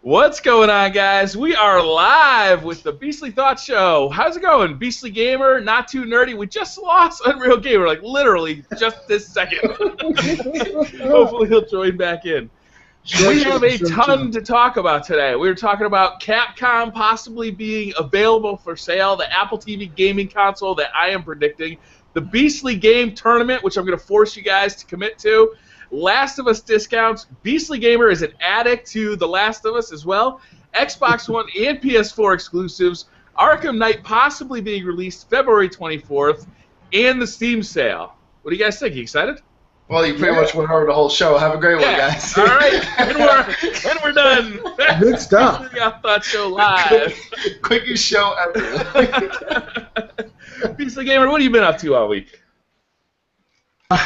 What's going on, guys? We are live with the Beastly Thought Show. How's it going? Beastly Gamer, not too nerdy. We just lost Unreal Gamer, like literally just this second. Hopefully he'll join back in. We have a ton to talk about today. We were talking about Capcom possibly being available for sale, the Apple TV gaming console that I am predicting, the Beastly Game Tournament, which I'm going to force you guys to commit to, Last of Us discounts. Beastly Gamer is an addict to The Last of Us as well. Xbox One and PS4 exclusives. Arkham Knight possibly being released February 24th. And the Steam sale. What do you guys think? You excited? Well, you pretty much went over the whole show. Have a great one, guys. All right, and we're done. Good stuff. We got Thought Show live. Quickest show ever. Beastly Gamer, what have you been up to all week?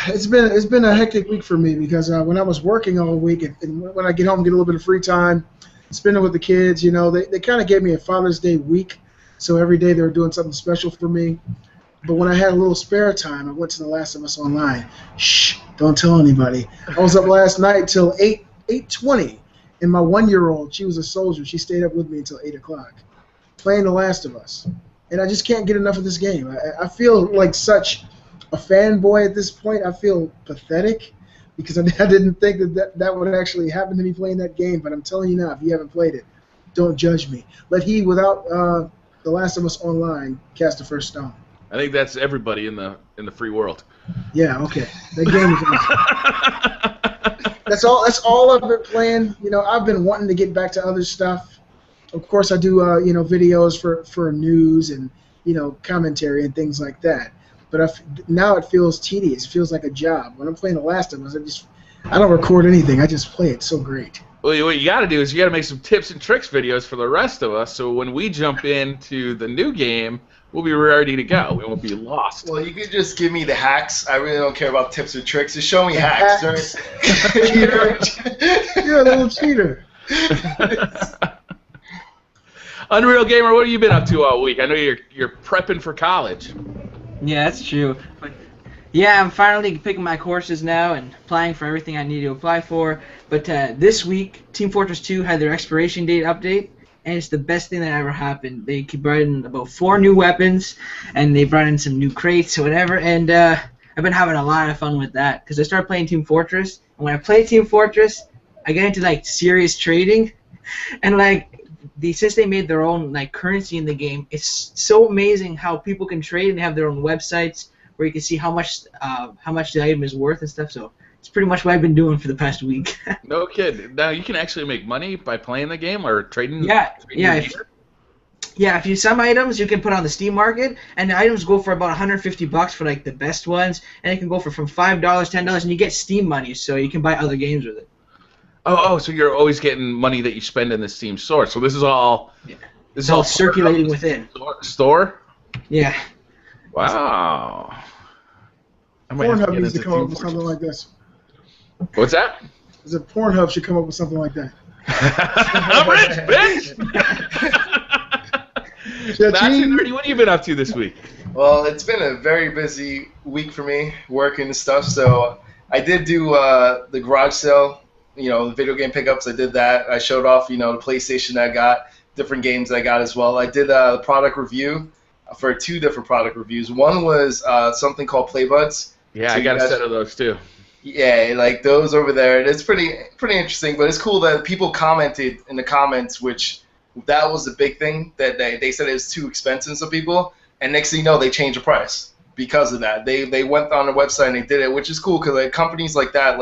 It's been a hectic week for me because when I was working all week and when I get home, get a little bit of free time, spending with the kids, you know, they kind of gave me a Father's Day week, so every day they were doing something special for me. But when I had a little spare time, I went to The Last of Us Online. Shh, don't tell anybody. I was up last night till 8:20, and my 1-year-old, she was a soldier. She stayed up with me until 8 o'clock, playing The Last of Us. And I just can't get enough of this game. I feel like such a fanboy at this point. I feel pathetic because I didn't think that would actually happen to me playing that game. But I'm telling you now, if you haven't played it, don't judge me. Let he without The Last of Us Online cast the first stone. I think that's everybody in the free world. Yeah, okay. That game is awesome. That's all I've been playing. You know, I've been wanting to get back to other stuff. Of course, I do videos for news and commentary and things like that. But now it feels tedious. It feels like a job. When I'm playing The Last of Us, I don't record anything. I just play it. So great. Well, what you got to do is you got to make some tips and tricks videos for the rest of us, so when we jump into the new game, we'll be ready to go. We won't be lost. Well, you could just give me the hacks. I really don't care about tips or tricks. Just show me hacks. Cheater. You're a little cheater. Unreal Gamer, what have you been up to all week? I know you're prepping for college. Yeah, that's true. But yeah, I'm finally picking my courses now and applying for everything I need to apply for. But this week, Team Fortress 2 had their expiration date update, and it's the best thing that ever happened. They brought in about 4 new weapons, and they brought in some new crates or whatever, and I've been having a lot of fun with that because I started playing Team Fortress, and when I play Team Fortress, I get into like serious trading, and since they made their own currency in the game, it's so amazing how people can trade and have their own websites where you can see how much the item is worth and stuff. So it's pretty much what I've been doing for the past week. No kid. Now you can actually make money by playing the game or trading. If some items you can put on the Steam market, and the items go for about $150 for the best ones, and it can go for from $5, $10, and you get Steam money, so you can buy other games with it. Oh, so you're always getting money that you spend in the Steam store. So this is all. Yeah. This is all circulating within. Store? Yeah. Wow. Pornhub needs to come up with something like this. What's that? The Pornhub should come up with something like that. I'm rich, bitch! Not too nerdy. What have you been up to this week? Well, it's been a very busy week for me, working and stuff. So I did do the garage sale. The video game pickups, I did that. I showed off, the PlayStation I got, different games I got as well. I did a product review for 2 different product reviews. One was something called Playbuds. Yeah, so I got a set of those too. Yeah, those over there. It's pretty interesting, but it's cool that people commented in the comments, which that was the big thing, that they said it was too expensive to some people, and next thing you know, they changed the price because of that. They went on the website and they did it, which is cool because companies like that,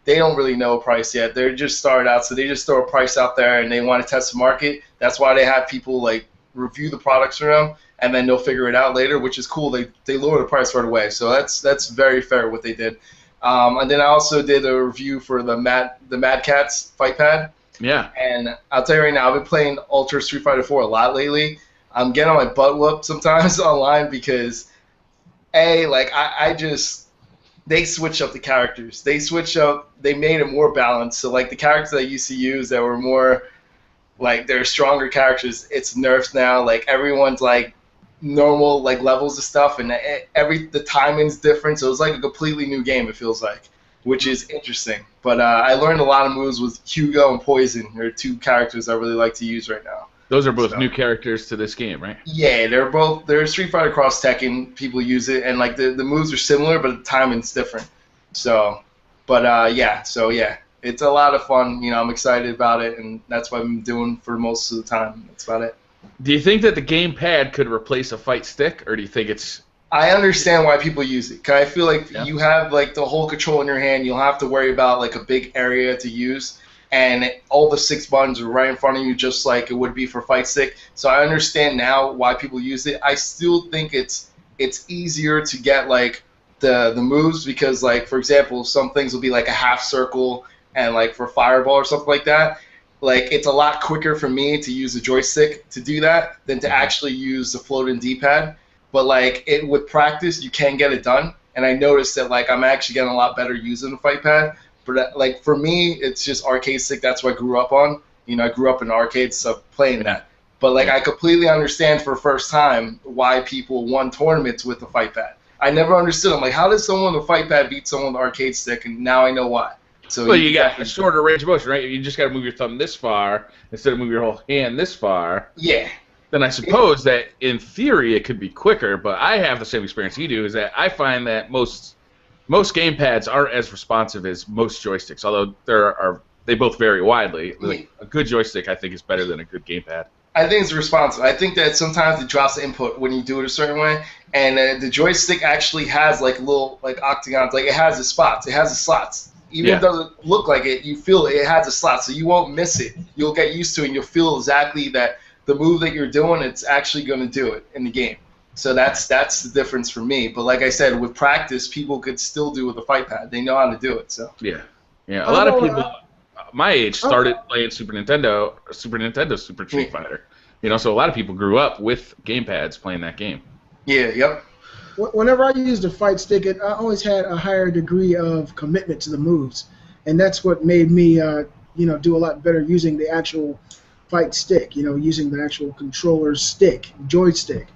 they don't really know a price yet. They're just started out, so they just throw a price out there and they want to test the market. That's why they have people review the products for them, and then they'll figure it out later, which is cool. They lower the price right away, so that's very fair what they did. And then I also did a review for the Mad Catz fight pad. Yeah. And I'll tell you right now, I've been playing Ultra Street Fighter 4 a lot lately. I'm getting my butt whooped sometimes online because they switch up the characters. They made it more balanced. So the characters I used to use that were more they're stronger characters, it's nerfed now. Everyone's normal levels of stuff, and the timing's different. So it's a completely new game. It feels like. which is interesting. But I learned a lot of moves with Hugo and Poison. They're two characters I really like to use right now. Those are both new characters to this game, right? Yeah, they're Street Fighter Cross Tekken. People use it, and like the moves are similar, but the timing's different. So, but yeah, it's a lot of fun. You know, I'm excited about it, and that's what I've been doing for most of the time. That's about it. Do you think that the gamepad could replace a fight stick, or do you think it's... I understand why people use it. 'Cause I feel like you have like the whole control in your hand. You'll have to worry about like a big area to use, and all the 6 buttons are right in front of you, just like it would be for fight stick. So I understand now why people use it. I still think it's easier to get like the moves because, like, for example, some things will be like a half circle, and like for fireball or something like that. Like, it's a lot quicker for me to use a joystick to do that than to actually use the floating D-pad. But like with practice, you can get it done. And I noticed that like I'm actually getting a lot better using the fight pad. But like for me, it's just arcade stick. That's what I grew up on. You know, I grew up in arcades, so playing that. But like I completely understand for the first time why people won tournaments with the fight pad. I never understood. I'm like, how does someone with a fight pad beat someone with an arcade stick? And now I know why. So well, you got a shorter range of motion, right? You just got to move your thumb this far instead of move your whole hand this far. Yeah. Then I suppose that in theory it could be quicker, but I have the same experience you do. Is that I find that most gamepads aren't as responsive as most joysticks, although they both vary widely. Like a good joystick, I think, is better than a good gamepad. I think it's responsive. I think that sometimes it drops the input when you do it a certain way, and the joystick actually has like little like octagons, like it has the spots, it has the slots. Even if it doesn't look like it, you feel it has a slot, so you won't miss it. You'll get used to it, and you'll feel exactly that the move that you're doing, it's actually going to do it in the game. So that's the difference for me. But like I said, with practice, people could still do it with a fight pad. They know how to do it. So yeah. A lot of people my age started playing Super Nintendo Super Street Fighter. You know, so a lot of people grew up with gamepads playing that game. Yeah. Yep. Whenever I used a fight stick, I always had a higher degree of commitment to the moves, and that's what made me, do a lot better using the actual fight stick. You know, using the actual controller stick, joystick,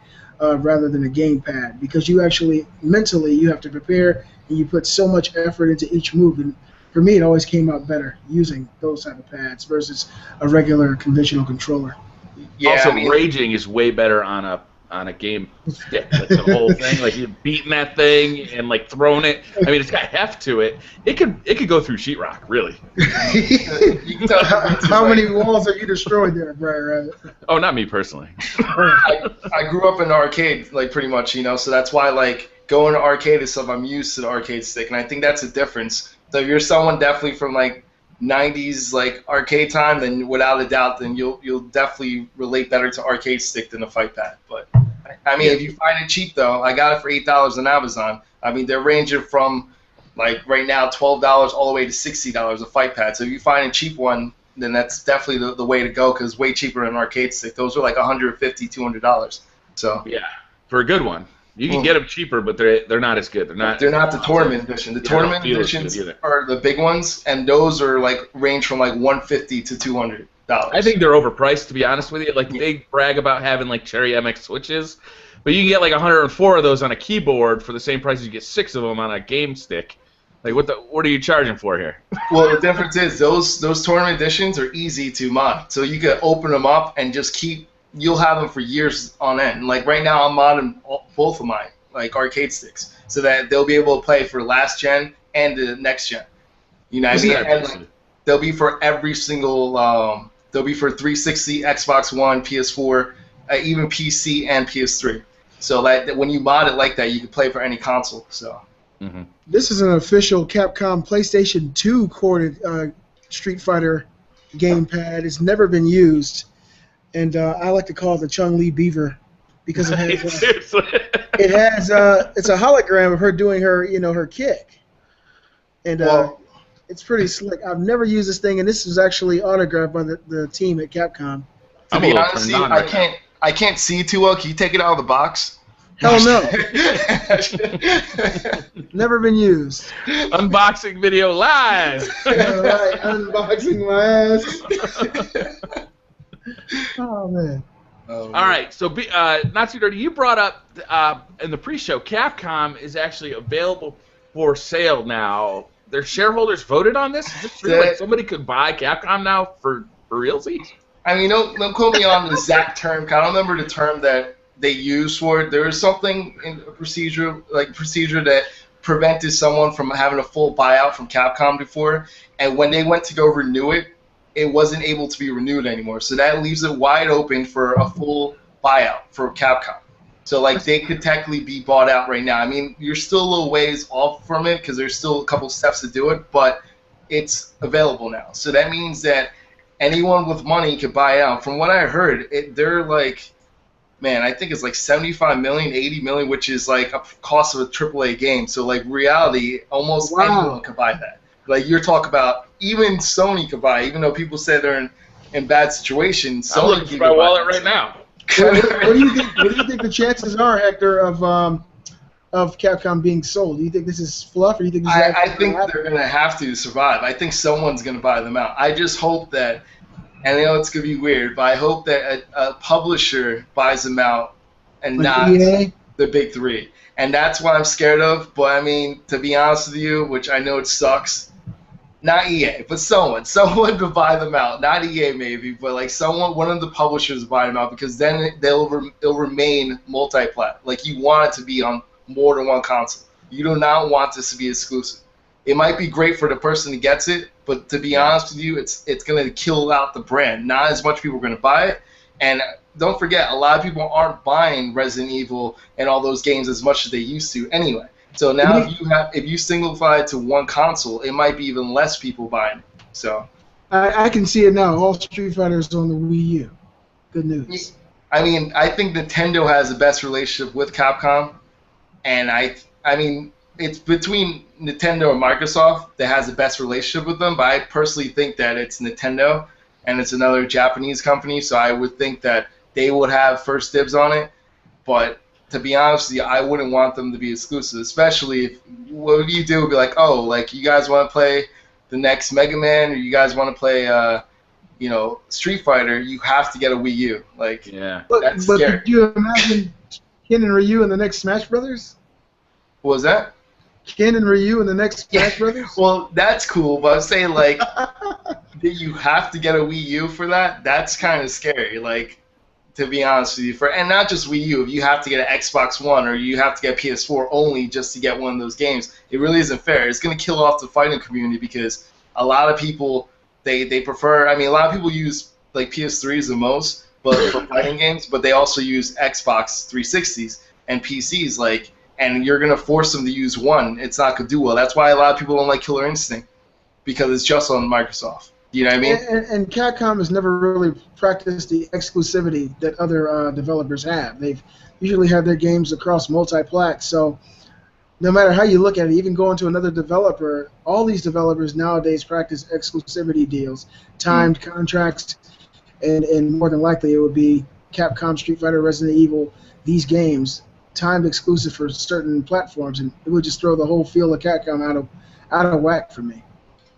rather than a gamepad, because you actually mentally you have to prepare and you put so much effort into each move. And for me, it always came out better using those type of pads versus a regular conventional controller. Yeah, also, raging is way better on a game stick, like the whole thing, like you're beating that thing and like throwing it. I mean, it's got heft to it. It could go through sheetrock, really. You can tell how many walls have you destroyed there, BriarRabbit? Oh, not me personally. I grew up in an arcade, like pretty much, so that's why like going to arcade is stuff I'm used to the arcade stick, and I think that's a difference. So if you're someone definitely from like 90s like arcade time, then without a doubt, then you'll definitely relate better to arcade stick than a fight pad. But I mean, if you find it cheap though, I got it for $8 on Amazon. I mean, they're ranging from like right now $12 all the way to $60 a fight pad. So if you find a cheap one, then that's definitely the way to go, because it's way cheaper than an arcade stick. Those are like $150, $200. So yeah, for a good one. You can get them cheaper, but they're not as good. They're not the tournament edition. The tournament editions are the big ones, and those are like range from like $150 to $200. I think they're overpriced, to be honest with you. Like they brag about having like Cherry MX switches, but you can get like 104 of those on a keyboard for the same price as you get 6 of them on a game stick. Like what are you charging for here? Well, the difference is those tournament editions are easy to mod, so you can open them up and just keep. You'll have them for years on end. Like right now, I'm modding both of mine, like arcade sticks, so that they'll be able to play for last gen and the next gen. You know what I mean? And like, they'll be for every single. They'll be for 360, Xbox One, PS4, even PC and PS3. So that when you mod it like that, you can play for any console. So. Mm-hmm. This is an official Capcom PlayStation 2 corded Street Fighter gamepad. It's never been used. And I like to call it the Chung-Li Beaver because it has it's a hologram of her doing her her kick, and it's pretty slick. I've never used this thing, and this is actually autographed by the team at Capcom. To be honest, I can't see too well. Can you take it out of the box? Hell no. Never been used. Unboxing video live. All right, unboxing my ass. Oh man! All right, so not too dirty. You brought up in the pre-show, Capcom is actually available for sale now. their shareholders voted on this? Is it true? Like somebody could buy Capcom now for realsies? I mean, don't quote me on the exact term. I don't remember the term that they used for it. There was something in a procedure that prevented someone from having a full buyout from Capcom before, and when they went to go renew it, it wasn't able to be renewed anymore. So that leaves it wide open for a full buyout for Capcom. So like they could technically be bought out right now. I mean, you're still a little ways off from it because there's still a couple steps to do it, but it's available now. So that means that anyone with money could buy out. From what I heard, they're like, man, I think it's like 75 million, 80 million, which is like a cost of a AAA game. So like reality, almost anyone could buy that. Like you're talking about, even Sony could buy, even though people say they're in bad situations. I'm looking for my wallet right now. What do you think the chances are, Hector, of Capcom being sold? Do you think this is fluff, or do you think this is I think they're going to have to survive. I think someone's going to buy them out. I just hope that, and I know it's going to be weird, but I hope that a publisher buys them out and like not EA? The big three. And that's what I'm scared of. But I mean, to be honest with you, which I know it sucks, not EA, but someone to buy them out. Not EA maybe, but like one of the publishers buy them out, because then it'll remain multi-plat. Like you want it to be on more than one console. You do not want this to be exclusive. It might be great for the person who gets it, but to be honest with you, it's going to kill out the brand. Not as much people are going to buy it, and don't forget, a lot of people aren't buying Resident Evil and all those games as much as they used to anyway. So now if you simplify it to one console, it might be even less people buying it. So I can see it now. All Street Fighters on the Wii U. Good news. I mean, I think Nintendo has the best relationship with Capcom, and I mean, it's between Nintendo and Microsoft that has the best relationship with them, but I personally think that it's Nintendo, and it's another Japanese company, so I would think that they would have first dibs on it, but to be honest with you, I wouldn't want them to be exclusive, especially if what do you do? Be like, oh, like you guys want to play the next Mega Man, or you guys want to play, Street Fighter? You have to get a Wii U. Like, yeah, that's but scary. could you imagine Ken and Ryu in the next Smash Brothers? What was that? Ken and Ryu in the next Smash Brothers? Well, that's cool, but I'm saying like, that you have to get a Wii U for that. That's kind of scary. Like, to be honest with you, and not just Wii U, if you have to get an Xbox One or you have to get PS4 only just to get one of those games, it really isn't fair. It's going to kill off the fighting community, because a lot of people, they prefer, I mean, a lot of people use like PS3s the most but for fighting games, but they also use Xbox 360s and PCs, like, and you're going to force them to use one. It's not going to do well. That's why a lot of people don't like Killer Instinct, because it's just on Microsoft. You know what I mean? And Capcom has never really practiced the exclusivity that other developers have. They've usually had their games across multi-plat, so no matter how you look at it, even going to another developer, all these developers nowadays practice exclusivity deals, timed contracts, and more than likely it would be Capcom, Street Fighter, Resident Evil, these games, timed exclusive for certain platforms, and it would just throw the whole feel of Capcom out of whack for me.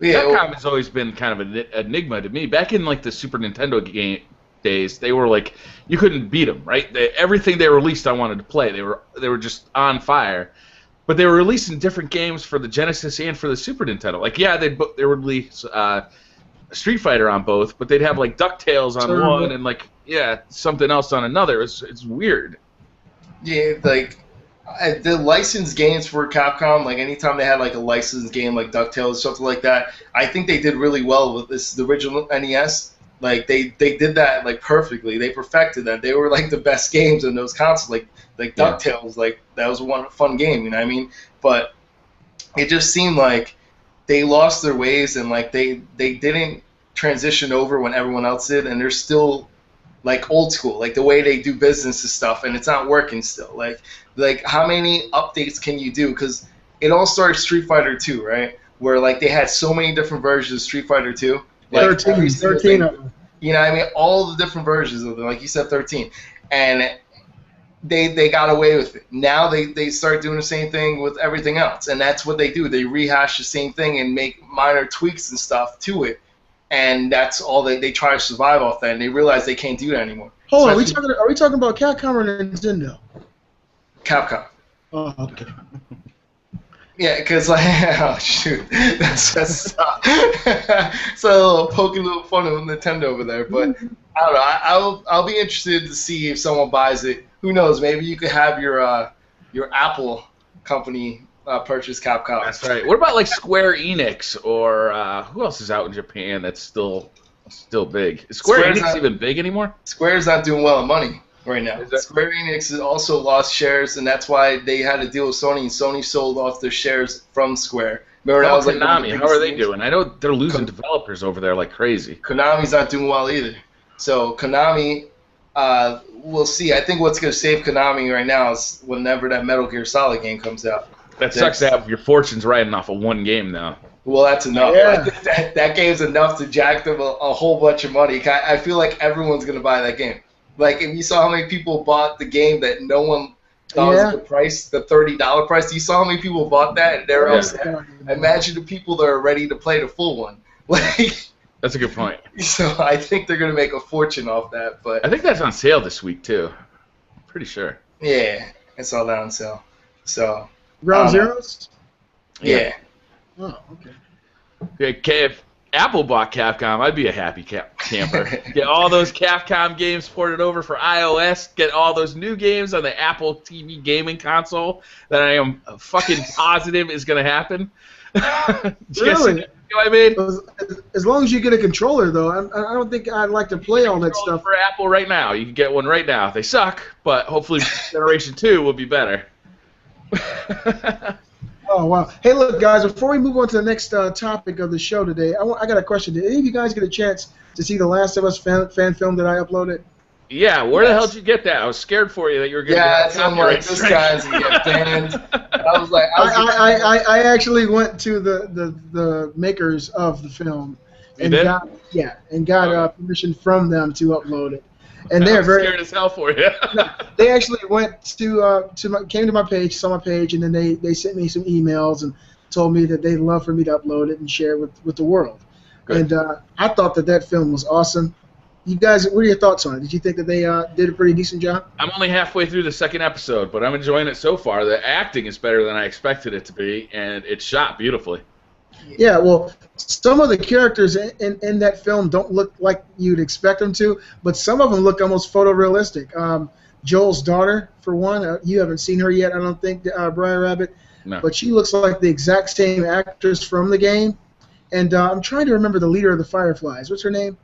Yeah, Capcom has always been kind of an enigma to me. Back in like the Super Nintendo game days, they were like, you couldn't beat them, right? Everything they released, I wanted to play. They were just on fire. But they were releasing different games for the Genesis and for the Super Nintendo. Like, yeah, they would release Street Fighter on both, but they'd have like DuckTales on one and like something else on another. It's weird. Yeah, like the licensed games for Capcom, like anytime they had like a licensed game like DuckTales or something like that, I think they did really well with the original NES. Like they did that like perfectly. They perfected that. They were like the best games in those consoles. Like DuckTales, like that was one fun game, you know what I mean? But it just seemed like they lost their ways, and like they didn't transition over when everyone else did, and they're still like old school, like the way they do business and stuff, and it's not working still. Like how many updates can you do? Because it all started Street Fighter 2, right? Where like they had so many different versions of Street Fighter 2. Like 13 of them. You know what I mean? All the different versions of them, like you said, 13. And they got away with it. Now they start doing the same thing with everything else, and that's what they do. They rehash the same thing and make minor tweaks and stuff to it, and that's all they try to survive off that, and they realize they can't do that anymore. Hold on, are we talking about Capcom or Nintendo? Capcom. Oh, okay. Yeah, because like, oh shoot, that's so poking a little fun of Nintendo over there. But I don't know. I'll be interested to see if someone buys it. Who knows? Maybe you could have your Apple company purchase Capcom. That's right. What about like Square Enix or who else is out in Japan that's still big? Is Square Enix even big anymore? Square's not doing well in money right now. Is that- Square Enix has also lost shares, and that's why they had a deal with Sony, and Sony sold off their shares from Square. Remember, that was like Konami, how are they doing? I know they're losing developers over there like crazy. Konami's not doing well either. So Konami, we'll see. I think what's going to save Konami right now is whenever that Metal Gear Solid game comes out. That sucks to have your fortunes riding off of one game now. Well, that's enough. Yeah. I think that game's enough to jack them a whole bunch of money. I feel like everyone's going to buy that game. Like, if you saw how many people bought the game that no one thought was the price, the $30 price, you saw how many people bought that, and they're upset. Imagine the people that are ready to play the full one. Like, that's a good point. So I think they're going to make a fortune off that. But I think that's on sale this week, too. I'm pretty sure. yeah, it's all down on sale. So Ground Zeroes? yeah. Oh, okay. Okay, if Apple bought Capcom, I'd be a happy camper. Get all those Capcom games ported over for iOS. Get all those new games on the Apple TV gaming console that I am fucking positive is going to happen. Really? I mean, As long as you get a controller, though, I don't think I'd like to play all that stuff. For Apple right now, you can get one right now. They suck, but hopefully Generation 2 will be better. Oh, wow. Hey, look, guys, before we move on to the next topic of the show today, I got a question. Did any of you guys get a chance to see the Last of Us fan film that I uploaded? Yeah, where the hell did you get that? I was scared for you that you were going to get I'm like, this guy's going to get banned. I was like, I actually went to the makers of the film and got permission from them to upload it. And they're very scared as hell for you. They actually went came to my page, saw my page, and then they sent me some emails and told me that they'd love for me to upload it and share it with the world. Good. And I thought that film was awesome. You guys, what are your thoughts on it? Did you think that they did a pretty decent job? I'm only halfway through the second episode, but I'm enjoying it so far. The acting is better than I expected it to be, and it's shot beautifully. Yeah, well, some of the characters in that film don't look like you'd expect them to, but some of them look almost photorealistic. Joel's daughter, for one, you haven't seen her yet, I don't think, BriarRabbit, no. But she looks like the exact same actress from the game. And I'm trying to remember the leader of the Fireflies. What's her name?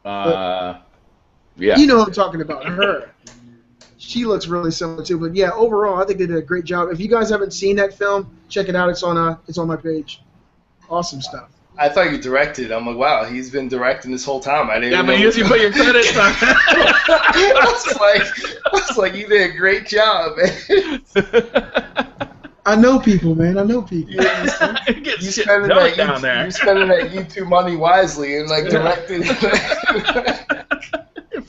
Yeah. You know what I'm talking about, her. She looks really similar too, but yeah, overall, I think they did a great job. If you guys haven't seen that film, check it out. It's on my page. Awesome stuff. I thought you directed. I'm like, wow, he's been directing this whole time. I didn't. Yeah, but you put your credits on. I was like, you did a great job, man. I know people, man. I know people. You spending that YouTube money wisely and like directing.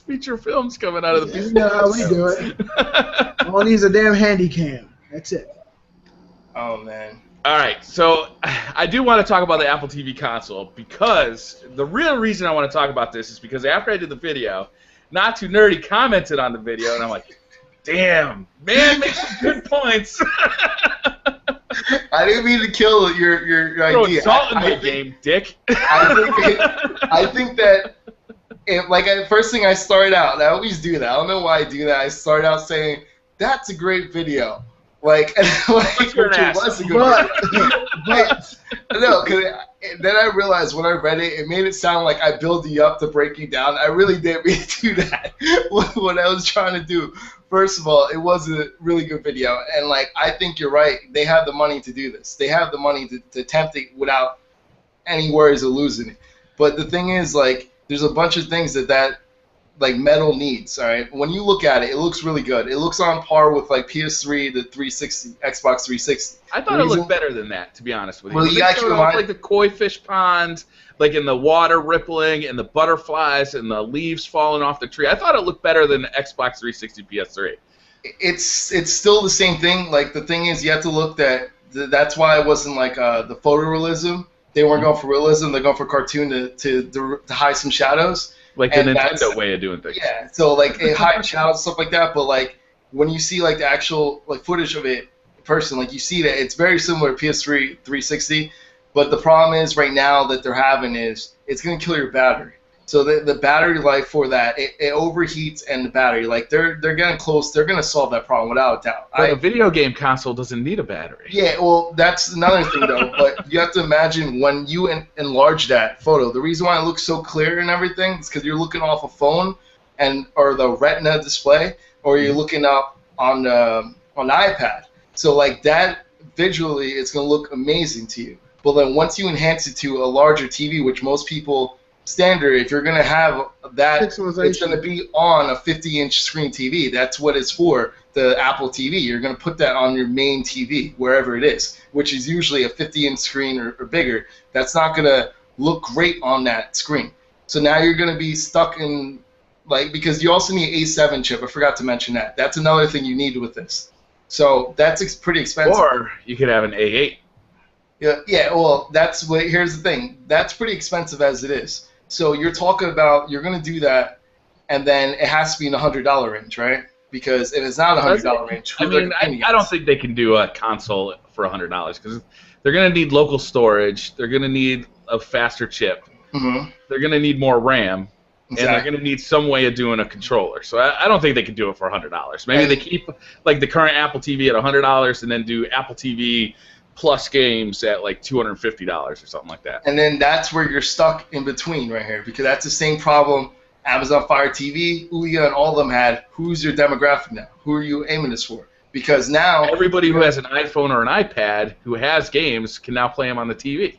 Feature films coming out of the You know how we do it. All needs a damn handy cam. That's it. Oh man. All right, so I do want to talk about the Apple TV console because the real reason I want to talk about this is because after I did the video, Not Too Nerdy commented on the video, and I'm like, damn, man makes some good points. I didn't mean to kill your idea. Salt in the game, dick. I think that. First thing I started out, and I always do that. I don't know why I do that. I start out saying, "That's a great video." Which it was a good video. But no, because then I realized when I read it, it made it sound like I build you up to break you down. I really didn't mean to do that. What I was trying to do. First of all, it was a really good video, and I think you're right. They have the money to do this. They have the money to attempt it without any worries of losing it. But the thing is, there's a bunch of things that metal needs. All right, when you look at it, it looks really good. It looks on par with PS3, the 360, Xbox 360. I thought it looked better than that, to be honest with you. Well, you got to keep in mind, It's still the same thing. The thing is, you have to look that's why it wasn't the photorealism. They weren't going for realism. They're going for cartoon to hide some shadows. Like the Nintendo way of doing things. Yeah, so it hides shadows, stuff like that. But when you see the actual footage of it, person, like you see that it's very similar to PS3 360, but the problem is right now that they're having is it's going to kill your battery. So the battery life for that, it overheats, and the battery, like they're getting close. They're going to solve that problem without a doubt. But a video game console doesn't need a battery. Yeah, well, that's another thing though. But you have to imagine when you enlarge that photo, the reason why it looks so clear and everything is because you're looking off a phone or the Retina display, or you're looking up on the iPad. So like that visually, it's going to look amazing to you. But then once you enhance it to a larger TV, which most people standard, if you're going to have that, it's going to be on a 50-inch screen TV. That's what it's for, the Apple TV. You're going to put that on your main TV, wherever it is, which is usually a 50-inch screen or bigger. That's not going to look great on that screen. So now you're going to be stuck in, like, because you also need an A7 chip. I forgot to mention that. That's another thing you need with this. So that's pretty expensive. Or you could have an A8. Yeah. Well, here's the thing. That's pretty expensive as it is. So you're talking about you're going to do that, and then it has to be in the $100 range, right? Because if it's not a $100 range, I mean, I don't think they can do a console for $100 because they're going to need local storage. They're going to need a faster chip. Mm-hmm. They're going to need more RAM. Exactly. And they're going to need some way of doing a controller. So I don't think they can do it for $100. Maybe they keep like the current Apple TV at $100 and then do Apple TV plus games at like $250 or something like that. And then that's where you're stuck in between right here, because that's the same problem Amazon Fire TV, Ouya, and all of them had. Who's your demographic now? Who are you aiming this for? Because now everybody who has an iPhone or an iPad who has games can now play them on the TV.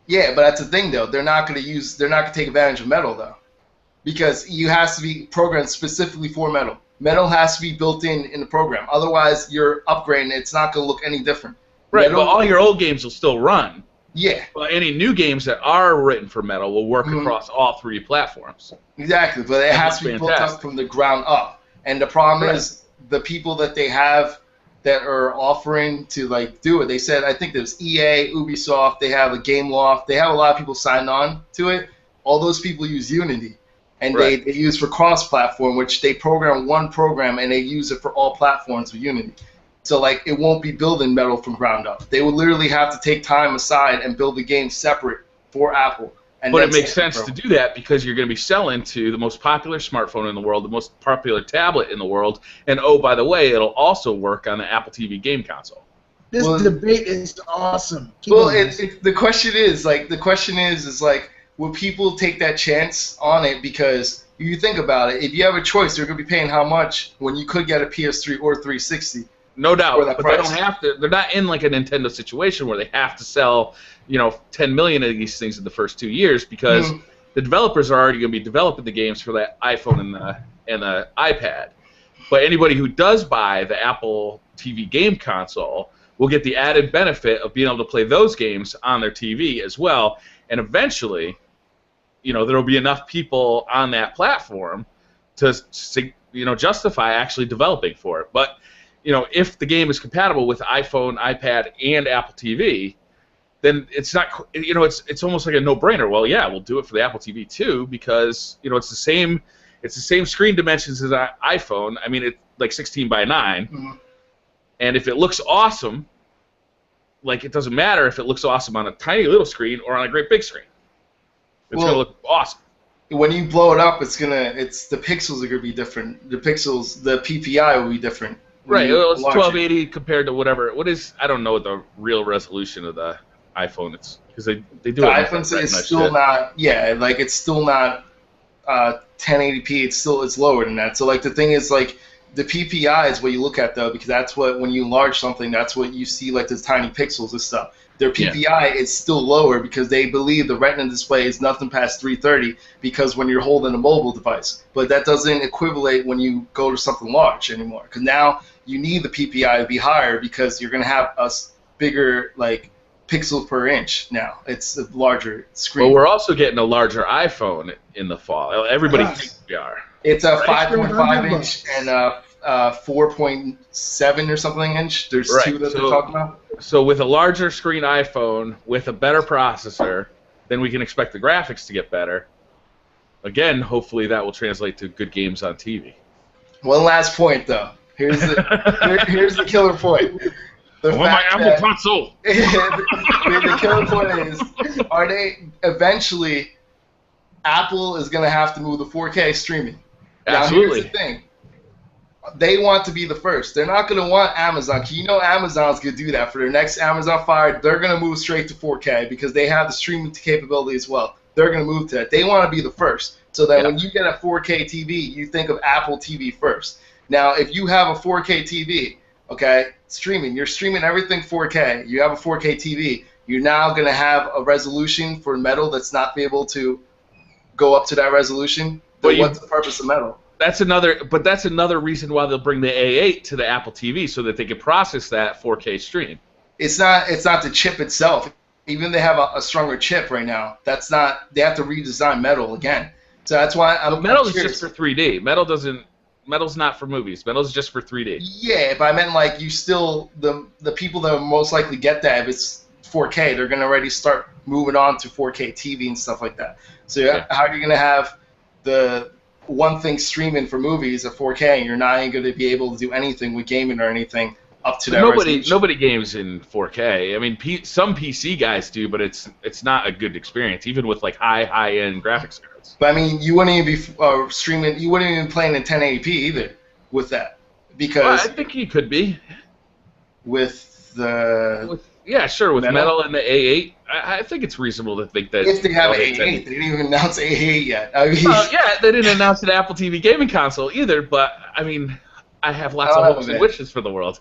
Yeah, but that's the thing though. They're not going to take advantage of Metal though, because you has to be programmed specifically for Metal. Metal has to be built in the program. Otherwise, you're upgrading. It's not going to look any different. Right, Metal, but all your old games will still run. Yeah. But any new games that are written for Metal will work across all three platforms. Exactly, but it has to be built up from the ground up. And the problem is the people that they have that are offering to like do it. They said, I think there's EA, Ubisoft, they have a Game Loft, they have a lot of people signed on to it. All those people use Unity. And they use for cross-platform, which they program one program and they use it for all platforms with Unity. So, like, it won't be building Metal from ground up. They would literally have to take time aside and build the game separate for Apple. And but it makes sense to do that because you're going to be selling to the most popular smartphone in the world, the most popular tablet in the world, and, oh, by the way, it'll also work on the Apple TV game console. This debate is awesome. The question is, will people take that chance on it? Because if you think about it, if you have a choice, you're going to be paying how much when you could get a PS3 or 360? No doubt, but they don't have to. They're not in like a Nintendo situation where they have to sell, 10 million of these things in the first 2 years because the developers are already going to be developing the games for that iPhone and the iPad. But anybody who does buy the Apple TV game console will get the added benefit of being able to play those games on their TV as well. And eventually, there will be enough people on that platform to justify actually developing for it. But if the game is compatible with iPhone, iPad, and Apple TV, then it's not. It's almost like a no-brainer. Well, yeah, we'll do it for the Apple TV too because it's the same. It's the same screen dimensions as an iPhone. I mean, it's like 16 by 9, and if it looks awesome, like it doesn't matter if it looks awesome on a tiny little screen or on a great big screen. It's gonna look awesome. When you blow it up, the pixels are gonna be different. The PPI will be different. Right, it's 1280 compared to whatever. I don't know what the real resolution of the iPhone is because they do the iPhone is still not. Yeah, like it's still not 1080p. It's lower than that. So like the thing is like the PPI is what you look at though because that's what when you enlarge something that's what you see like those tiny pixels and stuff. Their PPI is still lower because they believe the Retina display is nothing past 330 because when you're holding a mobile device. But that doesn't equivalent when you go to something large anymore because now you need the PPI to be higher because you're going to have a bigger like pixel per inch now. It's a larger screen. Well, we're also getting a larger iPhone in the fall. Everybody thinks we are. It's a 5.5 inch and a 4.7 or something inch. There's two that they're talking about. So with a larger screen iPhone with a better processor, then we can expect the graphics to get better. Again, hopefully that will translate to good games on TV. One last point, though. Here's the killer point. The I want my fact Apple that- console. the killer point is, are they eventually? Apple is going to have to move the 4K streaming. Now, Absolutely. here's the thing. They want to be the first. They're not going to want Amazon. You know Amazon's going to do that. For their next Amazon Fire, they're going to move straight to 4K because they have the streaming capability as well. They're going to move to that. They want to be the first. So that when you get a 4K TV, you think of Apple TV first. Now, if you have a 4K TV, okay, streaming, you're streaming everything 4K. You have a 4K TV. You're now going to have a resolution for metal that's not be able to go up to that resolution. But what's the purpose of metal? That's another reason why they'll bring the A8 to the Apple TV so that they can process that 4K stream. It's not the chip itself. Even they have a stronger chip right now. That's not. They have to redesign metal again. So that's why metal is just for 3D. Metal's not for movies. Metal's just for 3D. Yeah, but I meant like you still the people that will most likely get that if it's 4K, they're gonna already start moving on to 4K TV and stuff like that. So how are you gonna have the one thing streaming for movies at 4K and you're not even gonna be able to do anything with gaming or anything up to that resolution? Nobody games in 4K. I mean, some PC guys do, but it's not a good experience, even with like high-end graphics cards. But I mean, you wouldn't even be streaming. You wouldn't even be playing in 1080p either with that, because I think you could be with the. Yeah, sure. With metal and the A8, I think it's reasonable to think that if they have A8, they didn't even announce A8 yet. I mean, yeah, they didn't announce an Apple TV gaming console either. But I mean, I have lots of hopes and wishes for the world.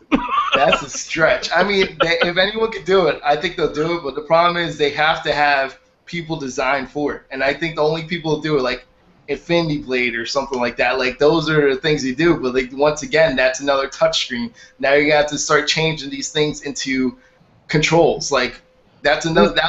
That's a stretch. I mean, if anyone could do it, I think they'll do it. But the problem is they have to have people designed for it, and I think the only people who do it, like Infinity Blade or something like that, like those are the things you do. But like once again, that's another touchscreen. Now you have to start changing these things into controls. Like that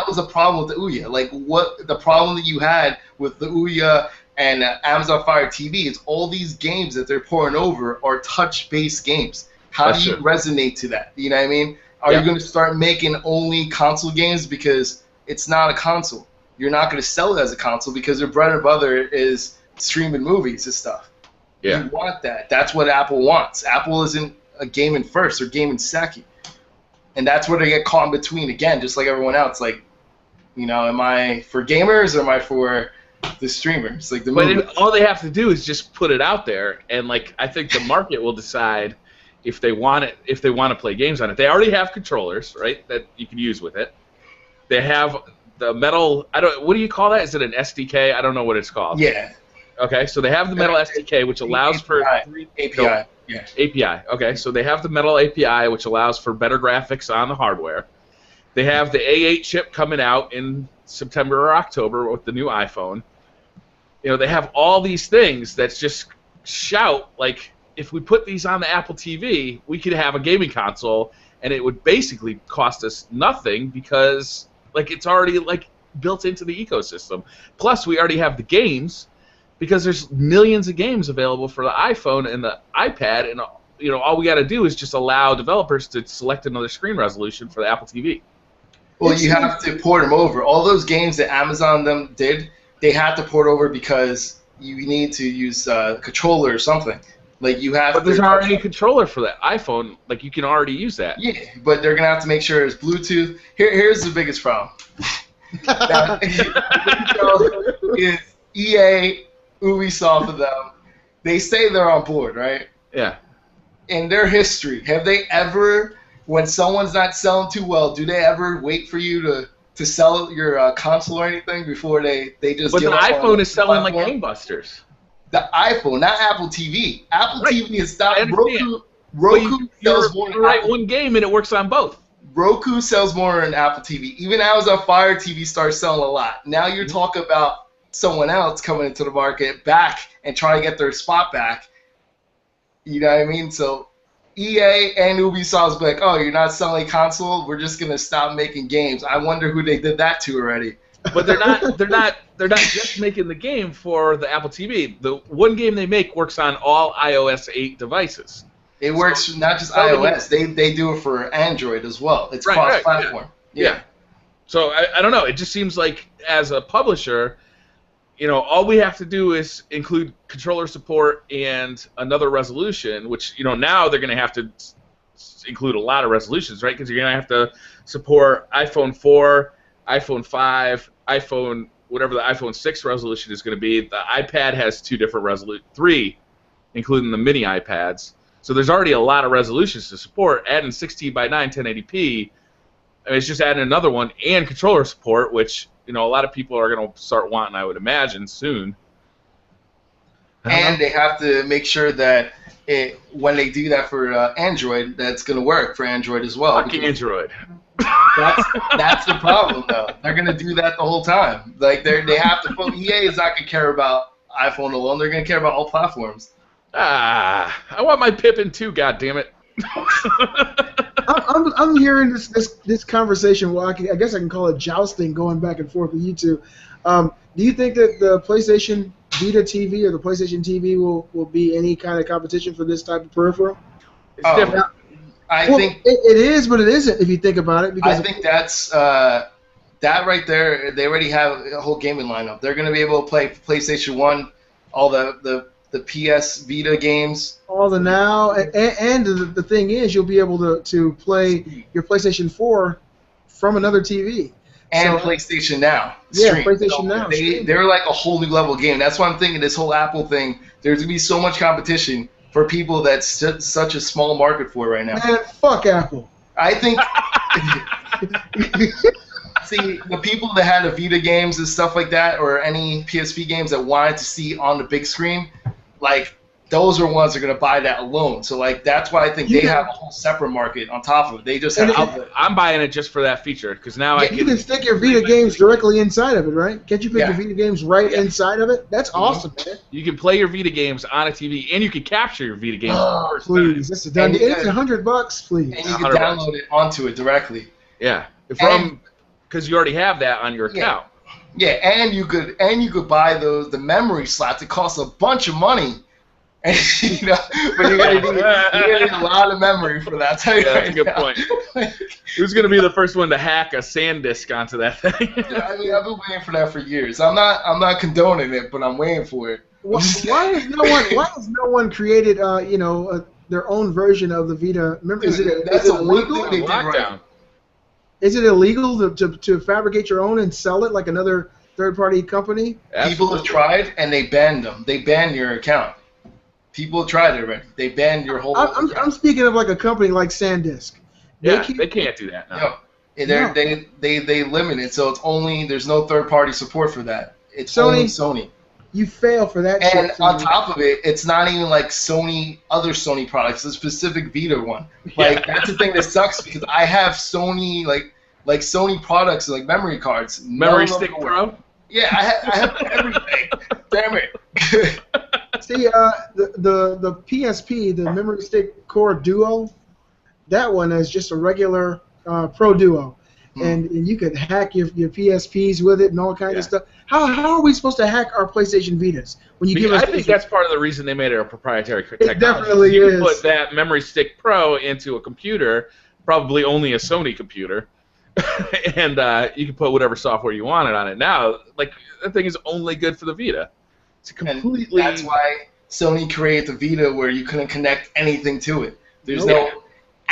was a problem with the Ouya. Like what the problem that you had with the Ouya and Amazon Fire TV is all these games that they're pouring over are touch-based games. How do you resonate to that? You know what I mean? Are you going to start making only console games because it's not a console? You're not going to sell it as a console because their bread and butter is streaming movies and stuff. Yeah. You want that. That's what Apple wants. Apple isn't a gaming first or gaming second. And that's where they get caught in between again, just like everyone else. Like, you know, am I for gamers or am I for the streamers? Like all they have to do is just put it out there, and like I think the market will decide if they want it, if they want to play games on it. They already have controllers, right, that you can use with it. They have the metal. What do you call that? Is it an SDK? I don't know what it's called. Yeah. Okay, so they have the metal SDK, which allows for API. Yeah. API. Okay, so they have the metal API, which allows for better graphics on the hardware. They have the A8 chip coming out in September or October with the new iPhone. You know, they have all these things that just shout, like, if we put these on the Apple TV, we could have a gaming console, and it would basically cost us nothing because, like, it's already, like, built into the ecosystem. Plus, we already have the games, because there's millions of games available for the iPhone and the iPad, and you know all we got to do is just allow developers to select another screen resolution for the Apple TV. Well, you have to port them over. All those games that Amazon did, they had to port over because you need to use a controller or something. Like you have. But there's already a controller for the iPhone. Like you can already use that. Yeah, but they're gonna have to make sure it's Bluetooth. Here's the biggest problem. Is EA. Ubisoft of them, they say they're on board, right? Yeah. In their history, have they ever, when someone's not selling too well, do they ever wait for you to sell your console or anything before they just? But the iPhone is selling like gangbusters. The iPhone, not Apple TV. Apple TV is not Roku. Roku sells more. You write one game and it works on both. Roku sells more than Apple TV. Even Amazon Fire TV starts selling a lot. Now you're talking about someone else coming into the market back and trying to get their spot back. You know what I mean? So EA and Ubisoft's be like, oh, you're not selling console, we're just gonna stop making games. I wonder who they did that to already. But they're not just making the game for the Apple TV. The one game they make works on all iOS 8 devices. It works not just iOS, they do it for Android as well. It's cross-platform. Yeah. So I don't know. It just seems like as a publisher, you know, all we have to do is include controller support and another resolution, which, you know, now they're going to have to include a lot of resolutions, right? Because you're going to have to support iPhone 4, iPhone 5, iPhone, whatever the iPhone 6 resolution is going to be. The iPad has 2 different three, including the mini iPads. So there's already a lot of resolutions to support. Adding 16 by 9 1080p, it's just adding another one, and controller support, which a lot of people are going to start wanting, I would imagine, soon. And they have to make sure that when they do that for Android, that's going to work for Android as well. Fuck Android. That's the problem, though. They're going to do that the whole time. Like they have to. EA is not going to care about iPhone alone. They're going to care about all platforms. I want my Pippin too. God damn it. I'm hearing this conversation. Well, I guess I can call it jousting, going back and forth with you two. Do you think that the PlayStation Vita TV or the PlayStation TV will be any kind of competition for this type of peripheral? It's different. I think it is, but it isn't if you think about it. Because I think that's that right there. They already have a whole gaming lineup. They're going to be able to play PlayStation 1, all the PS Vita games. All the now, and the thing is, you'll be able to play your PlayStation 4 from another TV. And PlayStation Now. Yeah, PlayStation Now. They're like a whole new level game. That's why I'm thinking this whole Apple thing, there's going to be so much competition for people that's such a small market for right now. Man, fuck Apple. I think... See, the people that had the Vita games and stuff like that, or any PSP games that wanted to see on the big screen, like, those are ones that are going to buy that alone. So, like, that's why I think they have a whole separate market on top of it. They just have I'm buying it just for that feature, because now you can stick your Vita games directly inside of it, right? Can't you put your Vita games right inside of it? That's awesome, man. You can play your Vita games on a TV, and you can capture your Vita games. Please, this is done. It's $100, please. And you can download it onto it directly. Yeah, because you already have that on your account. Yeah, and you could buy the memory slots. It costs a bunch of money. And, but you're gonna need a lot of memory for that. That's a good point. Who's gonna be the first one to hack a SanDisk onto that thing? I mean, I've been waiting for that for years. I'm not condoning it, but I'm waiting for it. Why has no one created their own version of the Vita? Remember, is it illegal? Thing they did right. Is it illegal to fabricate your own and sell it like another third-party company? Absolutely. People have tried and they banned them. They banned your account. People have tried it already. They banned your whole. I'm speaking of like a company like SanDisk. They can't do that. No. They limit it, so it's only there's no third-party support for that. It's only Sony. You fail for that. And on top of it, it's not even like other Sony products. It's a specific Vita one. Like that's the thing that sucks because I have Sony like Sony products like memory cards. Memory Stick Pro. Yeah, I have everything. Damn it. See, the PSP, the Memory Stick Core Duo, that one is just a regular Pro Duo. And you could hack your PSPs with it and all kinds of stuff. How are we supposed to hack our PlayStation Vitas? I think that's part of the reason they made it a proprietary technology. It definitely you is. can put that Memory Stick Pro into a computer, probably only a Sony computer, and you can put whatever software you wanted on it. Now, like that thing is only good for the Vita. It's completely. And that's why Sony created the Vita, where you couldn't connect anything to it. There's no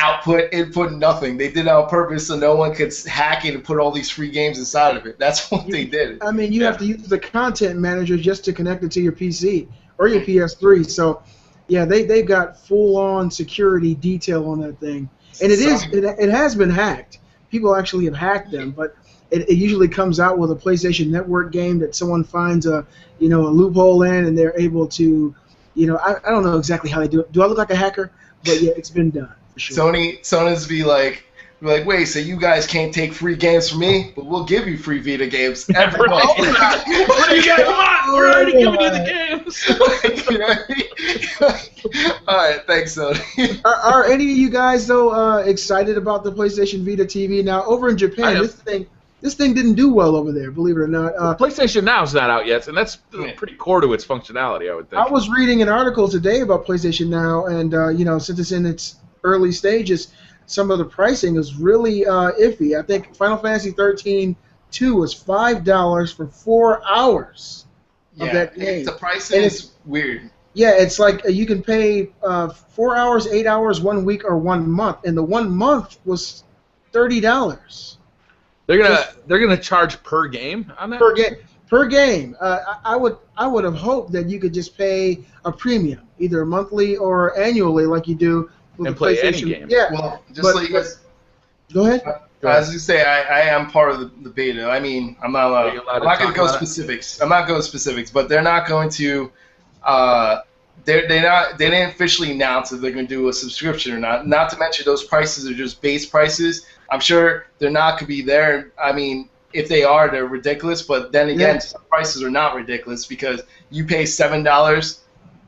output, input, nothing. They did it on purpose so no one could hack it and put all these free games inside of it. That's what they did. I mean, you have to use the content manager just to connect it to your PC or your PS3. So, yeah, they've got full-on security detail on that thing. And it has been hacked. People actually have hacked them, but it usually comes out with a PlayStation Network game that someone finds a loophole in, and they're able to, I don't know exactly how they do it. Do I look like a hacker? But yeah, it's been done. Sure. Sony's be like, wait, so you guys can't take free games from me, but we'll give you free Vita games every month. What do you guys want? We're already giving you the games. All right, thanks, Sony. Are any of you guys though excited about the PlayStation Vita TV? Now, over in Japan, this thing didn't do well over there, believe it or not. PlayStation Now's not out yet, and that's pretty core to its functionality, I would think. I was reading an article today about PlayStation Now, and since it's in its early stages, some of the pricing is really iffy. I think Final Fantasy 13-2 was $5 for 4 hours of that game. The pricing is weird. Yeah, it's like you can pay 4 hours, 8 hours, 1 week, or 1 month, and the 1 month was $30 They're gonna charge per game on that. per game. Per game. I would have hoped that you could just pay a premium, either monthly or annually, like you do with And the play PlayStation. any game. Yeah. Well, just but, so you guys. Go ahead. As you say, I am part of the beta. I mean, I'm not allowed. Are you allowed I'm to not going talk to go about it? specifics. I'm not going to specifics, but they're not going to. They didn't officially announce if they're going to do a subscription or not. Not to mention those prices are just base prices. I'm sure they're not going to be there. I mean, if they are, they're ridiculous. But then again, some prices are not ridiculous because you pay $7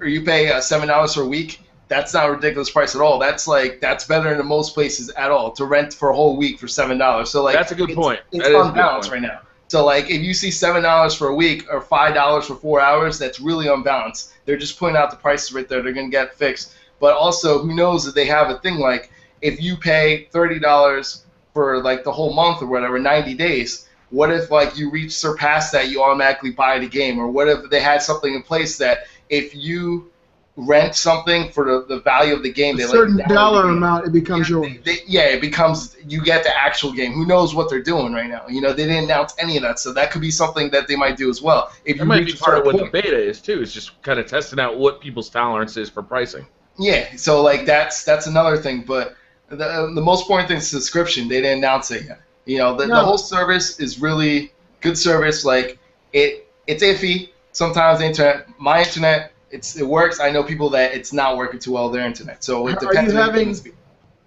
or you pay $7 for a week. That's not a ridiculous price at all. That's better than most places at all to rent for a whole week for $7. So like That's a good point. It's That is a good unbalanced point. right now. So like if you see $7 for a week or $5 for 4 hours, that's really unbalanced. They're just putting out the prices right there. They're gonna get fixed. But also, who knows that they have a thing like if you pay $30 for like the whole month or whatever, 90 days. What if like you surpass that, you automatically buy the game? Or what if they had something in place that if you rent something for the value of the game, A certain dollar amount, it becomes yours. It becomes you get the actual game. Who knows what they're doing right now? You know, they didn't announce any of that, so that could be something that they might do as well. If That might be part of what the beta is too. Is just kind of testing out what people's tolerance is for pricing. Yeah, so like that's another thing. But the most important thing is subscription. They didn't announce it yet. You know, the whole service is really good service. Like it's iffy sometimes. My internet. It works. I know people that it's not working too well their internet. So it depends.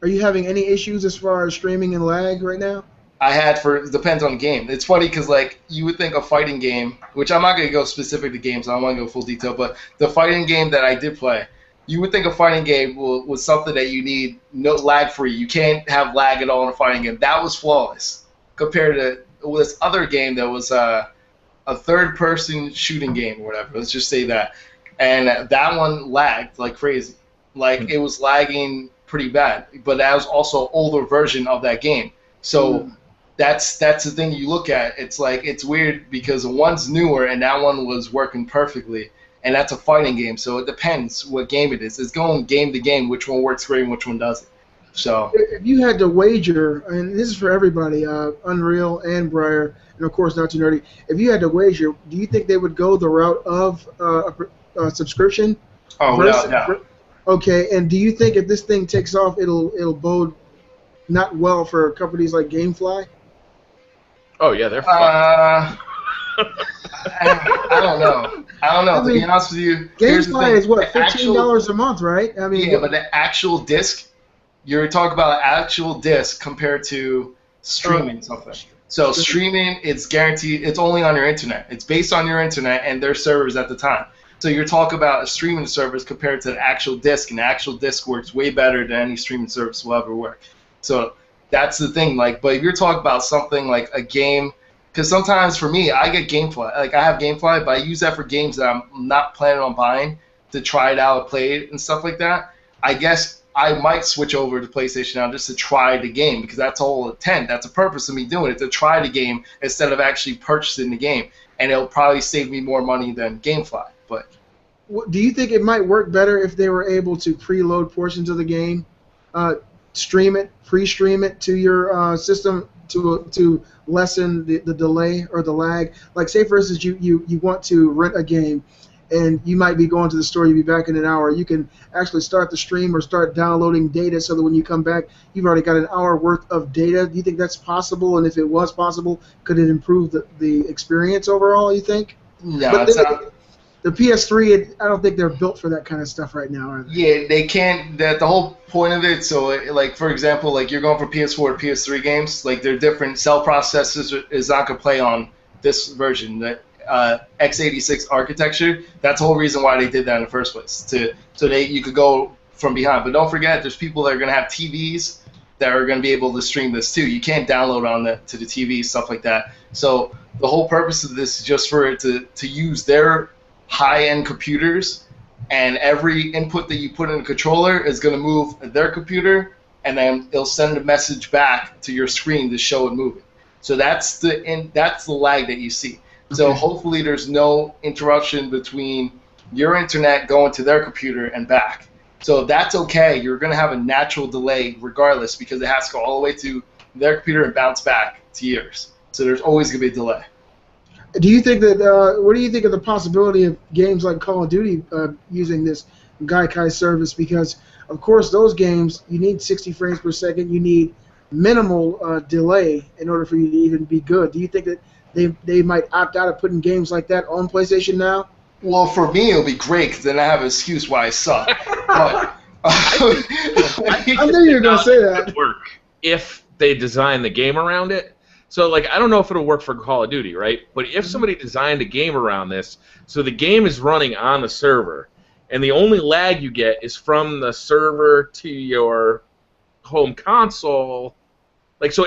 Are you having any issues as far as streaming and lag right now? It depends on the game. It's funny because like you would think a fighting game, which I'm not going to go specific to games. I don't want to go full detail, but the fighting game that I did play, you would think a fighting game was something that you need no lag free. You can't have lag at all in a fighting game. That was flawless compared to this other game that was a third person shooting game or whatever. Let's just say that. And that one lagged like crazy. Like, it was lagging pretty bad. But that was also an older version of that game. So that's the thing you look at. It's like, it's weird because one's newer and that one was working perfectly. And that's a fighting game. So it depends what game it is. It's going game to game, which one works great and which one doesn't. So if you had to wager, and this is for everybody, Unreal and Briar, and of course not too nerdy, if you had to wager, do you think they would go the route of subscription? Oh, without doubt. Okay, and do you think if this thing takes off, it'll bode not well for companies like GameFly? Oh yeah, they're fun. I don't know. To be honest with you, GameFly is what, $15 a month, right? I mean, yeah, but the actual disc, you're talking about actual disc compared to streaming something. So streaming, it's guaranteed. It's only on your internet. It's based on your internet and their servers at the time. So you're talking about a streaming service compared to the actual disc, and the actual disc works way better than any streaming service will ever work. So that's the thing. Like, but if you're talking about something like a game, because sometimes for me, I get GameFly. Like, I have GameFly, but I use that for games that I'm not planning on buying to try it out, play it, and stuff like that. I guess I might switch over to PlayStation now just to try the game, because that's the whole intent. That's the purpose of me doing it, to try the game instead of actually purchasing the game. And it'll probably save me more money than GameFly. But do you think it might work better if they were able to preload portions of the game, stream it, pre-stream it to your system to lessen the delay or the lag? Like, say for instance, you want to rent a game, and you might be going to the store, you'll be back in an hour. You can actually start the stream or start downloading data so that when you come back, you've already got an hour worth of data. Do you think that's possible? And if it was possible, could it improve the experience overall, you think? No, it's not. The PS3, I don't think they're built for that kind of stuff right now, are they? Yeah, they can't. That the whole point of it. So, like, for example, like, you're going from PS4 to PS3 games. Like, they're different. Cell processors is not gonna play on this version. The x86 architecture. That's the whole reason why they did that in the first place. So you could go from behind. But don't forget, there's people that are gonna have TVs that are gonna be able to stream this too. You can't download to the TV, stuff like that. So the whole purpose of this is just for it to use their high-end computers, and every input that you put in a controller is going to move their computer, and then it'll send a message back to your screen to show it moving. So that's the lag that you see. So hopefully there's no interruption between your internet going to their computer and back. So that's okay. You're going to have a natural delay regardless because it has to go all the way to their computer and bounce back to yours. So there's always going to be a delay. Do you think that? What do you think of the possibility of games like Call of Duty using this Gaikai service? Because of course, those games you need 60 frames per second. You need minimal delay in order for you to even be good. Do you think that they might opt out of putting games like that on PlayStation Now? Well, for me, it'll be great because then I have an excuse why I suck. But I knew you were going to say that. Work if they design the game around it. So, like, I don't know if it'll work for Call of Duty, right? But if somebody designed a game around this, so the game is running on the server, and the only lag you get is from the server to your home console, like, so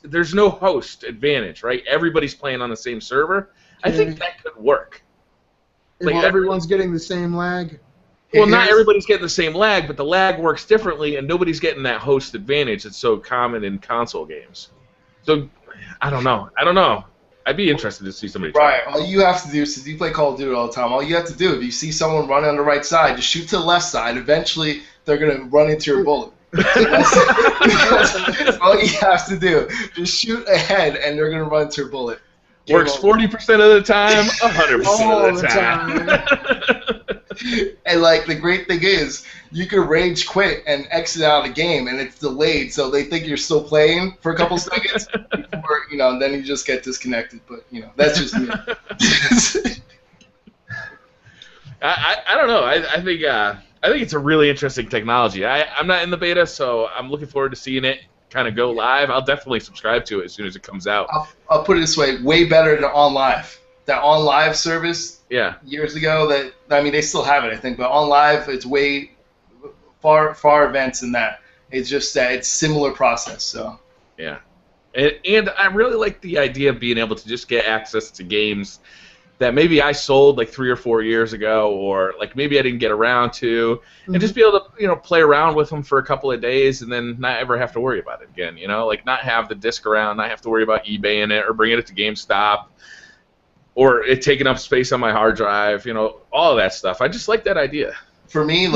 there's no host advantage, right? Everybody's playing on the same server. I think that could work. Like, everyone's getting the same lag? Well, not everybody's getting the same lag, but the lag works differently, and nobody's getting that host advantage that's so common in console games. So, I don't know. I'd be interested to see somebody try. Right. All you have to do, since you play Call of Duty all the time, all you have to do, if you see someone running on the right side, just shoot to the left side. Eventually, they're going to run into your bullet. That's all you have to do. Just shoot ahead, and they're going to run into your bullet. Works 40% of the time, 100% of the time. And, like, the great thing is, you can rage quit and exit out of the game, and it's delayed, so they think you're still playing for a couple seconds, before, and then you just get disconnected. But, that's just me. I don't know. I think it's a really interesting technology. I'm not in the beta, so I'm looking forward to seeing it kind of go live. I'll definitely subscribe to it as soon as it comes out. I'll put it this way: way better than OnLive. That OnLive service, years ago. They still have it, I think, but OnLive, it's way far advanced than that. It's just that it's similar process. So yeah, and I really like the idea of being able to just get access to games that maybe I sold like 3 or 4 years ago, or like maybe I didn't get around to, and just be able to play around with them for a couple of days and then not ever have to worry about it again. Like not have the disc around, not have to worry about eBaying it or bringing it to GameStop, or it taking up space on my hard drive. All of that stuff. I just like that idea. For me,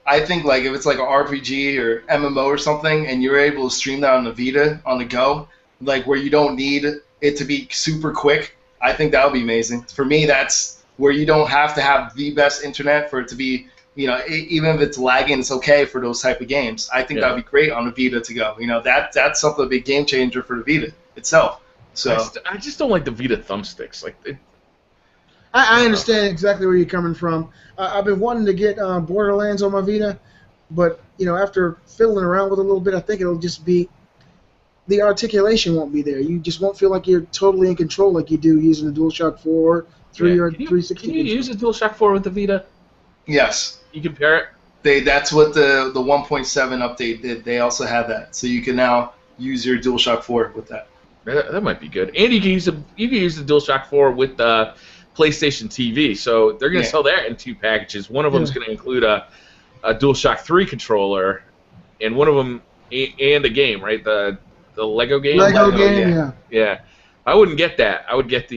I think if it's like an RPG or MMO or something, and you're able to stream that on the Vita on the go, where you don't need it to be super quick. I think that would be amazing. For me, that's where you don't have to have the best internet for it to be, even if it's lagging, it's okay for those type of games. I think that would be great on the Vita to go. That's something, a big game changer for the Vita itself. So I just don't like the Vita thumbsticks. I understand exactly where you're coming from. I've been wanting to get Borderlands on my Vita, but after fiddling around with it a little bit, I think it'll just be the articulation won't be there. You just won't feel like you're totally in control like you do using the DualShock 4, 3, or 360. Can you use a DualShock 4 with the Vita? Yes. You compare it? That's what the 1.7 update did. They also had that, so you can now use your DualShock 4 with that. That might be good. And you can use the DualShock 4 with the PlayStation TV. So they're going to sell that in 2 packages. One of them is going to include a DualShock 3 controller, and one of them and a game, right? The Lego game. Lego game, yeah. I wouldn't get that. I would get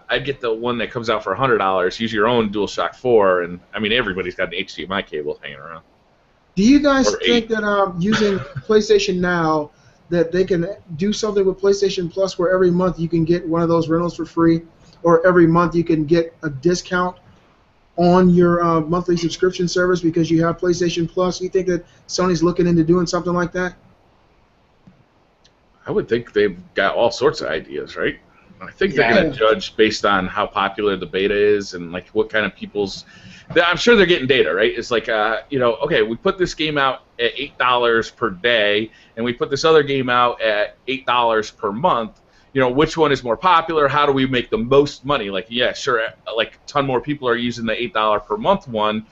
I'd get the one that comes out for $100. Use your own DualShock 4, and everybody's got an HDMI cable hanging around. Do you guys think that using PlayStation Now, that they can do something with PlayStation Plus where every month you can get one of those rentals for free, or every month you can get a discount on your monthly subscription service because you have PlayStation Plus? You think that Sony's looking into doing something like that? I would think they've got all sorts of ideas, right? I think they're going to judge based on how popular the beta is and what kind of people's. I'm sure they're getting data, right? It's okay, we put this game out at $8 per day, and we put this other game out at $8 per month. Which one is more popular? How do we make the most money? Sure, a ton more people are using the $8 per month one,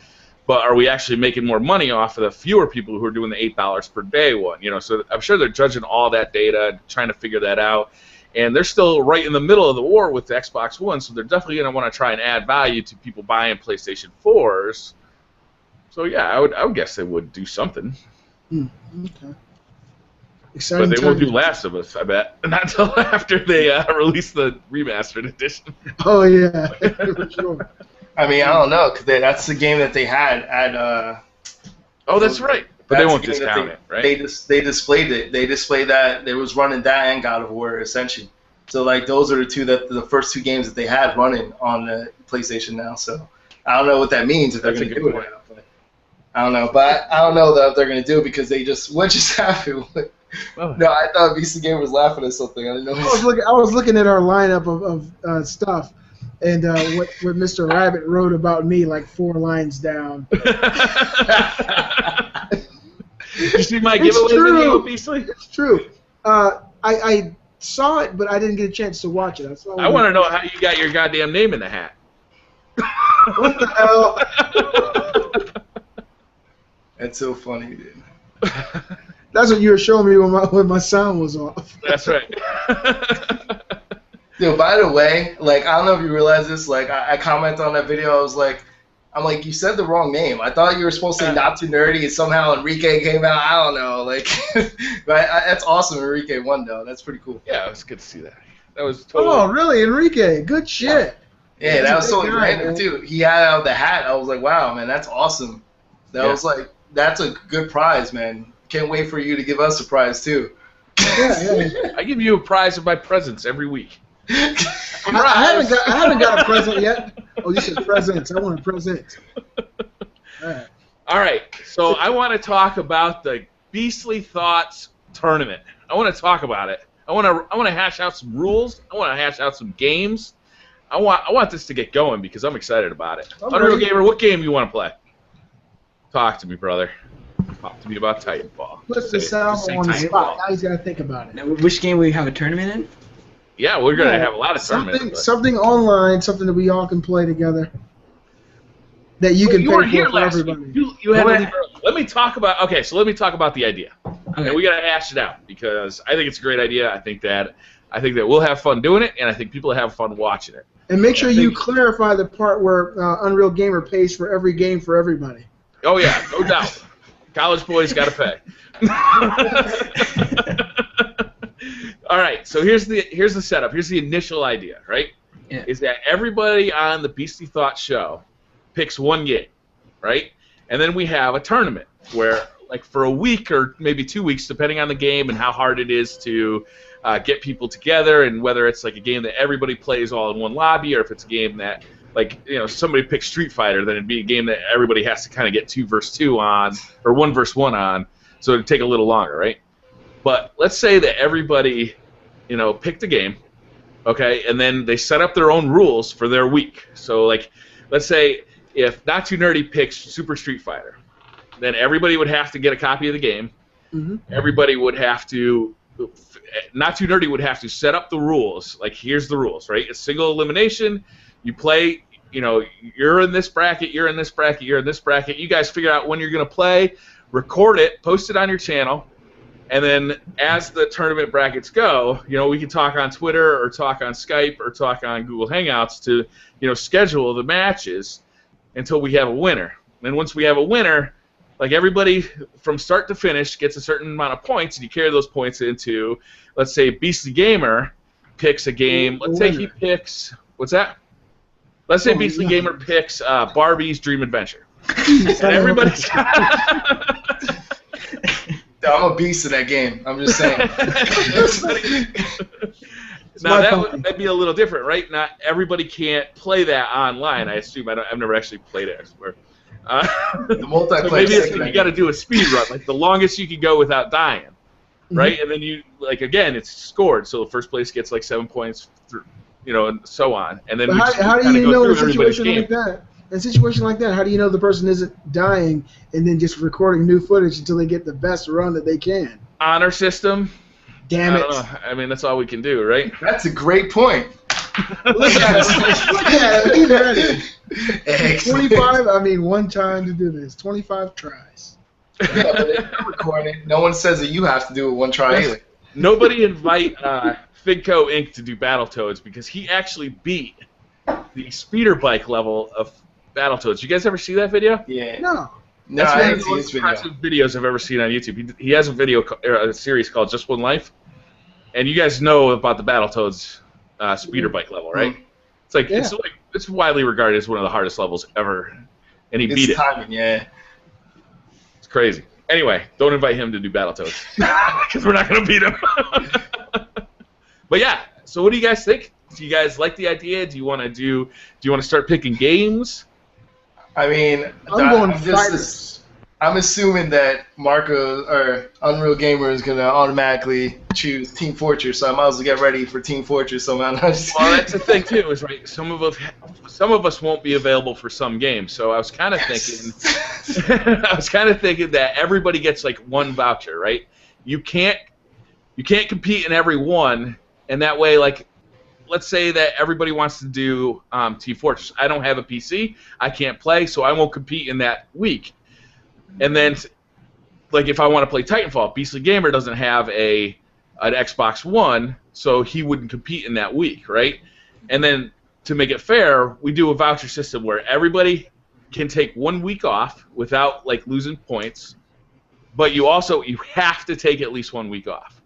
but are we actually making more money off of the fewer people who are doing the $8 per day one? So I'm sure they're judging all that data, trying to figure that out. And they're still right in the middle of the war with the Xbox One, so they're definitely going to want to try and add value to people buying PlayStation 4s. So yeah, I would guess they would do something. Okay. Exciting but they won't time. do Last of Us, I bet. Not until after they release the remastered edition. Oh yeah, for sure. I mean, I don't know, because that's the game that they had at. Oh, that's right. But they won't discount it, right? They displayed it. They displayed that they was running that and God of War Ascension. So like those are the first 2 games that they had running on the PlayStation now. So I don't know what that means if they're going to do it. But I don't know, but I don't know if they're going to do it because what just happened? Oh. No, I thought BC Game was laughing at something. I didn't know. I was looking at our lineup of stuff, and what Mr. Rabbit wrote about me like 4 lines down. Did you see my giveaway video, Beasley? It's true. I saw it, but I didn't get a chance to watch it. I want to know how you got your goddamn name in the hat. What the hell? That's so funny, dude. That's what you were showing me when my sound was off. That's right. Dude, by the way, like, I don't know if you realize this, like, I commented on that video, I'm like, you said the wrong name. I thought you were supposed to say Not Too Nerdy, and somehow Enrique came out. I don't know, like, but that's awesome. Enrique won though. That's pretty cool. Yeah, it was good to see that. That was totally. Oh, really, Enrique? Good shit. Yeah, that was so random too. He had out the hat. I was like, wow, man, that's awesome. That was like, that's a good prize, man. Can't wait for you to give us a prize too. Yeah. I give you a prize of my presents every week. I haven't got a present yet. Oh, you said presents. I want a present. All right. So I want to talk about the Beastly Thoughts tournament. I want to talk about it. I want to hash out some rules. I want to hash out some games. I want this to get going because I'm excited about it. Unreal Gamer, what game you want to play? Talk to me, brother. Talk to me about Titanfall. Let's just sound on the spot. Now he's got to think about it. Now, which game will we have a tournament in? Yeah, we're going to have a lot of tournaments. Something online, something that we all can play together. That you can pay for everybody. You had to leave early. Let me talk about the idea. Okay. And we got to hash it out because I think it's a great idea. I think that we'll have fun doing it, and I think people have fun watching it. And make sure you clarify the part where Unreal Gamer pays for every game for everybody. Oh yeah, no doubt. College boys got to pay. All right, so here's the setup. Here's the initial idea, right? Yeah. Is that everybody on the Beastly Thought show picks one game, right? And then we have a tournament where, like, for a week or maybe 2 weeks, depending on the game and how hard it is to get people together, and whether it's like a game that everybody plays all in one lobby, or if it's a game that, like, you know, somebody picks Street Fighter, then it'd be a game that everybody has to kind of get 2 versus 2 on, or 1 versus 1 on, so it'd take a little longer, right? But let's say that everybody, you know, picked a game, okay, and then they set up their own rules for their week. So, like, let's say if Not Too Nerdy picks Super Street Fighter, then everybody would have to get a copy of the game. Mm-hmm. Everybody would have to, Not Too Nerdy would have to set up the rules. Like, here's the rules, right? A single elimination. You play, you know, you're in this bracket, you're in this bracket, you're in this bracket. You guys figure out when you're going to play, record it, post it on your channel, and then as the tournament brackets go, you know, we can talk on Twitter or talk on Skype or talk on Google Hangouts to, you know, schedule the matches until we have a winner. And once we have a winner, like, everybody from start to finish gets a certain amount of points, and you carry those points into, let's say, Beastly Gamer picks a game. Let's say he picks, what's that? Let's say Beastly Gamer picks Barbie's Dream Adventure. And everybody's I'm a beast in that game. I'm just saying. Now that'd be a little different, right? Not everybody can't play that online. I assume. I've never actually played it, I swear. The multiplayer. So maybe you got to do a speed run, like the longest you can go without dying, right? Mm-hmm. And then you, like, again, it's scored, so the first place gets like 7 points, you know, and so on. And then how do you know in a situation like that? In a situation like that, how do you know the person isn't dying and then just recording new footage until they get the best run that they can? Honor system. Damn it! I don't know. I mean, that's all we can do, right? That's a great point. Look at us. Look at him. He's ready. 25. I mean, one time to do this. 25 tries. Yeah, but if you're recording, no one says that you have to do it one try either. Nobody invite Figco Inc. to do Battletoads because he actually beat the speeder bike level of Battletoads. You guys ever see that video? Yeah. No. No, That's I one didn't of see the this most video. impressive videos I've ever seen on YouTube. He has a video, a series called Just One Life, and you guys know about the Battletoads speeder bike level, right? It's like it's widely regarded as one of the hardest levels ever, and he beat it. Timing, yeah. It's crazy. Anyway, don't invite him to do Battletoads because we're not going to beat him. But yeah, so what do you guys think? Do you guys like the idea? Do you want to start picking games? I mean, I'm assuming that Marco or Unreal Gamer is gonna automatically choose Team Fortress, so I might as well get ready for Team Fortress somehow. Well, that's the thing too, is right. Some of us won't be available for some games, so I was kind of thinking, that everybody gets like one voucher, right? You can't compete in every one, and that way, like, let's say that everybody wants to do Team Fortress. I don't have a PC, I can't play, so I won't compete in that week. And then, like, if I want to play Titanfall, Beastly Gamer doesn't have an Xbox One, so he wouldn't compete in that week, right? And then, to make it fair, we do a voucher system where everybody can take 1 week off without, like, losing points, but you have to take at least 1 week off.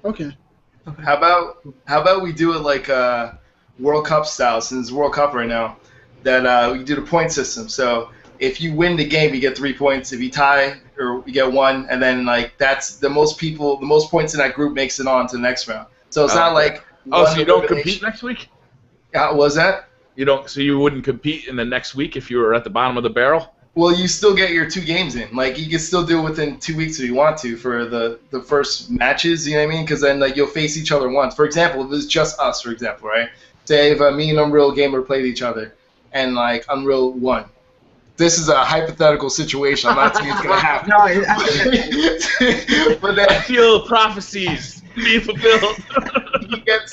Okay. How about we do it like World Cup style, since it's World Cup right now, that we do the point system. So if you win the game, you get 3 points. If you tie, or you get 1, and then like that's the most points in that group makes it on to the next round. So it's not like so you don't compete next week? What was that? You don't. So you wouldn't compete in the next week if you were at the bottom of the barrel? Well, you still get your 2 games in. Like, you can still do it within 2 weeks if you want to for the first matches, you know what I mean? Because then, like, you'll face each other once. For example, if it was just us, for example, right? Say if me and Unreal Gamer played each other, and, like, Unreal won. This is a hypothetical situation. I'm not saying it's going to happen. No, but then, I feel prophecies being fulfilled.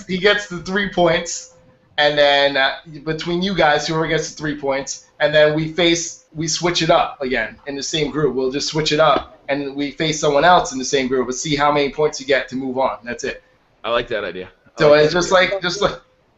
he gets the 3 points, and then between you guys, whoever gets the 3 points, and then we switch it up again in the same group. We'll just switch it up, and we face someone else in the same group, and see how many points you get to move on. That's it. I like that idea. So it's just like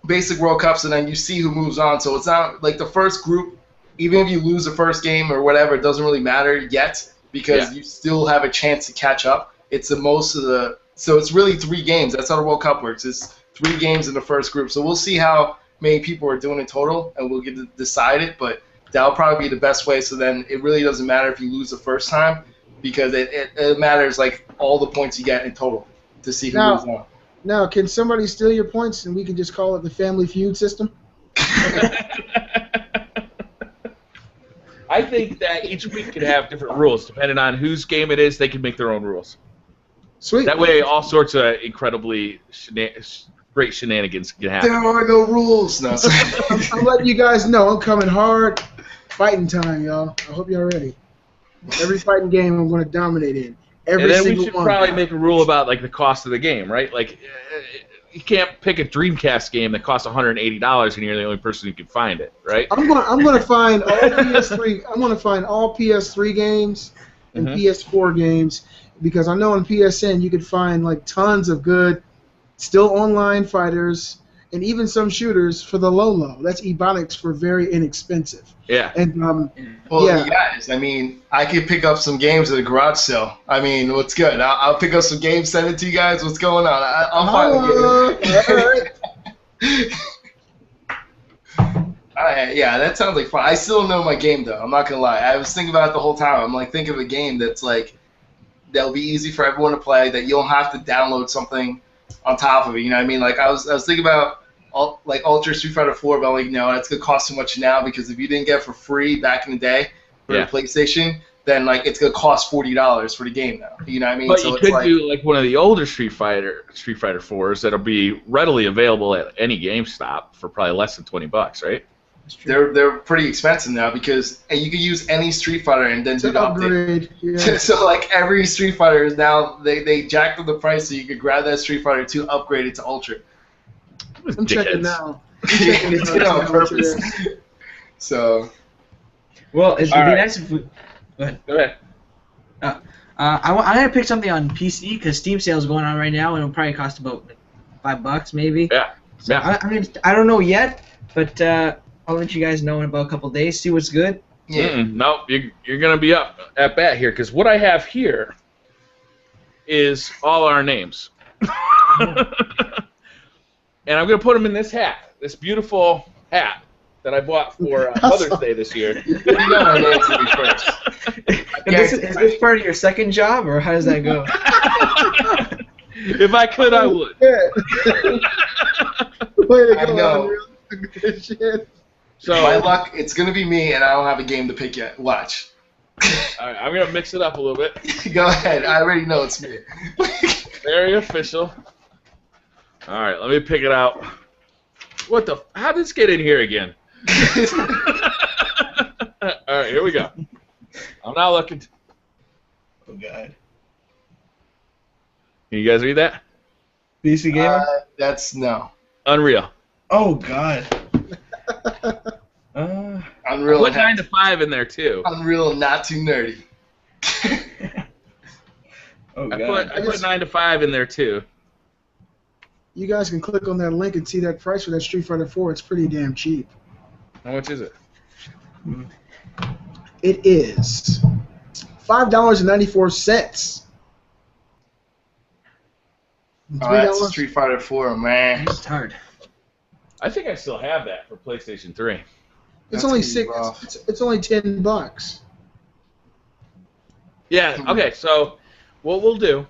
basic World Cups, and then you see who moves on. So it's not like the first group. Even if you lose the first game or whatever, it doesn't really matter yet because you still have a chance to catch up. It's the most of the. So it's really 3 games. That's how the World Cup works. It's 3 games in the first group. So we'll see how many people are doing in total, and we'll get to decide it. But that'll probably be the best way. So then it really doesn't matter if you lose the first time because it matters like all the points you get in total to see who moves on. Now, can somebody steal your points and we can just call it the Family Feud system? I think that each week could have different rules depending on whose game it is. They can make their own rules. Sweet. That way, all sorts of incredibly great shenanigans can happen. There are no rules. No. I'm letting you guys know I'm coming hard. Fighting time, y'all. I hope y'all ready. Every fighting game I'm going to dominate in. Every single one. And then we should probably make a rule about like the cost of the game, right? Like, you can't pick a Dreamcast game that costs $180 and you're the only person who can find it, right? I'm going to find all PS3. I'm going to find all PS3 games and PS4 games because I know on PSN you could find like tons of good, still online fighters and even some shooters for the low. That's Ebonics for very inexpensive. Yeah. And well, guys, I mean, I could pick up some games at a garage sale. I mean, what's good? I'll pick up some games, send it to you guys. What's going on? I'll find it. Yeah, that sounds like fun. I still don't know my game though. I'm not gonna lie. I was thinking about it the whole time. I'm like, think of a game that's like that'll be easy for everyone to play. That you don't have to download something on top of it. You know what I mean? Like I was thinking about. Like Ultra Street Fighter 4, but I'm like, no, that's gonna cost too much now because if you didn't get it for free back in the day for the PlayStation, then like it's gonna cost $40 for the game now. You know what I mean? But so you could do like one of the older Street Fighter 4s that'll be readily available at any GameStop for probably less than $20, right? They're pretty expensive now because you can use any Street Fighter and then do the upgrade. Yeah. So like every Street Fighter is now they jacked up the price so you could grab that Street Fighter 2, upgrade it to Ultra. I'm checking now. It's on purpose. So. Well, it'd be nice if we. Go ahead. I'm gonna pick something on PC because Steam sale is going on right now, and it'll probably cost about $5 maybe. Yeah. So I don't know yet, but I'll let you guys know in about a couple days. See what's good. Yeah. No, you're gonna be up at bat here because what I have here is all our names. And I'm going to put them in this hat, this beautiful hat. that I bought for Mother's Day this year. You know my name's gonna be first. Is this part of your second job, or how does that go? If I could, I would. Way to I go, know. Unreal. Good shit. So My luck, it's gonna be me, and I don't have a game to pick yet. Watch. all right, I'm gonna mix it up a little bit. Go ahead. I already know it's me. Very official. All right, let me pick it out. What the? How did this get in here again? All right, here we go. I'm now looking. Oh God. Can you guys read that? BC Gamer? That's no. Unreal. Oh, God. Unreal. Put 9 to 5 in there too. Unreal, not too nerdy. Oh, I put 9 to 5 in there too. You guys can click on that link and see that price for that Street Fighter 4. It's pretty damn cheap. How much is it? It is $5.94. Oh, that's Street Fighter 4, man. It's hard. I think I still have that for PlayStation 3. It's That's only gonna be rough. It's only $10. Yeah. Okay. So, what we'll do?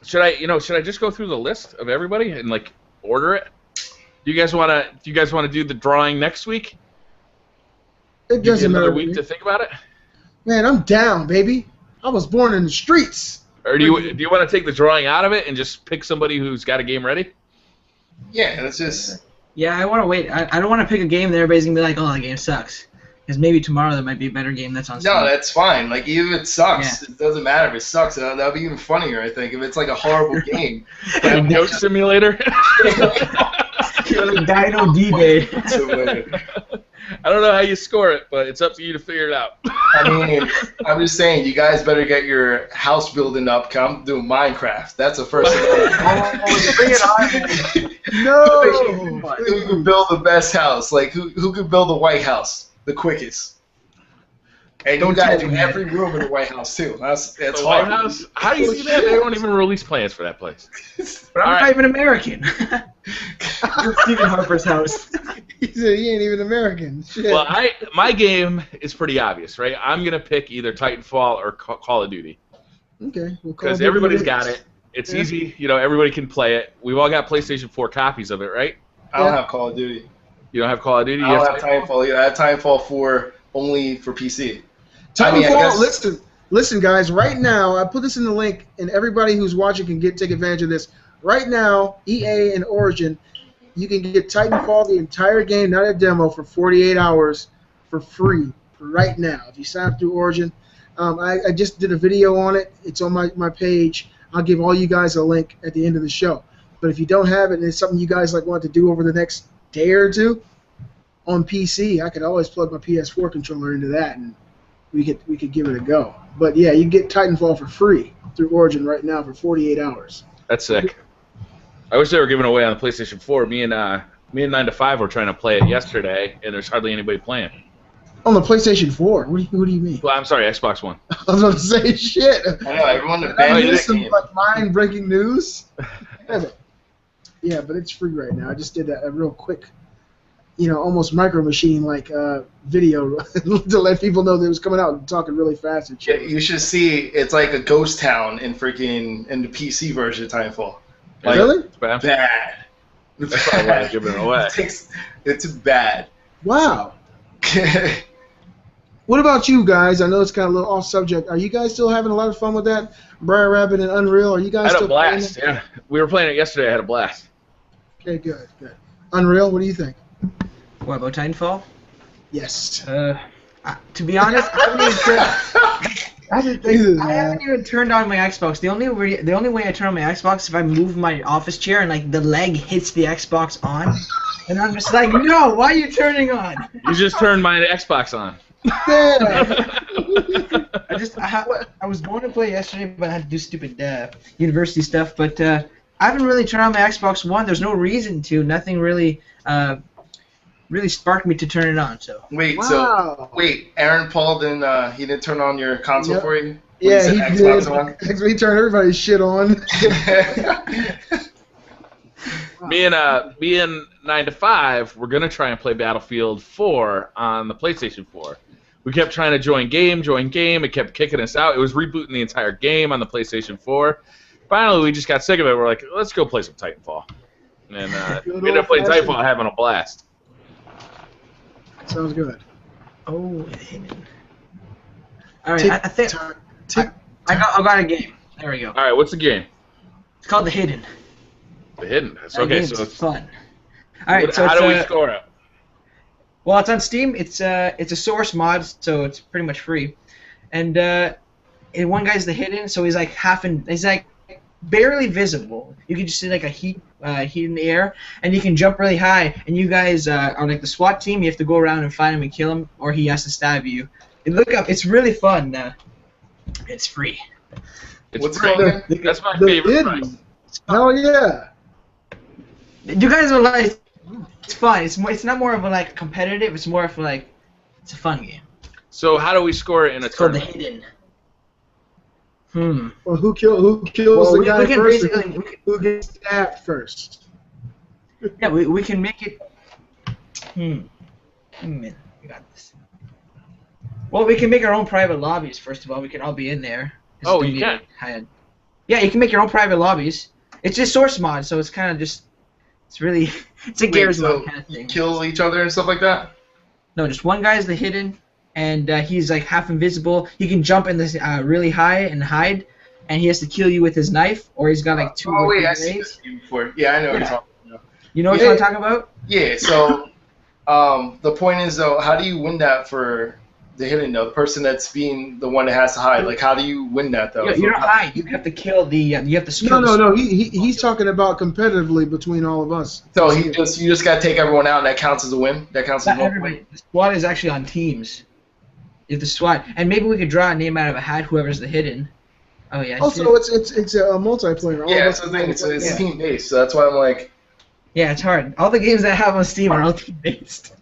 Should I just go through the list of everybody and like order it? Do you guys wanna do the drawing next week? It doesn't another matter. week to think about it, Man, I'm down, baby. I was born in the streets. or do you want to take the drawing out of it and just pick somebody who's got a game ready? Yeah, that's just. Yeah, I want to wait. I don't want to pick a game that everybody's going to be like, oh, that game sucks. Because maybe tomorrow there might be a better game that's on Steam. No, that's fine. Like, even if it sucks, Yeah. it doesn't matter if it sucks. That'll be even funnier, I think, if it's like a horrible game. Like Goat Simulator. Dino D-Day. I don't know how you score it, but it's up to you to figure it out. I mean, I'm just saying, you guys better get your house building up. Come doing Minecraft. That's the first thing. Bring it on. No. Who can build the best house? Like, who can build the White House the quickest? And Don't you guys tell do me. every room in the White House too. That's The hard. White House? How do you do that? They don't even release plans for that place. But I'm All not right. even American. You're Stephen Harper's house. He said he ain't even American. Shit. Well, my game is pretty obvious, right? I'm gonna pick either Titanfall or Call of Duty Okay. Well, Call because of Duty everybody's it got is. it. It's Yeah. easy, everybody can play it. We've all got PlayStation 4 copies of it, right? I don't have Call of Duty. You don't have Call of Duty? I You don't have have Titanfall either. I have Titanfall 4 only for PC. Titanfall, I mean, I guess- listen, guys. Right now, I put this in the link, and everybody who's watching can take advantage of this. Right now, EA and Origin, you can get Titanfall, the entire game, not a demo, for 48 hours for free right now. If you sign up through Origin, I just did a video on it. It's on my page. I'll give all you guys a link at the end of the show. But if you don't have it, and it's something you guys like want to do over the next day or two on PC, I could always plug my PS4 controller into that, and we could give it a go. But yeah, you can get Titanfall for free through Origin right now for 48 hours. That's sick. I wish they were giving away on the PlayStation 4. Me and 9 to 5 were trying to play it yesterday, and there's hardly anybody playing. On the PlayStation 4? What do you mean? Well, I'm sorry, Xbox One. I was about to say shit. I know everyone That abandoned is it. some like mind-breaking news. Yeah, but it's free right now. I just did a real quick, almost micro machine like video to let people know that it was coming out and talking really fast and Yeah, shit. you should see. It's like a ghost town in the PC version of Titanfall. Like, Really? It's bad. Bad. That's probably why I'm giving it away. It's bad. Wow. What about you guys? I know it's kind of a little off subject. Are you guys still having a lot of fun with that? BriarRabbit and Unreal? Are you I guys had a still playing blast. it? Yeah, we were playing it yesterday. I had a blast. Okay, good. Unreal, what do you think? What about Titanfall? Yes. To be honest, I haven't even turned on my Xbox. The only way I turn on my Xbox is if I move my office chair and like the leg hits the Xbox on, and I'm just like, no, why are you turning on? You just turned my Xbox on. Yeah. I was going to play yesterday, but I had to do stupid university stuff. But I haven't really turned on my Xbox One. There's no reason to. Nothing really sparked me to turn it on. So Wait, Wow. Aaron Paul didn't turn on your console Yep. for you? Yeah, When he said did. Xbox One? He turned everybody's shit on. Me and 9 to 5, we're gonna try and play Battlefield 4 on the PlayStation 4. We kept trying to join game. It kept kicking us out. It was rebooting the entire game on the PlayStation 4. Finally, we just got sick of it. We're like, let's go play some Titanfall. And we ended up playing Titanfall, having a blast. Sounds good. Oh, hidden. All right, I think I got a game. There we go. All right, what's the game? It's called The Hidden. The Hidden. So it's fun. All right, how do we score it? Well, it's on Steam. It's a source mod, so it's pretty much free. And one guy's The Hidden, so he's like he's like barely visible. You can just see like a heat in the air, and you can jump really high. And you guys are like the SWAT team. You have to go around and find him and kill him, or he has to stab you. And look up. It's really fun. It's free. What's called? That's my favorite price. Hell yeah! You guys are like, it's fun. It's not more of a like competitive. It's more of like, it's a fun game. So how do we score it in a tournament? Called The Hidden. Well, who kills the guy first? Who gets stabbed first? Yeah, we can make it. We got this. Well, we can make our own private lobbies. First of all, we can all be in there. Oh, you can. Yeah, you can make your own private lobbies. It's just source mod, so it's kind of just. It's really. It's a Gears mod kind of thing. You kill each other and stuff like that? No, just one guy's The Hidden, and he's like half invisible. He can jump in this really high and hide, and he has to kill you with his knife, or he's got like two. Oh wait, I've seen this game before. Yeah, I know what you're talking about. You know what I'm talking about? Yeah. So, the point is though, how do you win that for The Hidden though? The person that's being the one that has to hide. Like, how do you win that though? You don't hide. You have to kill the. You have to. No. He's talking about competitively between all of us. So you just gotta take everyone out, and that counts as a win. That counts as a win. The SWAT is actually on teams. If the SWAT, and maybe we could draw a name out of a hat. Whoever's The Hidden. Oh yeah. Also, it's a multiplayer. Yeah, that's the thing. It's team based, so that's why I'm like. Yeah, it's hard. All the games that I have on Steam are all team based.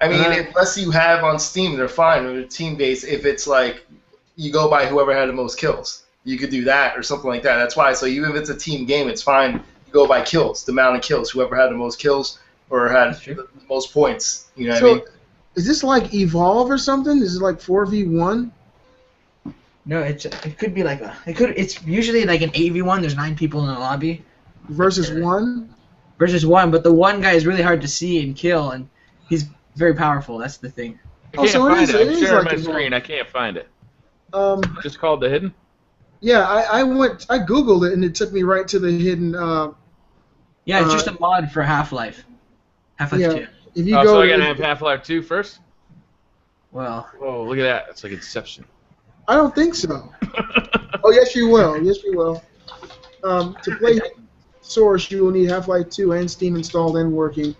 I mean, unless you have on Steam, they're fine. They're team based. If it's like you go by whoever had the most kills, you could do that or something like that. That's why. So even if it's a team game, it's fine. You go by kills, the amount of kills, whoever had the most kills or had the most points. You know what I mean? Is this like Evolve or something? Is it like 4v1? No, it could be like it's usually like an 8v1. There's 9 people in the lobby. Versus 1. Versus 1, but the one guy is really hard to see and kill, and he's very powerful. That's the thing. I can't find it. I'm sharing my screen. I can't find it. Just called The Hidden? Yeah, I Googled it, and it took me right to The Hidden. Yeah, it's just a mod for Half-Life. Half-Life 2. If you so I gotta have Half-Life 2 first? Well. Whoa, look at that. It's like Inception. I don't think so. Oh, yes, you will. Yes, you will. To play Source, you will need Half-Life 2 and Steam installed and working.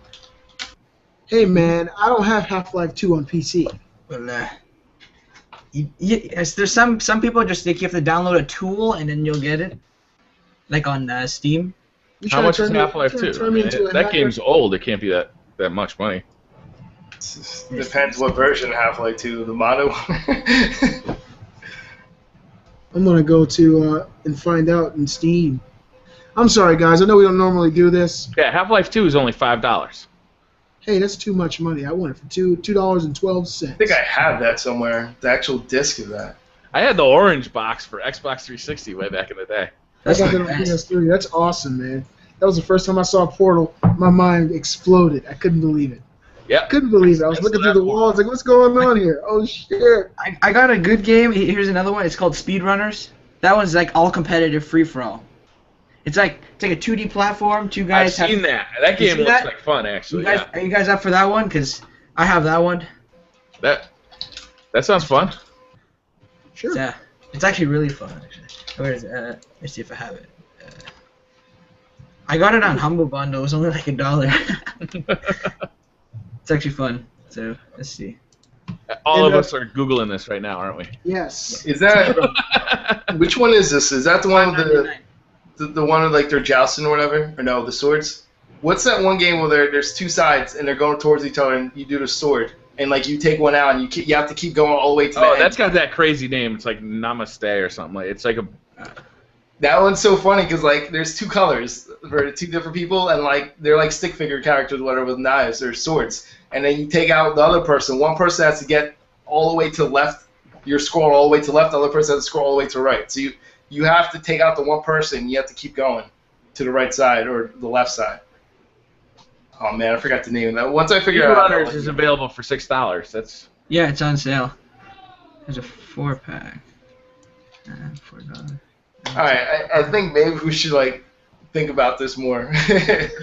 Hey, man, I don't have Half-Life 2 on PC. Well, there's some people just you have to download a tool and then you'll get it, like on Steam. How much is Half-Life 2? That game's old. It can't be that much money. Depends what version of Half-Life 2. The mono one. I'm gonna go to and find out in Steam. I'm sorry, guys. I know we don't normally do this. Yeah, Half-Life 2 is only $5. Hey, that's too much money. I want it for $2.12. I think I have that somewhere. The actual disc of that. I had the orange box for Xbox 360 way back in the day. I got that on PS3. That's awesome, man. That was the first time I saw Portal. My mind exploded. I couldn't believe it. Yeah. Couldn't believe it. I was looking through the walls like, what's going on here? Oh shit. I got a good game. Here's another one. It's called Speedrunners. That one's like all competitive free for all. It's like a 2D platform. Two guys. I've seen that. That game looks like fun, actually. Are you guys up for that one? Because I have that one. That sounds fun. Sure. Yeah, it's actually really fun. Actually, where is it? Let's see if I have it. I got it on Humble Bundle. It was only like $1. It's actually fun. So let's see. All of us are Googling this right now, aren't we? Yes. Is that which one is this? Is that the one with the one with like they're jousting or whatever? Or no, the swords? What's that one game where there's two sides and they're going towards each other and you do the sword and like you take one out and you have to keep going all the way to the end? Oh, that's got that crazy name. It's like Namaste or something. Like it's like a. That one's so funny because like there's two colors for two different people, and like they're like stick figure characters, whatever, with knives or swords. And then you take out the other person. One person has to get all the way to the left. You're scrolling all the way to the left. The other person has to scroll all the way to the right. So you have to take out the one person. You have to keep going to the right side or the left side. Oh man, I forgot the name of that. Once I figure out, Runners is available for $6. That's Yeah, it's on sale. There's a 4-pack. $4. all right. I think maybe we should like think about this more.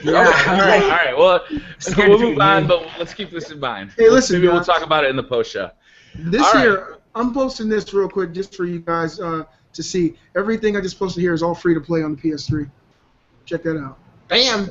Yeah, all right. Well, Scared we'll to move be on, me. but let's keep this in mind. Hey, listen, Maybe we'll guys. talk about it in the post show. This All right. here, I'm posting this real quick just for you guys to see. Everything I just posted here is all free to play on the PS3. Check that out. Bam!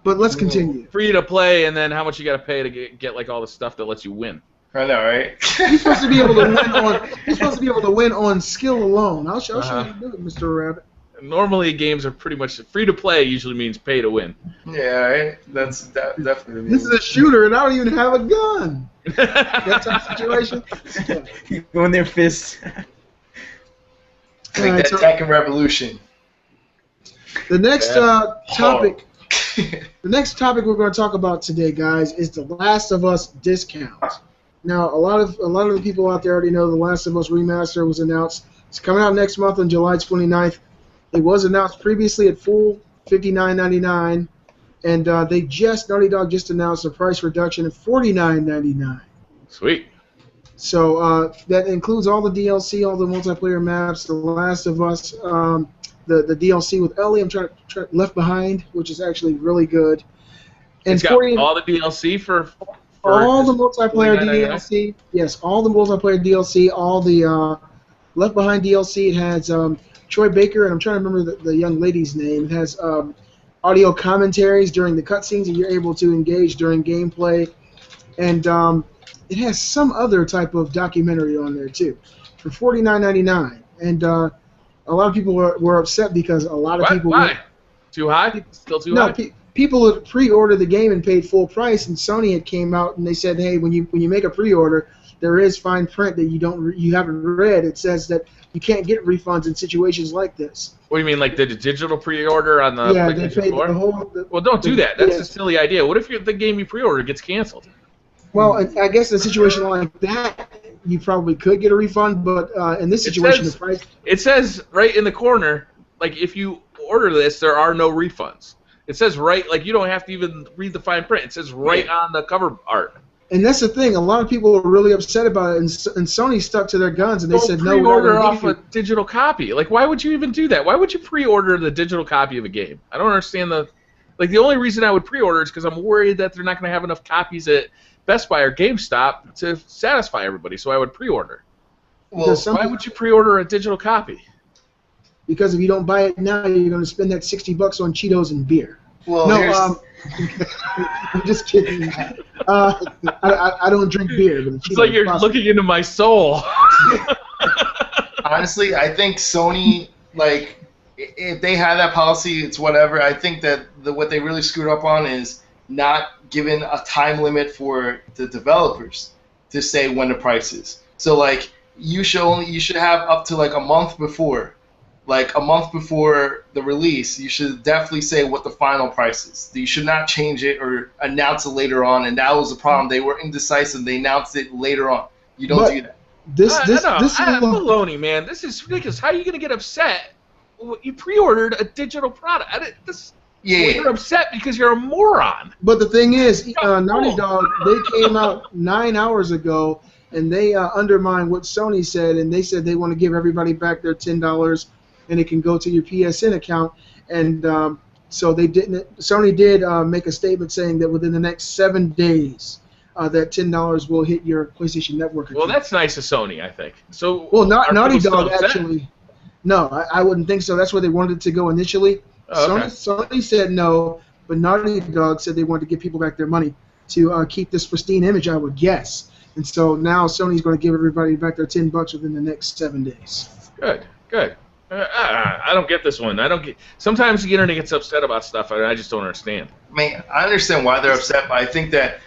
But let's continue. Free to play, and then how much you got to pay to get like all the stuff that lets you win. I know, right? He's supposed to be able to win on. He's supposed to be able to win on skill alone. I'll show you how to do it, Mr. Rabbit. Normally, games are pretty much free to play. Usually means pay to win. Yeah, right. That's definitely. This is a shooter, and I don't even have a gun. That type of situation. Go in their fists. Like Alright, that so- Tekken Revolution. The next topic. Oh. The next topic we're going to talk about today, guys, is The Last of Us discount. Now, a lot of the people out there already know The Last of Us remaster was announced. It's coming out next month on July 29th. It was announced previously at full $59.99, and Naughty Dog just announced a price reduction of $49.99. Sweet. So that includes all the DLC, all the multiplayer maps, The Last of Us, the DLC with Ellie. I'm trying Left Behind, which is actually really good. And It's got all the DLC for all the multiplayer $49.99? DLC. Yes, all the multiplayer DLC, all the Left Behind DLC. It has Troy Baker, and I'm trying to remember the young lady's name. It has audio commentaries during the cutscenes that you're able to engage during gameplay, and it has some other type of documentary on there too, for $49.99. And a lot of people were upset because a lot of people. Why? Too high? Still too No, high? people had pre-ordered the game and paid full price, and Sony had came out and they said, hey, when you make a pre-order, there is fine print that you haven't read. It says that you can't get refunds in situations like this. What do you mean, like the digital pre-order on the Yeah, they PlayStation paid 4? the whole. Well, don't do that. That's yeah. a silly idea. What if the game you pre-ordered gets canceled? Well, I guess in a situation like that, you probably could get a refund, but in this situation, the price. It says right in the corner, like if you order this, there are no refunds. It says right, like you don't have to even read the fine print. It says right on the cover art. And that's the thing. A lot of people were really upset about it, and Sony stuck to their guns, and they said, no, we're not pre-order gonna off give a digital copy. Like, why would you even do that? Why would you pre-order the digital copy of a game? I don't understand the only reason I would pre-order is because I'm worried that they're not going to have enough copies at Best Buy or GameStop to satisfy everybody, so I would pre-order. Well, Why would you pre-order a digital copy? Because if you don't buy it now, you're going to spend that $60 on Cheetos and beer. well, No, I'm just kidding. I don't drink beer. But It's like you're looking into my soul. honestly, I think Sony, like, if they had that policy, it's whatever. I think that what they really screwed up on is not giving a time limit for the developers to say when the price is. So, like, you should have up to like a month before. Like a month before the release, you should definitely say what the final price is. You should not change it or announce it later on, and that was the problem. They were indecisive. They announced it later on. You don't do that. This is baloney, man. This is ridiculous. How are you going to get upset? You pre-ordered a digital product. You're upset because you're a moron. But the thing is, Naughty Dog, they came out 9 hours ago, and they undermined what Sony said, and they said they want to give everybody back their $10, and it can go to your PSN account. And so they didn't. Sony did make a statement saying that within the next 7 days, that $10 will hit your PlayStation Network account. Well, that's nice of Sony, I think. So, well, are Naughty people Dog still upset? actually. No, I wouldn't think so. That's where they wanted it to go initially. Oh, okay. Sony said no, but Naughty Dog said they wanted to give people back their money to keep this pristine image, I would guess. And so now Sony's going to give everybody back their $10 within the next 7 days. Good. I don't get this one. Sometimes the internet gets upset about stuff, and I just don't understand. I mean, I understand why they're upset, but I think that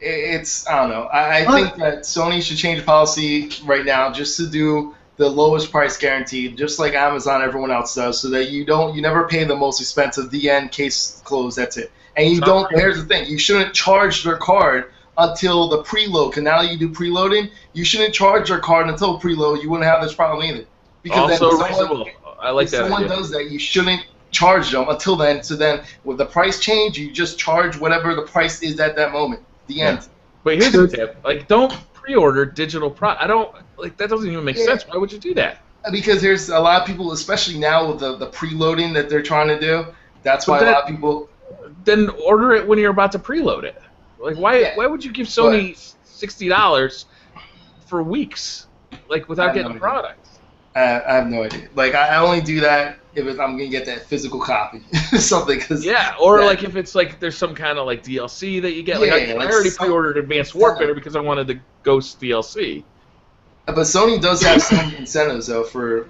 I don't know. I think that Sony should change policy right now just to do the lowest price guaranteed, just like Amazon, everyone else does, so that you never pay the most expensive. The end, case closed. That's it. And you don't. Here's the thing: you shouldn't charge their card until the preload. Because now you do preloading, you shouldn't charge your card until preload. You wouldn't have this problem either. Because also reasonable. I like that. If someone does that, you shouldn't charge them until then. So then, with the price change, you just charge whatever the price is at that moment. The end. But here's the tip: like, don't pre-order digital I don't like that. Doesn't even make sense. Why would you do that? Because there's a lot of people, especially now with the preloading that they're trying to do. That's why a lot of people. Then order it when you're about to preload it. Like, why would you give Sony $60 for weeks, like, without getting the product? I have no idea. Like, I only do that if I'm gonna get that physical copy, something. Like if it's like there's some kind of like DLC that you get. Like, I already pre-ordered Advanced Warfare because I wanted the Ghost DLC. But Sony does have some incentives though for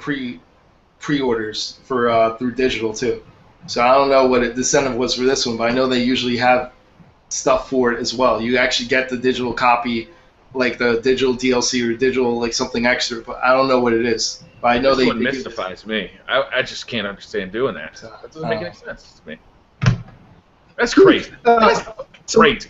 pre-orders for through digital too. So I don't know what the incentive was for this one, but I know they usually have stuff for it as well. You actually get the digital copy, like the digital DLC or digital like something extra, but I don't know what it is. But I know this one mystifies me. I just can't understand doing that. That doesn't make any sense to me. That's crazy. That's crazy.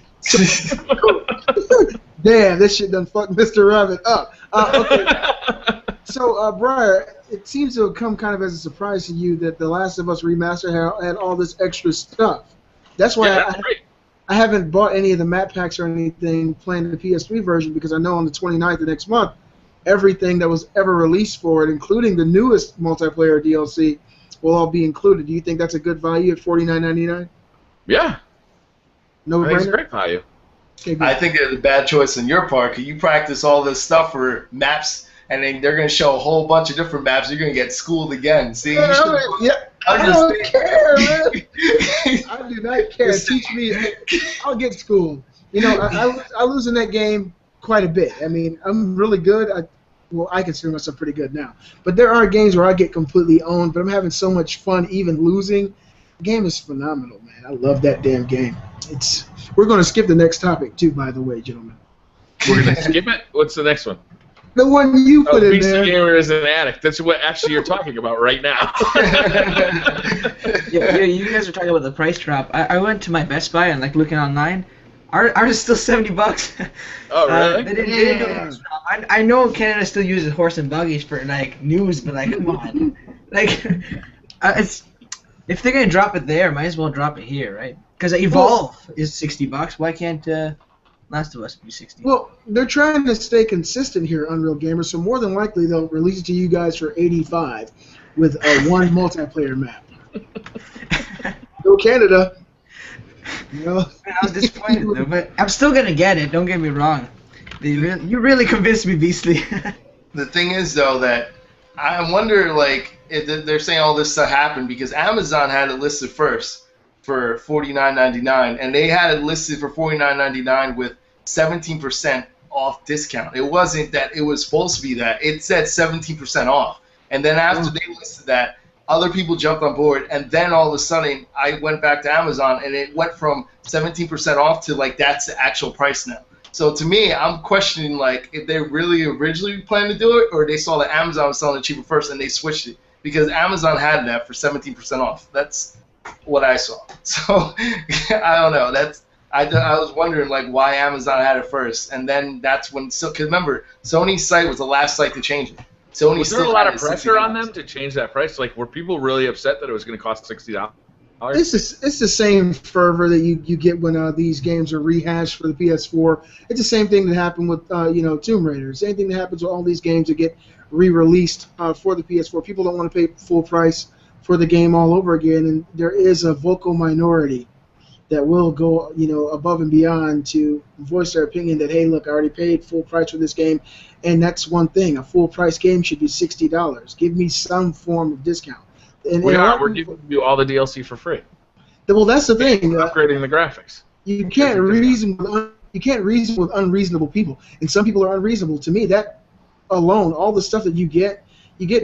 Damn, this shit done fucked Mr. Rabbit up. Okay. So, Briar, it seems to have come kind of as a surprise to you that The Last of Us Remastered had all this extra stuff. That's why I haven't bought any of the map packs or anything playing the PS3 version, because I know on the 29th of next month, everything that was ever released for it, including the newest multiplayer DLC, will all be included. Do you think that's a good value at $49.99? Yeah. No, I think it's a great value. Okay, I think it's a bad choice on your part, because you practice all this stuff for maps, and then they're going to show a whole bunch of different maps. You're going to get schooled again. See, I don't care, man. I do not care. Teach me. I'll get schooled. You know, I lose in that game quite a bit. I mean, I'm really good. I consider myself pretty good now. But there are games where I get completely owned, but I'm having so much fun even losing. The game is phenomenal, man. I love that damn game. We're going to skip the next topic, too, by the way, gentlemen. We're going to skip it? What's the next one? The one you put in there. Beastly Gamer is an addict. That's what actually you're talking about right now. yeah, you guys are talking about the price drop. I went to my Best Buy and like looking online. Ours is still $70. Oh really? They didn't do a price drop. I know Canada still uses horse and buggies for like news, but like come on, like if they're gonna drop it there, might as well drop it here, right? Because Evolve is $60. Why can't Last of Us be 60? Well, they're trying to stay consistent here, Unreal Gamer, so more than likely they'll release it to you guys for $85 with one multiplayer map. Go Canada. You know? I was disappointed though, but I'm still gonna get it. Don't get me wrong. You really convinced me, Beastly. The thing is, though, that I wonder, like, if they're saying all this stuff happened because Amazon had it listed first for $49.99, and they had it listed for $49.99 with 17% off discount. It wasn't that it was supposed to be that. It said 17% off. And then after they listed that, other people jumped on board, and then all of a sudden I went back to Amazon, and it went from 17% off to, like, that's the actual price now. So to me, I'm questioning, like, if they really originally planned to do it, or they saw that Amazon was selling it cheaper first and they switched it. Because Amazon had that for 17% off. That's what I saw. So I don't know. I was wondering, like, why Amazon had it first, and then that's when. Because remember, Sony's site was the last site to change it. Sony was there a lot of pressure on them to change that price? Like, were people really upset that it was going to cost $60? It's the same fervor that you get when these games are rehashed for the PS4. It's the same thing that happened with Tomb Raider. Same thing that happens with all these games that get re-released for the PS4. People don't want to pay full price for the game all over again, and there is a vocal minority that will go above and beyond to voice their opinion that, hey, look, I already paid full price for this game, and that's one thing. A full price game should be $60. Give me some form of discount. And we're giving you all the DLC for free. Well, that's the thing. Upgrading the graphics. You can't reason with unreasonable people, and some people are unreasonable. To me, that alone, all the stuff that you get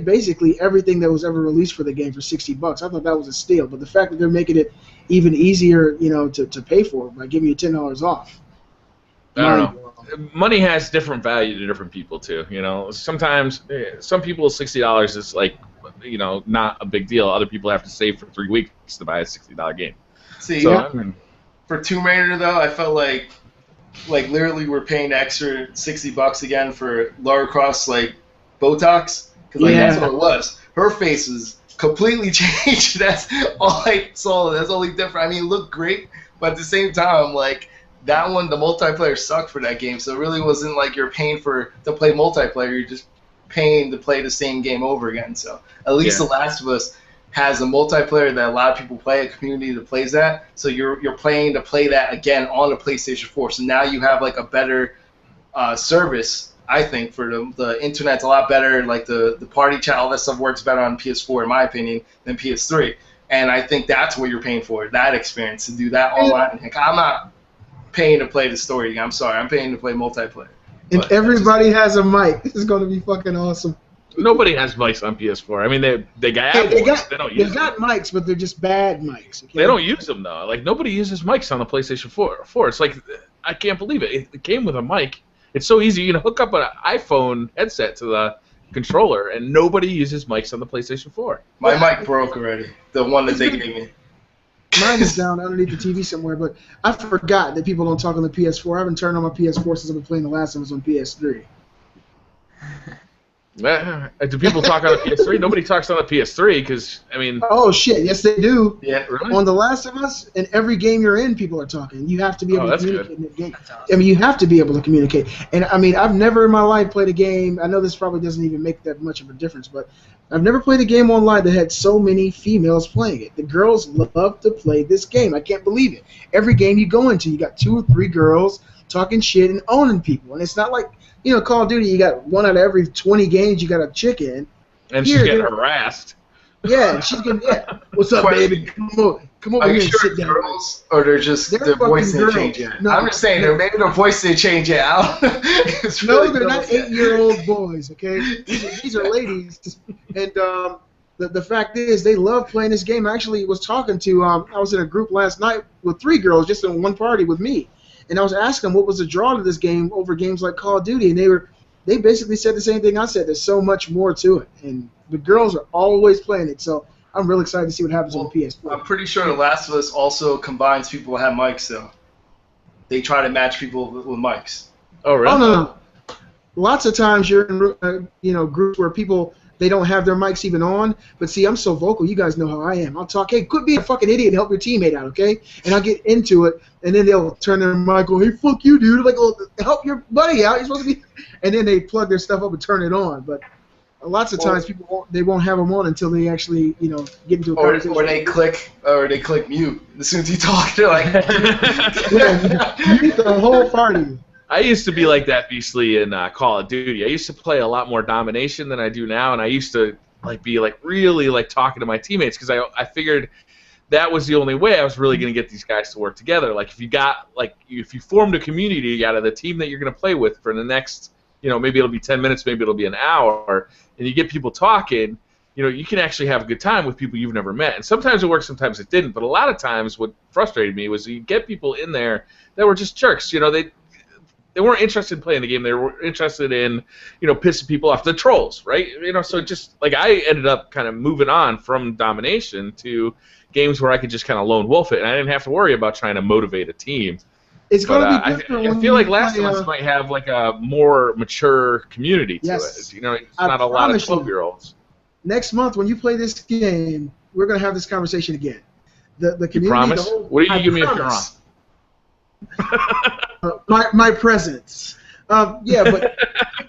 basically everything that was ever released for the game for $60. I thought that was a steal, but the fact that they're making it even easier, to pay for it by giving you $10 off. I don't know. money has different value to different people too. You know, sometimes some people $60 is like, you know, not a big deal. Other people have to save for 3 weeks to buy a $60 game. See, So, I mean, for Tomb Raider though, I felt like literally we're paying extra $60 again for Lara Croft's like Botox, because like that's what it was. Her face was completely changed. That's all I saw. That's only different. I mean, it looked great, but at the same time, like that one, the multiplayer sucked for that game. So it really wasn't like you're paying to play multiplayer. You're just paying to play the same game over again. So at least The Last of Us has a multiplayer that a lot of people play, a community that plays that. So you're playing to play that again on the PlayStation 4. So now you have like a better service, I think, for the internet's a lot better. Like the party chat, all that stuff works better on PS4, in my opinion, than PS3. And I think that's what you're paying for, that experience, to do that online. Heck, I'm not paying to play the story. I'm sorry, I'm paying to play multiplayer. And everybody has a mic. This is going to be fucking awesome. Nobody has mics on PS4. I mean, they got mics, but they're just bad mics. Okay? They don't use them though. Like nobody uses mics on the PlayStation 4. It's like I can't believe it. It came with a mic. It's so easy. You can hook up an iPhone headset to the controller, and nobody uses mics on the PlayStation 4. My mic broke already. The one that they gave me. Mine is down underneath the TV somewhere, but I forgot that people don't talk on the PS4. I haven't turned on my PS4 since I've been playing The Last of Us on PS3. Do people talk on the PS3? Nobody talks on the PS3 because, I mean... Oh, shit. Yes, they do. Yeah, really? On The Last of Us, in every game you're in, people are talking. You have to be able to communicate in the game. Awesome. I mean, you have to be able to communicate. And, I mean, I've never in my life played a game... I know this probably doesn't even make that much of a difference, but I've never played a game online that had so many females playing it. The girls love to play this game. I can't believe it. Every game you go into, you got 2 or 3 girls talking shit and owning people. And it's not like... You know, Call of Duty, you got 1 out of every 20 games you got a chick in. And she's getting harassed. Yeah, and she's getting, what's up, baby? Come over here and sit down. Girls, or they're just their voice didn't change yet? No, I'm just saying, maybe their voice didn't change yet. No, they're not 8-year-old boys, okay? These are ladies. And the fact is, they love playing this game. I actually was talking to, I was in a group last night with 3 girls just in one party with me. And I was asking them what was the draw to this game over games like Call of Duty, and they basically said the same thing I said. There's so much more to it, and the girls are always playing it. So I'm really excited to see what happens on the PS4. I'm pretty sure The Last of Us also combines people who have mics, though. They try to match people with mics. Oh, really? Oh, no. Lots of times you're in groups where people, they don't have their mics even on. But see, I'm so vocal. You guys know how I am. I'll talk, hey, quit being a fucking idiot and help your teammate out, okay? And I'll get into it, and then they'll turn their mic on, hey, fuck you, dude. Like, oh, help your buddy out. You're supposed to be... And then they plug their stuff up and turn it on. But lots of times people won't have them on until they actually, get into a conversation. Or they click mute. As soon as you talk, they're like... Yeah, mute the whole party. I used to be like that, Beastly, in Call of Duty. I used to play a lot more domination than I do now, and I used to be really talking to my teammates because I figured that was the only way I was really going to get these guys to work together. Like if you formed a community out of the team that you're going to play with for the next, maybe it'll be 10 minutes, maybe it'll be an hour, and you get people talking, you can actually have a good time with people you've never met. And sometimes it worked, sometimes it didn't. But a lot of times, what frustrated me was you get people in there that were just jerks. They weren't interested in playing the game. They were interested in, pissing people off. The trolls, right? So just I ended up kind of moving on from domination to games where I could just kind of lone wolf it, and I didn't have to worry about trying to motivate a team. It's going to be different. I feel like Last of Us might have a more mature community to it. It's not a lot of 12-year-olds. Next month, when you play this game, we're going to have this conversation again. The community. You promise? What do you give me if you're wrong? My presence. Yeah, but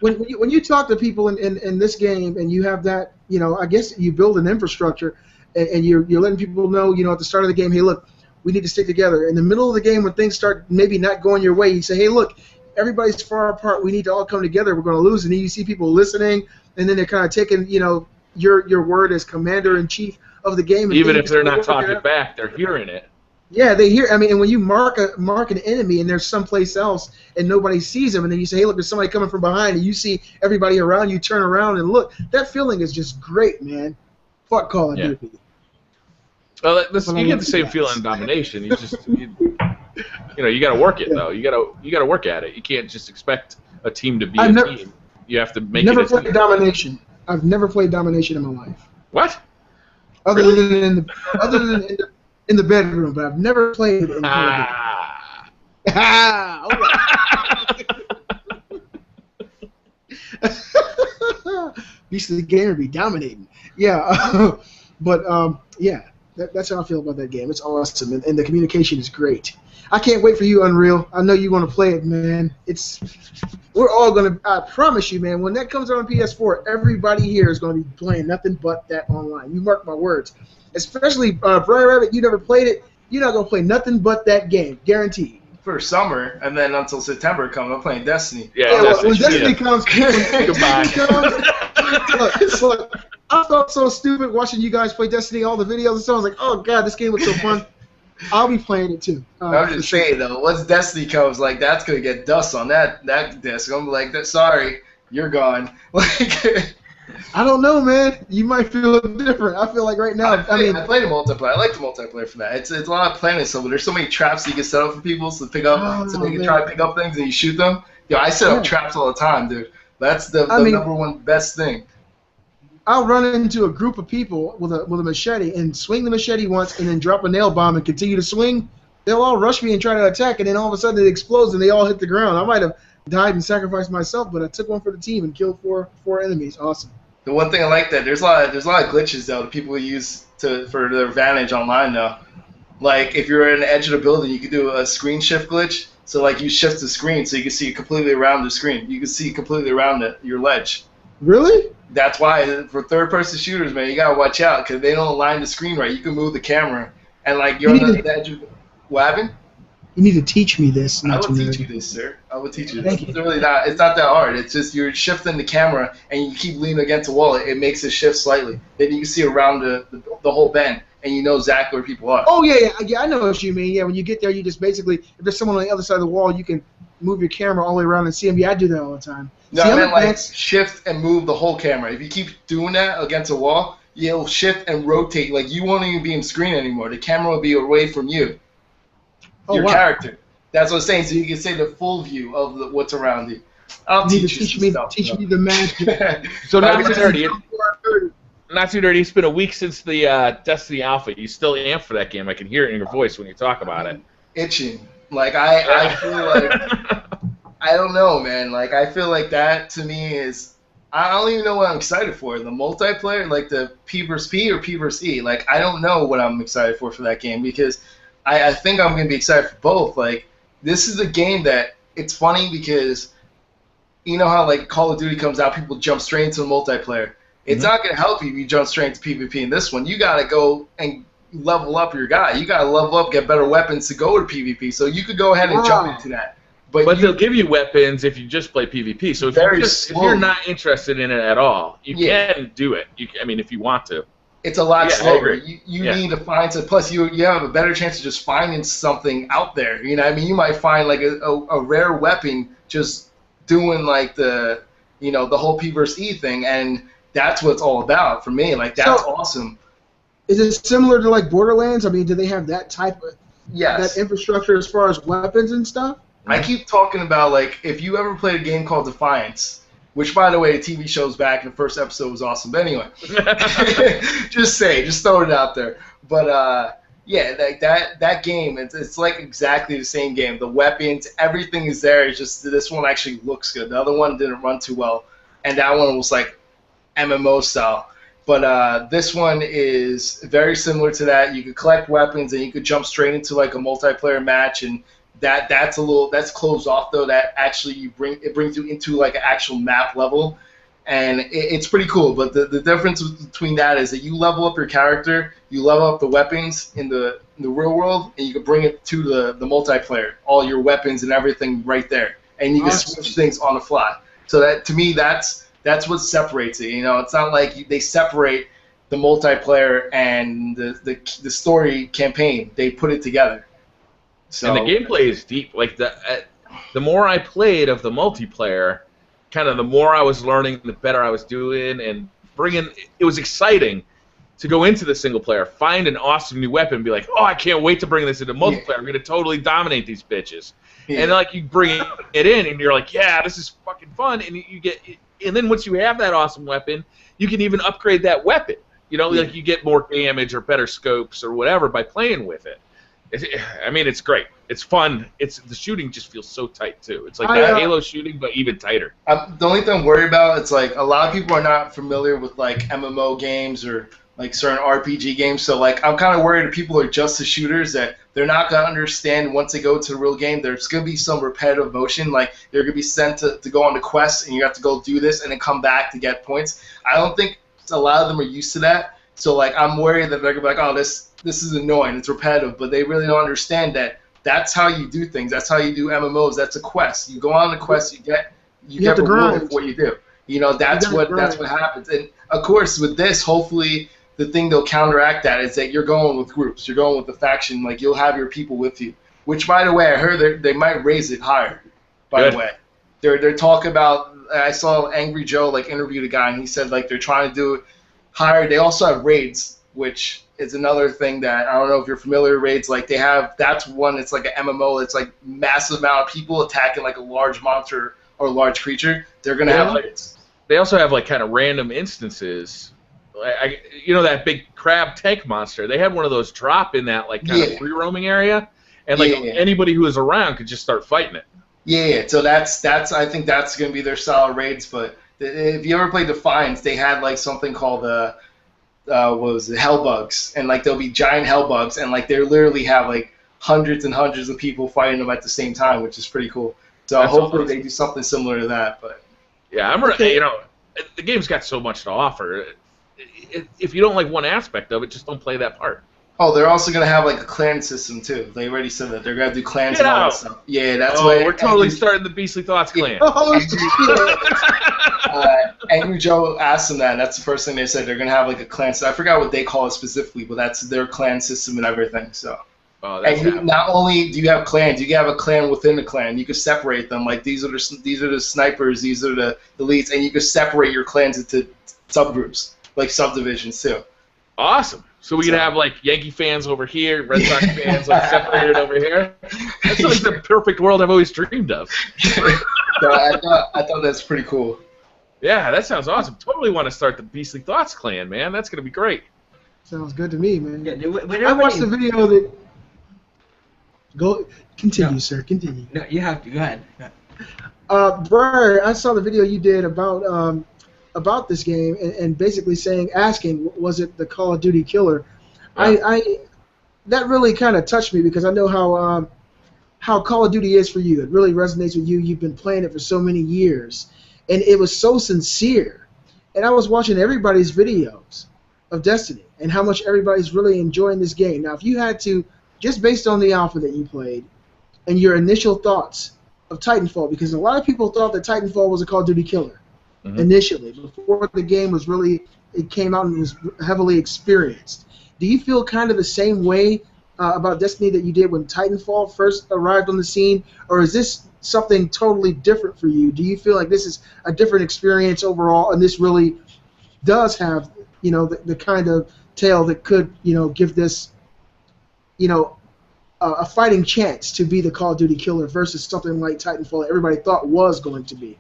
when you talk to people in this game and you have that, I guess you build an infrastructure and you're letting people know, at the start of the game, hey, look, we need to stick together. In the middle of the game, when things start maybe not going your way, you say, hey, look, everybody's far apart. We need to all come together. We're going to lose. And then you see people listening, and then they're kind of taking, your word as commander-in-chief of the game. And even if they're not talking back, they're hearing it. Yeah, they hear. I mean, and when you mark an enemy and there's someplace else and nobody sees them, and then you say, "Hey, look, there's somebody coming from behind," and you see everybody around you turn around and look. That feeling is just great, man. Fuck Call of Duty. Well, you get the same feeling in domination. You know, you got to work it though. You got to work at it. You can't just expect a team to be team. You have to make never it. Played domination. I've never played domination in my life. What? Other than in the bedroom, but I've never played in Call of Duty. Beastly Gamer be dominating. Yeah, but yeah, that's how I feel about that game. It's awesome, and the communication is great. I can't wait for you, Unreal. I know you want to play it, man. We're all gonna. I promise you, man. When that comes out on PS4, everybody here is gonna be playing nothing but that online. You mark my words. Especially BriarRabbit, you never played it. You're not gonna play nothing but that game, guaranteed. For summer, and then until September comes, I'm playing Destiny. Yeah, when Destiny comes, look, I felt so stupid watching you guys play Destiny, all the videos and stuff. I was like, oh god, this game was so fun. I'll be playing it too. I'm just saying though, once Destiny comes, like that's gonna get dust on that disc. I'm like, sorry, you're gone. Like, I don't know, man. You might feel different. I feel like right now. I played the multiplayer. I like the multiplayer for that. It's a lot of planning stuff. But there's so many traps you can set up for people to pick up, so they can try to pick up things and you shoot them. Yo, I set up traps all the time, dude. That's the number one best thing. I'll run into a group of people with a machete and swing the machete once and then drop a nail bomb and continue to swing. They'll all rush me and try to attack, and then all of a sudden it explodes and they all hit the ground. I might have died and sacrificed myself, but I took one for the team and killed four enemies. Awesome. The one thing I like that there's a lot of glitches though that people use for their advantage online though. Like if you're in the edge of the building, you can do a screen shift glitch. So like you shift the screen so you can see completely around the screen. You can see completely around your ledge. Really? That's why for third-person shooters, man, you gotta watch out because they don't align the screen right. You can move the camera and like you're on the edge of what happened? You need to teach me this. I will teach you this, sir. I will teach you this. Thank you. It's not that hard. It's just you're shifting the camera and you keep leaning against the wall. It makes it shift slightly. Then you can see around the whole bend and you know exactly where people are. Oh yeah. I know what you mean. Yeah, when you get there, you just basically, if there's someone on the other side of the wall, you can move your camera all the way around and see them. Yeah, I do that all the time. No, I meant like shift and move the whole camera. If you keep doing that against a wall, you'll shift and rotate. Like you won't even be in screen anymore. The camera will be away from you. Your character. That's what I'm saying. So you can see the full view of what's around you. I'll teach you some stuff. Teach me the magic. So not too dirty. Not too dirty. It's been a week since the Destiny Alpha. You still amped for that game. I can hear it in your voice when you talk about it. Itching. Like I feel like I don't know, man. Like I feel like that to me is I don't even know what I'm excited for. The multiplayer, like the P versus P or P versus E. Like I don't know what I'm excited for that game because I think I'm gonna be excited for both. Like this is a game that it's funny because you know how like Call of Duty comes out, people jump straight into the multiplayer. It's not gonna help you if you jump straight into PvP in this one. You gotta go and level up your guy. You gotta level up, get better weapons to go to PvP. So you could go ahead and jump into that. But they'll give you weapons if you just play PvP. So if you're not interested in it at all, you can do it. I mean, if you want to. It's a lot slower. You need to find some. Plus, you have a better chance of just finding something out there. You know, I mean, you might find like a rare weapon just doing like the whole P versus E thing, and that's what it's all about for me. Like that's awesome. Is it similar to like Borderlands? I mean, do they have that type of that infrastructure as far as weapons and stuff? I keep talking about like if you ever played a game called Defiance. Which, by the way, the TV show's back, and the first episode was awesome. But anyway, just throw it out there. But yeah, like that game, it's like exactly the same game. The weapons, everything is there. It's just this one actually looks good. The other one didn't run too well, and that one was like MMO style. But this one is very similar to that. You could collect weapons, and you could jump straight into like a multiplayer match and. That's closed off though. That actually it brings you into like an actual map level, and it's pretty cool. But the difference between that is that you level up your character, you level up the weapons in the real world, and you can bring it to the multiplayer. All your weapons and everything right there, and you can switch things on the fly. So that to me, that's what separates it. You know, it's not like they separate the multiplayer and the story campaign. They put it together. So, and the gameplay is deep. Like the more I played of the multiplayer, kind of the more I was learning, the better I was doing, and it was exciting to go into the single player, find an awesome new weapon, and be like, oh, I can't wait to bring this into multiplayer. I'm gonna totally dominate these bitches. And then, like, you bring it in, and you're like, yeah, this is fucking fun. And you get, and then once you have that awesome weapon, you can even upgrade that weapon. You know, like you get more damage or better scopes or whatever by playing with it. I mean, it's great. It's fun. The shooting just feels so tight too. It's like that Halo shooting, but even tighter. The only thing I'm worried about, it's like a lot of people are not familiar with like MMO games or like certain RPG games. So like I'm kind of worried if people are just the shooters that they're not gonna understand once they go to the real game. There's gonna be some repetitive motion. Like they're gonna be sent to go on the quest, and you have to go do this and then come back to get points. I don't think a lot of them are used to that. So like I'm worried that they're gonna be like, oh, this is annoying, it's repetitive, but they really don't understand that that's how you do things. That's how you do MMOs. That's a quest. You go on the quest, you get rewarded for what you do. You know, that's what happens. And of course, with this, hopefully, the thing they'll counteract that is that you're going with groups. You're going with the faction. Like you'll have your people with you. Which, by the way, I heard they might raise it higher. By the way, they're talking about. I saw Angry Joe like interviewed a guy, and he said like they're trying to do it higher. They also have raids, which is another thing that I don't know if you're familiar with raids. Like they have, that's one. It's like an MMO. It's like massive amount of people attacking like a large monster or a large creature. They're gonna have raids. They also have like kind of random instances. You know that big crab tank monster? They had one of those drop in that like kind of free roaming area, and like anybody who was around could just start fighting it. Yeah. So that's I think that's gonna be their style of raids. But if you ever played Defiance, they had like something called what was it, Hellbugs, and like there'll be giant Hellbugs, and like they literally have like hundreds and hundreds of people fighting them at the same time, which is pretty cool. So that's hopefully they do something similar to that. But yeah, you know, the game's got so much to offer. If you don't like one aspect of it, just don't play that part. Oh, they're also gonna have like a clan system too. They already said that they're gonna do clans and all that stuff. Yeah, that's why we're totally starting the Beastly Thoughts clan. Angry Joe asked them that, and that's the first thing they said. They're gonna have like a clan. So I forgot what they call it specifically, but that's their clan system and everything. So. And not only do you have clans, you have a clan within the clan. You can separate them. Like these are the snipers, these are the elites, and you can separate your clans into subgroups, like subdivisions too. Awesome. So we could have like Yankee fans over here, Red Sox fans like separated over here. That's like the perfect world I've always dreamed of. So I thought that's pretty cool. Yeah, that sounds awesome. Totally want to start the Beastly Thoughts clan, man. That's gonna be great. Sounds good to me, man. Yeah, I watched the video that. Continue, sir. Continue. No, you have to. Go ahead. Briar, I saw the video you did about this game and basically asking, was it the Call of Duty killer? Yeah. That really kind of touched me because I know how Call of Duty is for you. It really resonates with you. You've been playing it for so many years, and it was so sincere. And I was watching everybody's videos of Destiny and how much everybody's really enjoying this game. Now, if you had to, just based on the alpha that you played and your initial thoughts of Titanfall, because a lot of people thought that Titanfall was a Call of Duty killer initially, before the game was really, it came out and was heavily experienced. Do you feel kind of the same way about Destiny that you did when Titanfall first arrived on the scene, or is this something totally different for you? Do you feel like this is a different experience overall, and this really does have, you know, the kind of tale that could, you know, give this, you know, a fighting chance to be the Call of Duty killer versus something like Titanfall that everybody thought was going to be?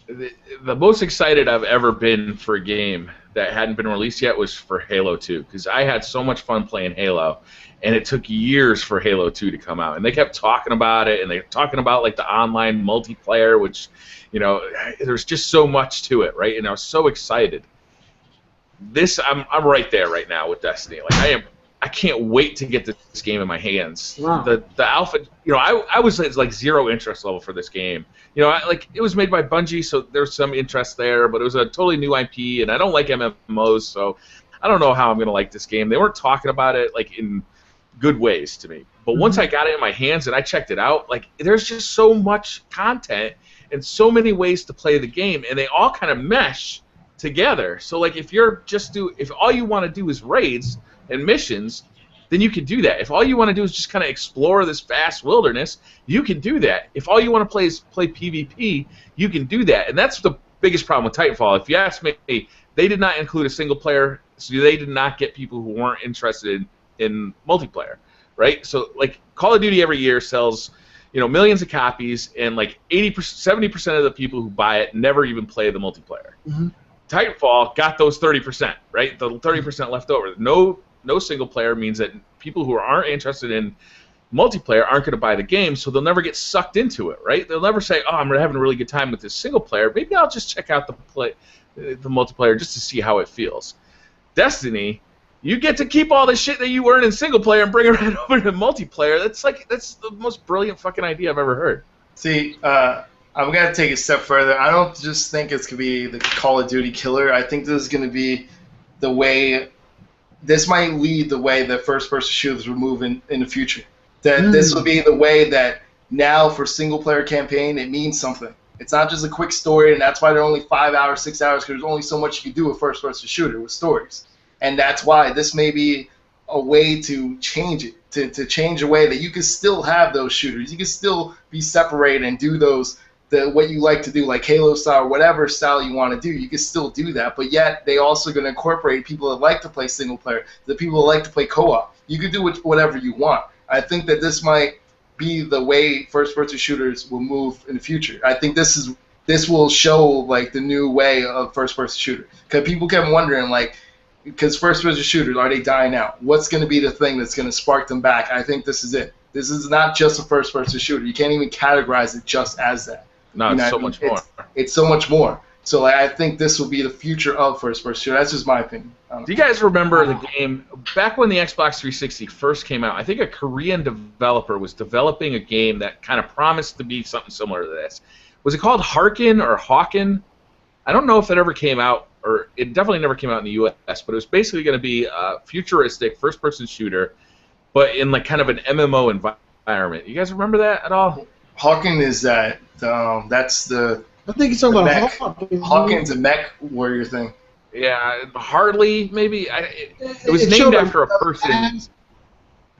The most excited I've ever been for a game that hadn't been released yet was for Halo 2, because I had so much fun playing Halo, and it took years for Halo 2 to come out, and they kept talking about it, and they were talking about like the online multiplayer, which, you know, there's just so much to it, right? And I was so excited. I'm right there right now with Destiny. Like I can't wait to get this game in my hands. Wow. The alpha, you know, I was like zero interest level for this game. You know, like it was made by Bungie, so there's some interest there, but it was a totally new IP, and I don't like MMOs, so I don't know how I'm gonna like this game. They weren't talking about it like in good ways to me. But once I got it in my hands and I checked it out, like there's just so much content and so many ways to play the game, and they all kind of mesh together. So like if all you want to do is raids and missions, then you can do that. If all you want to do is just kind of explore this vast wilderness, you can do that. If all you want to play is play PvP, you can do that. And that's the biggest problem with Titanfall. If you ask me, they did not include a single player So they did not get people who weren't interested in multiplayer, right? So like Call of Duty every year sells, millions of copies, and like 70% of the people who buy it never even play the multiplayer. Mm-hmm. Titanfall got those 30%, right? The 30% left over. No single player means that people who aren't interested in multiplayer aren't going to buy the game, so they'll never get sucked into it, right? They'll never say, "Oh, I'm having a really good time with this single player. Maybe I'll just check out the multiplayer just to see how it feels." Destiny, you get to keep all the shit that you earn in single player and bring it right over to multiplayer. That's the most brilliant fucking idea I've ever heard. See, I'm gonna take it a step further. I don't just think it's gonna be the Call of Duty killer. I think this is gonna be the way. This might lead the way that first-person shooters will move in the future. That this will be the way that now for single-player campaign it means something. It's not just a quick story, and that's why they're only 5 hours, 6 hours, because there's only so much you can do with first-person shooter with stories. And that's why this may be a way to change it, to change a way that you can still have those shooters. You can still be separated and do what you like to do, like Halo style or whatever style you want to do. You can still do that, but yet they also going to incorporate people that like to play single player, the people that like to play co-op. You can do whatever you want. I think that this might be the way first-person shooters will move in the future. I think this will show like the new way of first-person shooter, because people kept wondering because first-person shooters, are they dying out? What's going to be the thing that's going to spark them back? I think this is it. This is not just a first-person shooter. You can't even categorize it just as that. No, it's so much more. It's so much more. So I think this will be the future of first-person shooter. That's just my opinion. Do you guys remember the game back when the Xbox 360 first came out? I think a Korean developer was developing a game that kind of promised to be something similar to this. Was it called Harkin or Hawken? I don't know if it ever came out, or it definitely never came out in the U.S., but it was basically going to be a futuristic first-person shooter, but in like kind of an MMO environment. You guys remember that at all? Hawken is that. That's the. I think it's talking about Hawken's a mech warrior thing. Yeah, Harley maybe. It was named after a person.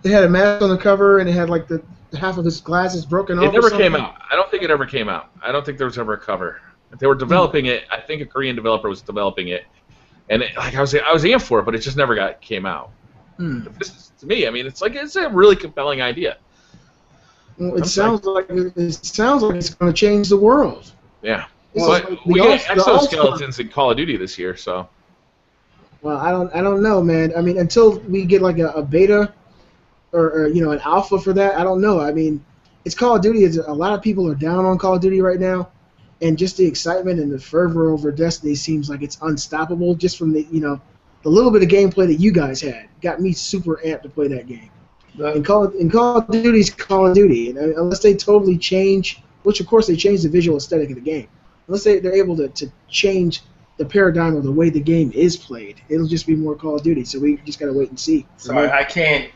They had a mask on the cover, and it had like the half of his glasses broken off. It never came out. I don't think it ever came out. I don't think there was ever a cover. They were developing it. I think a Korean developer was developing it, and I was amped for it, but it just never came out. To me, I mean, it's a really compelling idea. Well, it sounds like it's going to change the world. Yeah. But we get exoskeletons in Call of Duty this year, so. Well, I don't know, man. I mean, until we get like a beta or an alpha for that, I don't know. I mean, it's Call of Duty. A lot of people are down on Call of Duty right now, and just the excitement and the fervor over Destiny seems like it's unstoppable. Just from the little bit of gameplay that you guys had got me super amped to play that game. And Call of Duty's Call of Duty, and unless they totally change, which of course they change the visual aesthetic of the game, unless they're able to change the paradigm of the way the game is played, it'll just be more Call of Duty. So we just gotta wait and see. Sorry, I can't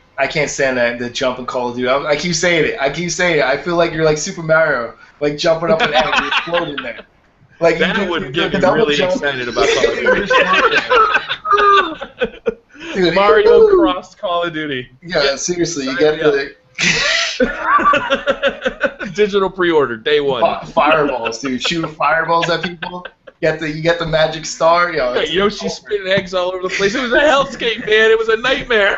stand the jump in Call of Duty. I keep saying it. I feel like you're like Super Mario, like jumping up and down and exploding there. Like that would get me really excited about Call of Duty. Dude, Mario Cross Call of Duty. Yeah, seriously, you get the digital pre-order day one. Fireballs, dude. Shooting fireballs at people. You get the magic star. Yoshi spitting eggs all over the place. It was a hellscape, man. It was a nightmare.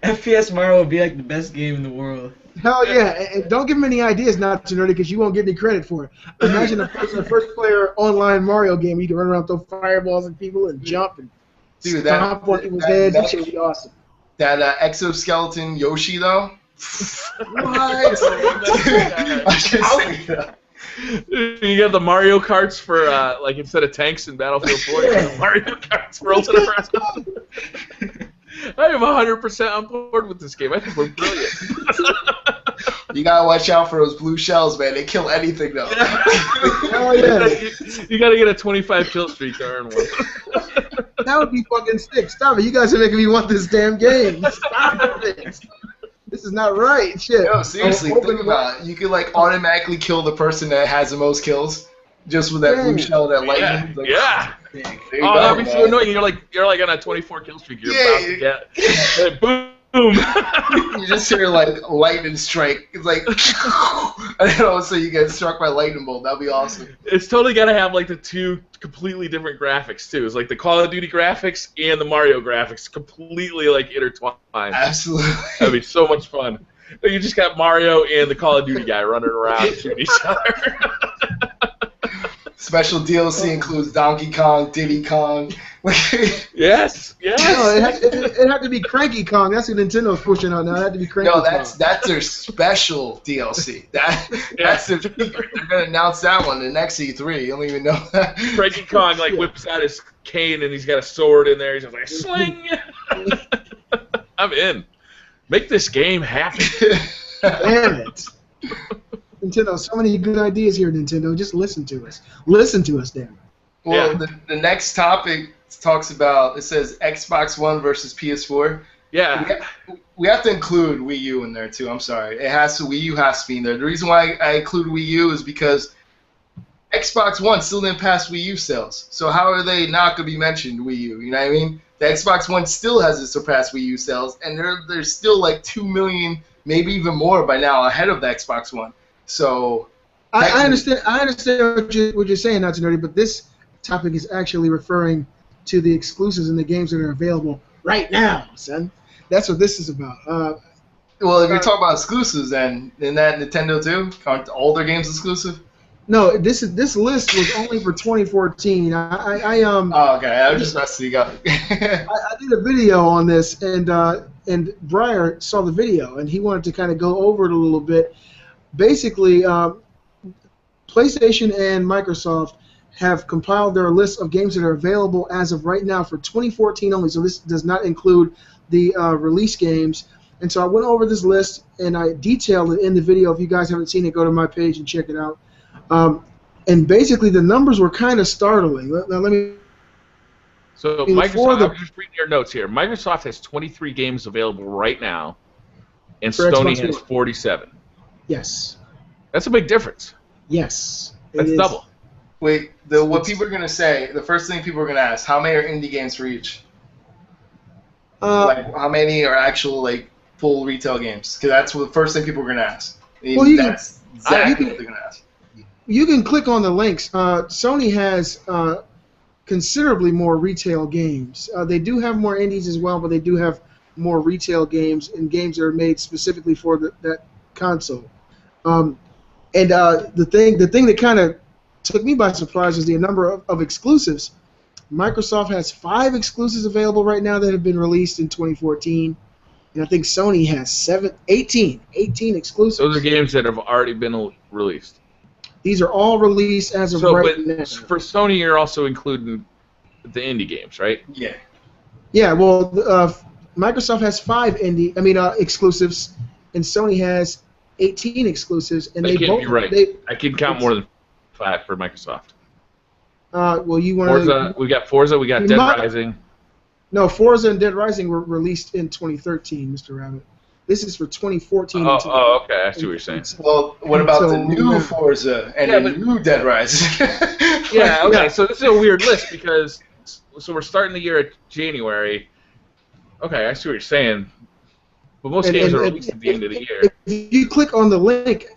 FPS Mario would be like the best game in the world. Hell yeah! And don't give him any ideas, not to nerdy, because you won't get any credit for it. Imagine a first-player online Mario game where you can run around, throw fireballs at people, and jump and. Dude, stomp on people's heads. That shit would be awesome. That exoskeleton Yoshi, though? What? I should say that. You got the Mario Karts for, instead of tanks in Battlefield 4, you got Mario Karts for Ultimate Wrestling. I am 100% on board with this game. I think we're brilliant. You gotta watch out for those blue shells, man. They kill anything, though. Oh, yeah. You gotta get a 25 kill streak to earn one. That would be fucking sick. Stop it. You guys are making me want this damn game. Stop it. This is not right. Shit. No, seriously, think about it. You could, automatically kill the person that has the most kills just with that blue shell, that lightning. Yeah. There you Oh, go, that'd be man. so annoying. You're like on a 24 kill streak. You're about to get boom. Boom. You just hear like lightning strike. It's like, and then all of a sudden you get struck by lightning bolt. That'd be awesome. It's totally gotta have like the two completely different graphics too. It's like the Call of Duty graphics and the Mario graphics completely like intertwined. Absolutely. That'd be so much fun. You just got Mario and the Call of Duty guy running around shooting each other. Special DLC includes Donkey Kong, Diddy Kong. Yes. No, it had to be Cranky Kong. That's what Nintendo's pushing out now. It had to be Cranky Kong. No, that's their special DLC. That's their, they're gonna announce that one the next E3. You don't even know that. Cranky Kong like whips out his cane and he's got a sword in there. He's just like sling. I'm in. Make this game happen. Damn it. Nintendo, so many good ideas here, Nintendo. Just listen to us. Listen to us, damn it. Well, the next topic talks about, it says Xbox One versus PS4. Yeah. We have to include Wii U in there, too. I'm sorry. Wii U has to be in there. The reason why I include Wii U is because Xbox One still didn't pass Wii U sales. So how are they not going to be mentioned, Wii U? You know what I mean? The Xbox One still hasn't surpassed Wii U sales, and they're still like 2 million, maybe even more by now, ahead of the Xbox One. So I understand what you're saying, not to nerdy, but this topic is actually referring to the exclusives and the games that are available right now, son. That's what this is about. Well, if you're talking about exclusives, then isn't that Nintendo too? Aren't all their games exclusive? No, this list was only for 2014. Oh, okay. I'm just messing you up. I did a video on this, and Briar saw the video, and he wanted to kind of go over it a little bit. Basically, PlayStation and Microsoft have compiled their list of games that are available as of right now for 2014 only. So this does not include the release games. And so I went over this list and I detailed it in the video. If you guys haven't seen it, go to my page and check it out. And basically, the numbers were kind of startling. Let me. So Microsoft, I'm just reading your notes here. Microsoft has 23 games available right now, and Sony has 47. Yes. That's a big difference. Yes. That's double. Wait, what people are going to say, the first thing people are going to ask, how many are indie games for each? Like, how many are actual, like, full retail games? Because that's the first thing people are going to ask. Well, that's exactly what they're going to ask. You can click on the links. Sony has considerably more retail games. They do have more indies as well, but they do have more retail games and games that are made specifically for that console. And the thing that kind of took me by surprise is the number of exclusives. Microsoft has 5 exclusives available right now that have been released in 2014, and I think Sony has 18 exclusives. Those are games that have already been released. These are all released as of right now. For Sony, you're also including the indie games, right? Yeah. Yeah. Well, Microsoft has 5 exclusives, and Sony has 18 exclusives, and they can't both. Be right. I can count more than 5 for Microsoft. Well, you want Forza? We got Forza. We got Dead Rising. No, Forza and Dead Rising were released in 2013, Mr. Rabbit. This is for 2014. Oh, okay. I see what you're saying. Well, what about the new Forza and the new Dead Rising? Yeah, okay. So this is a weird list because we're starting the year at January. Okay, I see what you're saying. But most games are released at the end of the year. If you click on the link,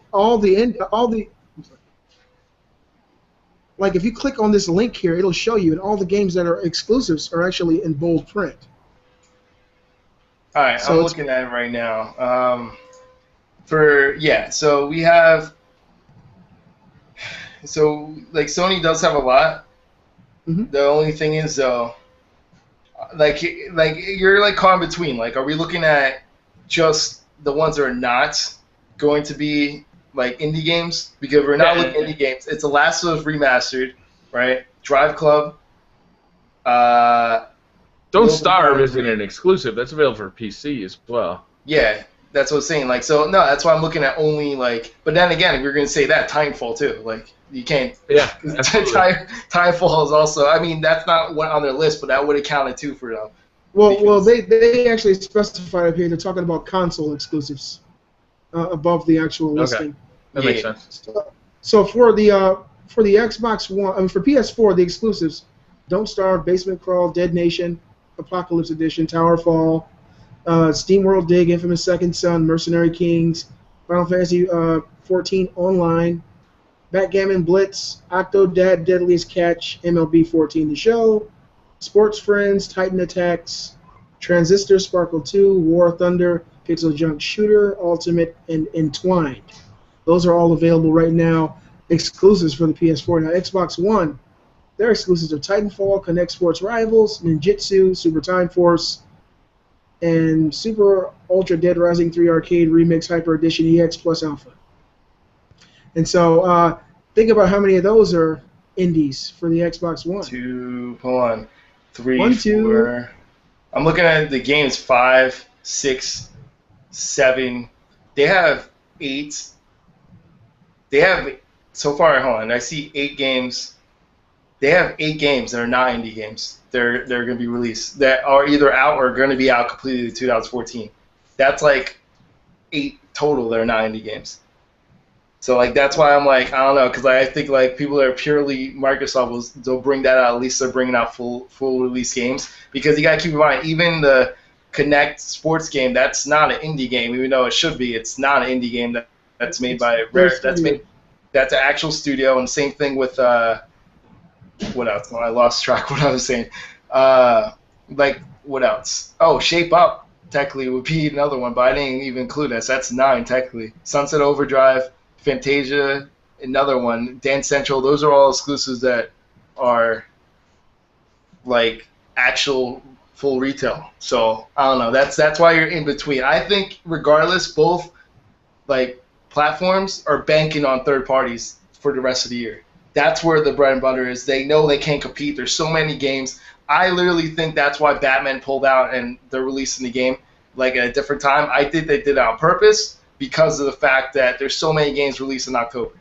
if you click on this link here, it'll show you, and all the games that are exclusives are actually in bold print. All right, so I'm looking at it right now. So we have, like Sony does have a lot. Mm-hmm. The only thing is though, like you're like caught in between. Like, are we looking at just the ones that are not going to be like indie games? Because we're not looking at indie games. It's The Last of Us Remastered, right? Drive Club. Don't Starve isn't an exclusive. That's available for PC as well. Yeah, that's what I'm saying. Like, so no, that's why I'm looking at only like. But then again, if you're gonna say that, Timefall too. Like, you can't. Yeah. Timefall is also. I mean, that's not one on their list, but that would have counted too for them. Well, they actually specified up here. They're talking about console exclusives above the actual listing. That makes sense. So for the Xbox One, for PS4, the exclusives: Don't Starve, Basement Crawl, Dead Nation, Apocalypse Edition, Towerfall, Steam World Dig, Infamous Second Son, Mercenary Kings, Final Fantasy 14 Online, Backgammon Blitz, Octodad Deadliest Catch, MLB 14 The Show, Sports Friends, Titan Attacks, Transistor Sparkle 2, War Thunder, Pixel Junk Shooter, Ultimate, and Entwined. Those are all available right now, exclusives for the PS4. Now, Xbox One, their exclusives are Titanfall, Connect Sports Rivals, Ninjutsu, Super Time Force, and Super Ultra Dead Rising 3 Arcade Remix Hyper Edition EX Plus Alpha. And so think about how many of those are indies for the Xbox One. 2, hold on, 3, 1, 2. 4. I'm looking at the games 5, 6, 7. They have 8. They have, so far, hold on, I see 8 games. They have 8 games that are not indie games. They're going to be released that are either out or going to be out completely in 2014. That's like 8 total that are not indie games. So like that's why I'm like, I don't know, because I think like people that are purely Microsoft they'll bring that out. At least they're bringing out full release games, because you got to keep in mind, even the Connect sports game, that's not an indie game, even though it should be. It's not an indie game that's made by Rare. That's an actual studio, and same thing with what else? Well, I lost track of what I was saying. Like what else? Oh, Shape Up technically would be another one, but I didn't even include that. So that's 9 technically. Sunset Overdrive, Fantasia, another one, Dance Central. Those are all exclusives that are like actual full retail. So I don't know. That's why you're in between. I think regardless, both like platforms are banking on third parties for the rest of the year. That's where the bread and butter is. They know they can't compete. There's so many games. I literally think that's why Batman pulled out and they're releasing the game like at a different time. I think they did it on purpose, because of the fact that there's so many games released in October.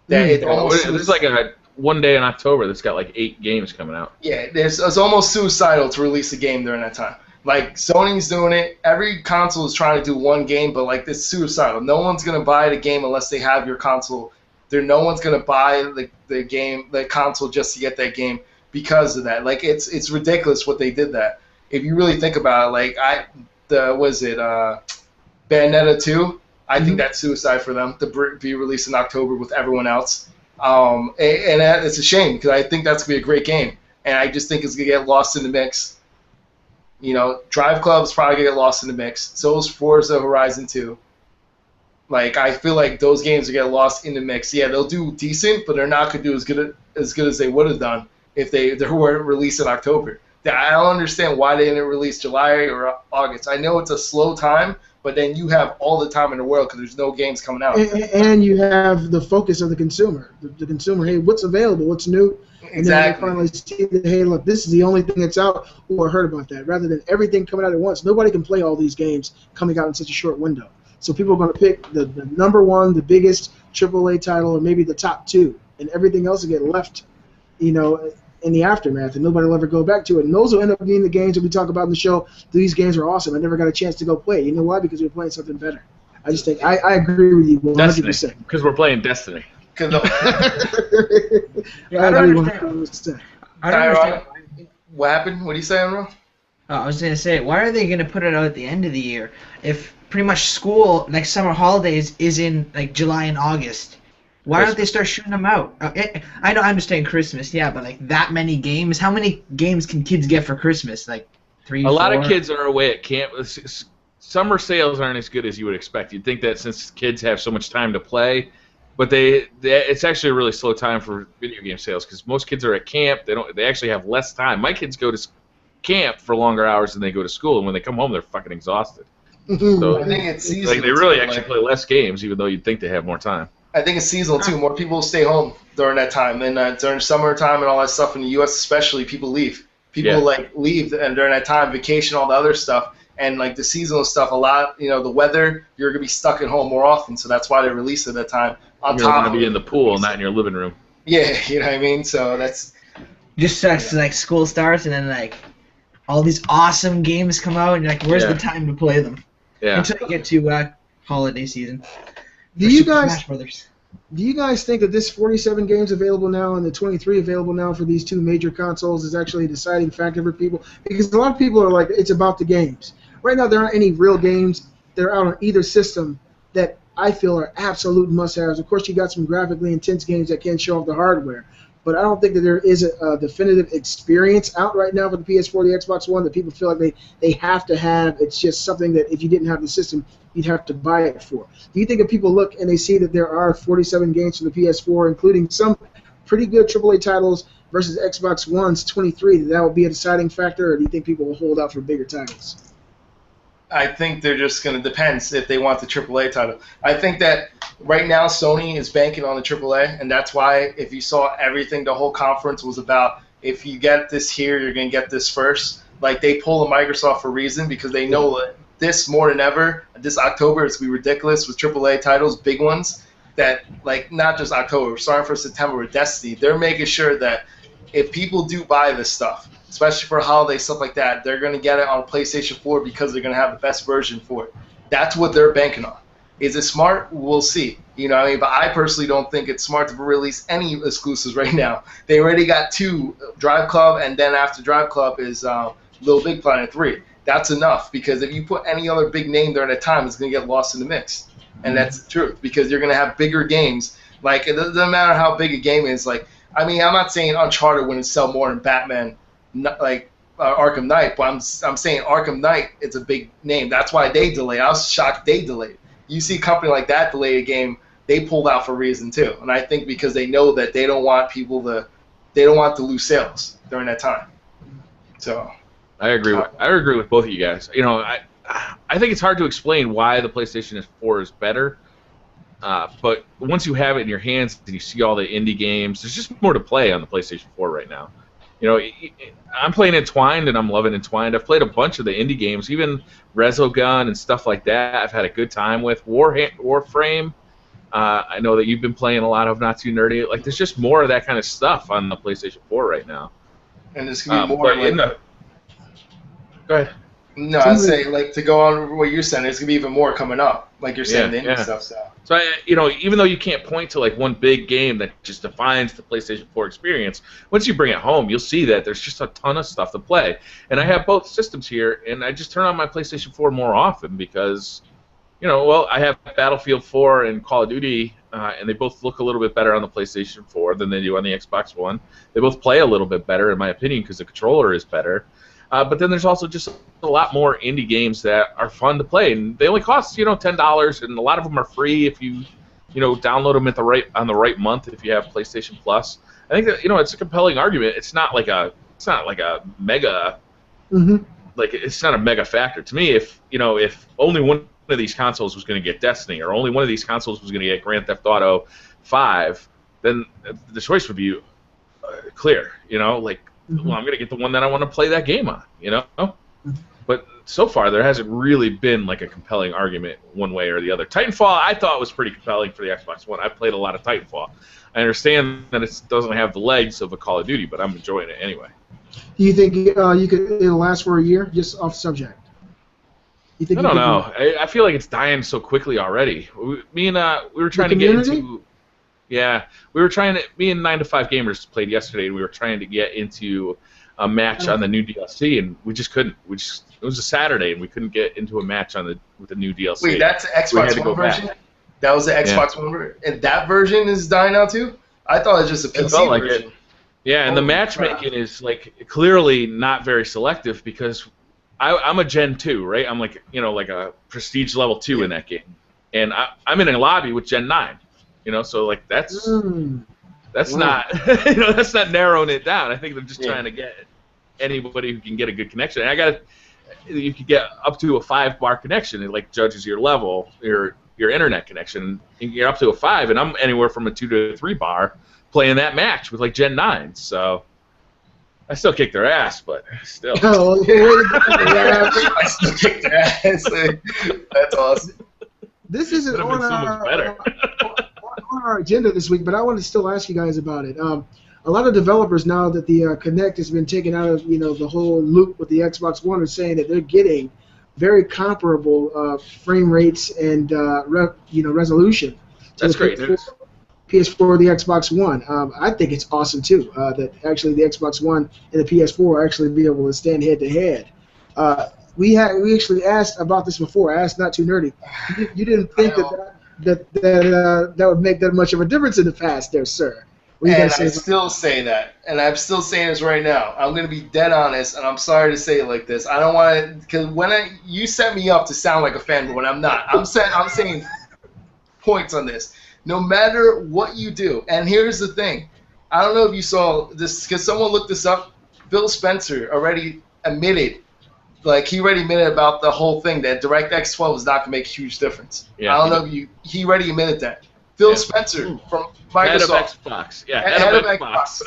That it's like a one day in October that's got like 8 games coming out. Yeah, it's almost suicidal to release a game during that time. Like Sony's doing it. Every console is trying to do one game, but like it's suicidal. No one's gonna buy the game unless they have your console. No one's gonna buy the console just to get that game because of that. Like it's ridiculous what they did that. If you really think about it, like Bayonetta 2, I think that's suicide for them to be released in October with everyone else. And it's a shame, because I think that's going to be a great game. And I just think it's going to get lost in the mix. You know, Drive Club's probably going to get lost in the mix. So is Forza Horizon 2. Like, I feel like those games will get lost in the mix. Yeah, they'll do decent, but they're not going to do as good as they would have done if they weren't released in October. I don't understand why they didn't release July or August. I know it's a slow time, but then you have all the time in the world because there's no games coming out. And you have the focus of the consumer. The consumer, hey, what's available? What's new? Exactly. And then they finally see that, hey, look, this is the only thing that's out. Oh, I heard about that. Rather than everything coming out at once. Nobody can play all these games coming out in such a short window. So people are going to pick the number one, the biggest AAA title, or maybe the top 2. And everything else will get left, in the aftermath, and nobody will ever go back to it. And those will end up being the games that we talk about in the show. These games are awesome. I never got a chance to go play. You know why? Because we were playing something better. I just think I agree with you 100%. Because we're playing Destiny. I don't understand. What happened? What are you saying, bro? I was going to say, why are they going to put it out at the end of the year if pretty much school, like summer holidays, is in like July and August? Why don't they start shooting them out? I understand Christmas, yeah, but like that many games? How many games can kids get for Christmas? Like 3, 4? A lot of kids are away at camp. Summer sales aren't as good as you would expect. You'd think that since kids have so much time to play, but it's actually a really slow time for video game sales because most kids are at camp. They actually have less time. My kids go to camp for longer hours than they go to school, and when they come home, they're fucking exhausted. So I think it's seasonal. Like they really actually play less games, even though you'd think they have more time. I think it's seasonal too. More people stay home during that time, and during summertime and all that stuff in the U.S. especially, people leave. People leave, and during that time, vacation, all the other stuff, and like the seasonal stuff. A lot, the weather, you're gonna be stuck at home more often, so that's why they release it at that time. You're gonna be in the pool, not in your living room. Yeah, you know what I mean. So that's just sucks. Like school starts, and then like all these awesome games come out, and you're like, where's the time to play them? Yeah. Until you get to holiday season. Do you Smash Brothers. Do you guys think that this 47 games available now and the 23 available now for these 2 major consoles is actually a deciding factor for people? Because a lot of people are like, it's about the games. right now there aren't any real games that are out on either system that I feel are absolute must-haves. Of course, you got some graphically intense games that can show off the hardware, but I don't think that there is a definitive experience out right now for the PS4, the Xbox One, that people feel like they have to have. It's just something that if you didn't have the system, you'd have to buy it for. Do you think if people look and they see that there are 47 games for the PS4, including some pretty good AAA titles, versus Xbox One's 23, that would be a deciding factor, or do you think people will hold out for bigger titles? I think they're just going to depend if they want the AAA title. I think that right now Sony is banking on the AAA, and that's why if you saw everything, the whole conference was about if you get this here, you're going to get this first. Like they pull a Microsoft for a reason because they know that this more than ever, this October, it's going to be ridiculous with AAA titles, big ones, that like not just October, starting for September with Destiny, they're making sure that if people do buy this stuff, especially for holiday stuff like that, they're going to get it on PlayStation 4 because they're going to have the best version for it. That's what they're banking on. Is it smart? We'll see. You know what I mean? But I personally don't think it's smart to release any exclusives right now. They already got 2, Drive Club, and then after Drive Club is Little Big Planet 3. That's enough, because if you put any other big name during that time, it's going to get lost in the mix. And that's the truth, because you're going to have bigger games. Like, it doesn't matter how big a game is. Like, I mean, I'm not saying Uncharted wouldn't sell more than Batman, Arkham Knight, but I'm saying Arkham Knight is a big name. That's why they delayed. I was shocked they delayed. You see a company like that delay a game, they pulled out for a reason too. And I think because they know that they don't want to lose sales during that time. So I agree with both of you guys. You know, I think it's hard to explain why the PlayStation 4 is better. But once you have it in your hands and you see all the indie games, there's just more to play on the PlayStation 4 right now. You know, I'm playing Entwined and I'm loving Entwined. I've played a bunch of the indie games, even Resogun and stuff like that. I've had a good time with Warframe. I know that you've been playing a lot of Not Too Nerdy. Like, there's just more of that kind of stuff on the PlayStation 4 right now. And there's going to be more. Go ahead. No, I'd say, like, to go on what you're saying, there's going to be even more coming up. Like you're saying, the indie stuff. So, you know, even though you can't point to, like, one big game that just defines the PlayStation 4 experience, once you bring it home, you'll see that there's just a ton of stuff to play. And I have both systems here, and I just turn on my PlayStation 4 more often because, you know, well, I have Battlefield 4 and Call of Duty, and they both look a little bit better on the PlayStation 4 than they do on the Xbox One. They both play a little bit better, in my opinion, because the controller is better. But then there's also just a lot more indie games that are fun to play, and they only cost, you know, $10, and a lot of them are free if you download them on the right month if you have PlayStation Plus. I think that, you know, it's a compelling argument. It's not like a mega, like, it's not a mega factor to me. If only one of these consoles was going to get Destiny, or only one of these consoles was going to get Grand Theft Auto 5, then the choice would be clear. You know, like. Well, I'm going to get the one that I want to play that game on, you know? But so far, there hasn't really been, like, a compelling argument one way or the other. Titanfall, I thought was pretty compelling for the Xbox One. I played a lot of Titanfall. I understand that it doesn't have the legs of a Call of Duty, but I'm enjoying it anyway. Do you think it'll last for a year, just off subject? I don't know. I feel like it's dying so quickly already. We were trying to get into... Yeah, me and 9 to 5 Gamers played yesterday, and we were trying to get into a match on the new DLC, and we just couldn't. It was a Saturday, and we couldn't get into a match with the new DLC. Wait, that's the Xbox One version? That was the Xbox One version? And that version is dying out too? I thought it was just a PC felt like version. It. Yeah, and the matchmaking is, like, clearly not very selective, because I'm a Gen 2, right? I'm like, you know, like a Prestige level 2 in that game. And I'm in a lobby with Gen 9. You know, so, like, that's not that's not narrowing it down. I think they're just trying to get anybody who can get a good connection. And you could get up to a 5-bar connection. It, like, judges your level, your internet connection. You can get up to a 5, and I'm anywhere from a 2 to a 3 bar playing that match with, like, Gen 9. So I still kick their ass, but still. I still kick their ass. That's awesome. This isn't so much better. On our agenda this week, but I want to still ask you guys about it. A lot of developers, now that the Kinect has been taken out of the whole loop with the Xbox One, are saying that they're getting very comparable frame rates and resolution. That's great. PS4, the Xbox One. I think it's awesome too that actually the Xbox One and the PS4 actually be able to stand head to head. we actually asked about this before. I asked Not Too Nerdy. You didn't think that would make that much of a difference in the past, there, sir. And I still say that, and I'm still saying this right now. I'm gonna be dead honest, and I'm sorry to say it like this. I don't want to, because you set me up to sound like a fanboy when I'm not. I'm saying points on this. No matter what you do, and here's the thing. I don't know if you saw this, because someone looked this up. Phil Spencer already admitted, he already admitted about the whole thing that DirectX 12 is not gonna make a huge difference. Yeah, I don't know if he already admitted that. Phil Spencer from Microsoft. Head of Xbox. Yeah, head of Xbox.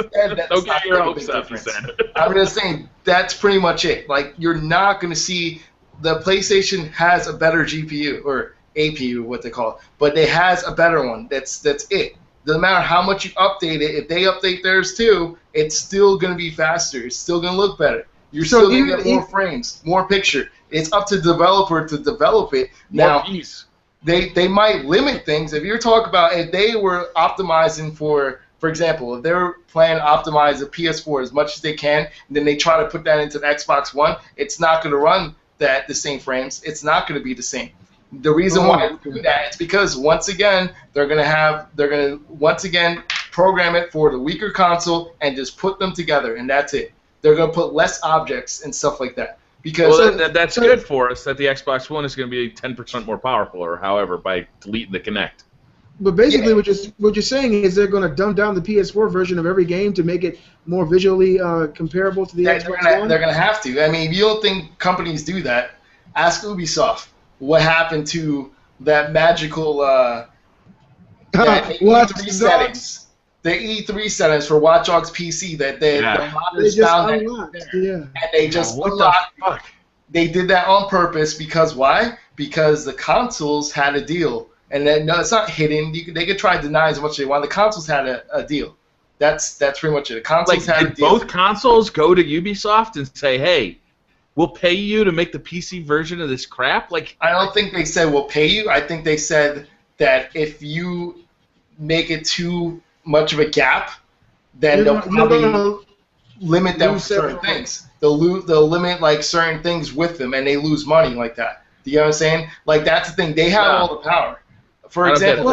Don't get your hopes up, he said. I'm going to say that's pretty much it. You're not going to see the PlayStation has a better GPU, or APU, what they call it, but it has a better one. That's it. Doesn't matter how much you update it. If they update theirs too, it's still going to be faster. It's still going to look better. You're still going to get more frames, more picture. It's up to the developer to develop it. Now, They might limit things. If you're talking about if they were optimizing for example, if they were planning to optimize the PS4 as much as they can, and then they try to put that into the Xbox One, it's not going to run the same frames. It's not going to be the same. The reason why they do that is because once again they're going to once again program it for the weaker console and just put them together, and that's it. They're going to put less objects and stuff like that. Because that's good for us that the Xbox One is going to be 10% more powerful, or however, by deleting the Kinect. But basically, what you're saying is they're going to dumb down the PS4 version of every game to make it more visually comparable to the Xbox One? They're going to have to. I mean, if you don't think companies do that, ask Ubisoft what happened to that magical E3 settings. The E3 settings for Watch Dogs PC that the modders found and they just unlocked. They did that on purpose because why? Because the consoles had a deal, and no, it's not hidden. They could try to deny as much as they want. The consoles had a deal. That's pretty much it. The consoles had a deal. Both consoles go to Ubisoft and say, "Hey, we'll pay you to make the PC version of this crap"? I don't think they said we'll pay you. I think they said that if you make it too much of a gap, then they'll probably limit them for certain things. They'll limit certain things with them, and they lose money like that. Do you know what I'm saying? That's the thing. They have all the power. For example,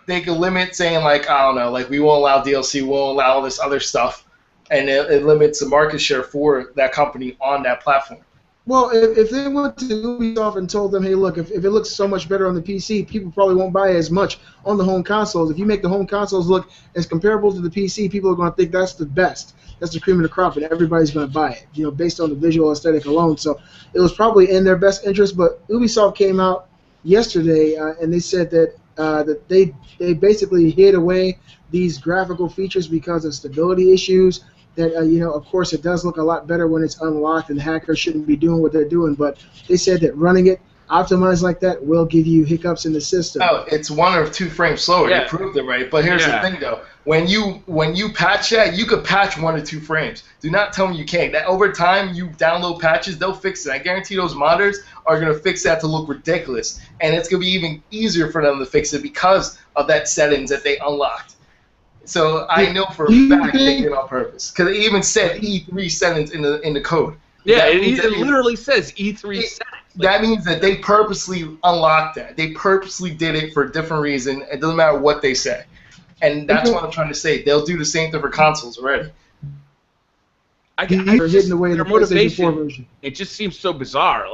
they could limit saying I don't know, we won't allow DLC, we won't allow all this other stuff, and it limits the market share for that company on that platform. Well, if they went to Ubisoft and told them, hey, look, if it looks so much better on the PC, people probably won't buy as much on the home consoles. If you make the home consoles look as comparable to the PC, people are going to think that's the best. That's the cream of the crop, and everybody's going to buy it, based on the visual aesthetic alone. So it was probably in their best interest. But Ubisoft came out yesterday, and they said that they basically hid away these graphical features because of stability issues. That of course, it does look a lot better when it's unlocked, and hackers shouldn't be doing what they're doing. But they said that running it optimized like that will give you hiccups in the system. Oh, it's 1 or 2 frames slower. Yeah. They proved it, right? But here's the thing, though. When you patch that, you could patch 1 or 2 frames. Do not tell me you can't. That over time, you download patches, they'll fix it. I guarantee those modders are going to fix that to look ridiculous, and it's going to be even easier for them to fix it because of that settings that they unlocked. So I know for a fact they did it on purpose because it even said E3 settings in the code. Yeah, it literally says E3 settings. That means that they purposely unlocked that. They purposely did it for a different reason. It doesn't matter what they say. And that's what I'm trying to say. They'll do the same thing for consoles already. Their motivation, it just seems so bizarre.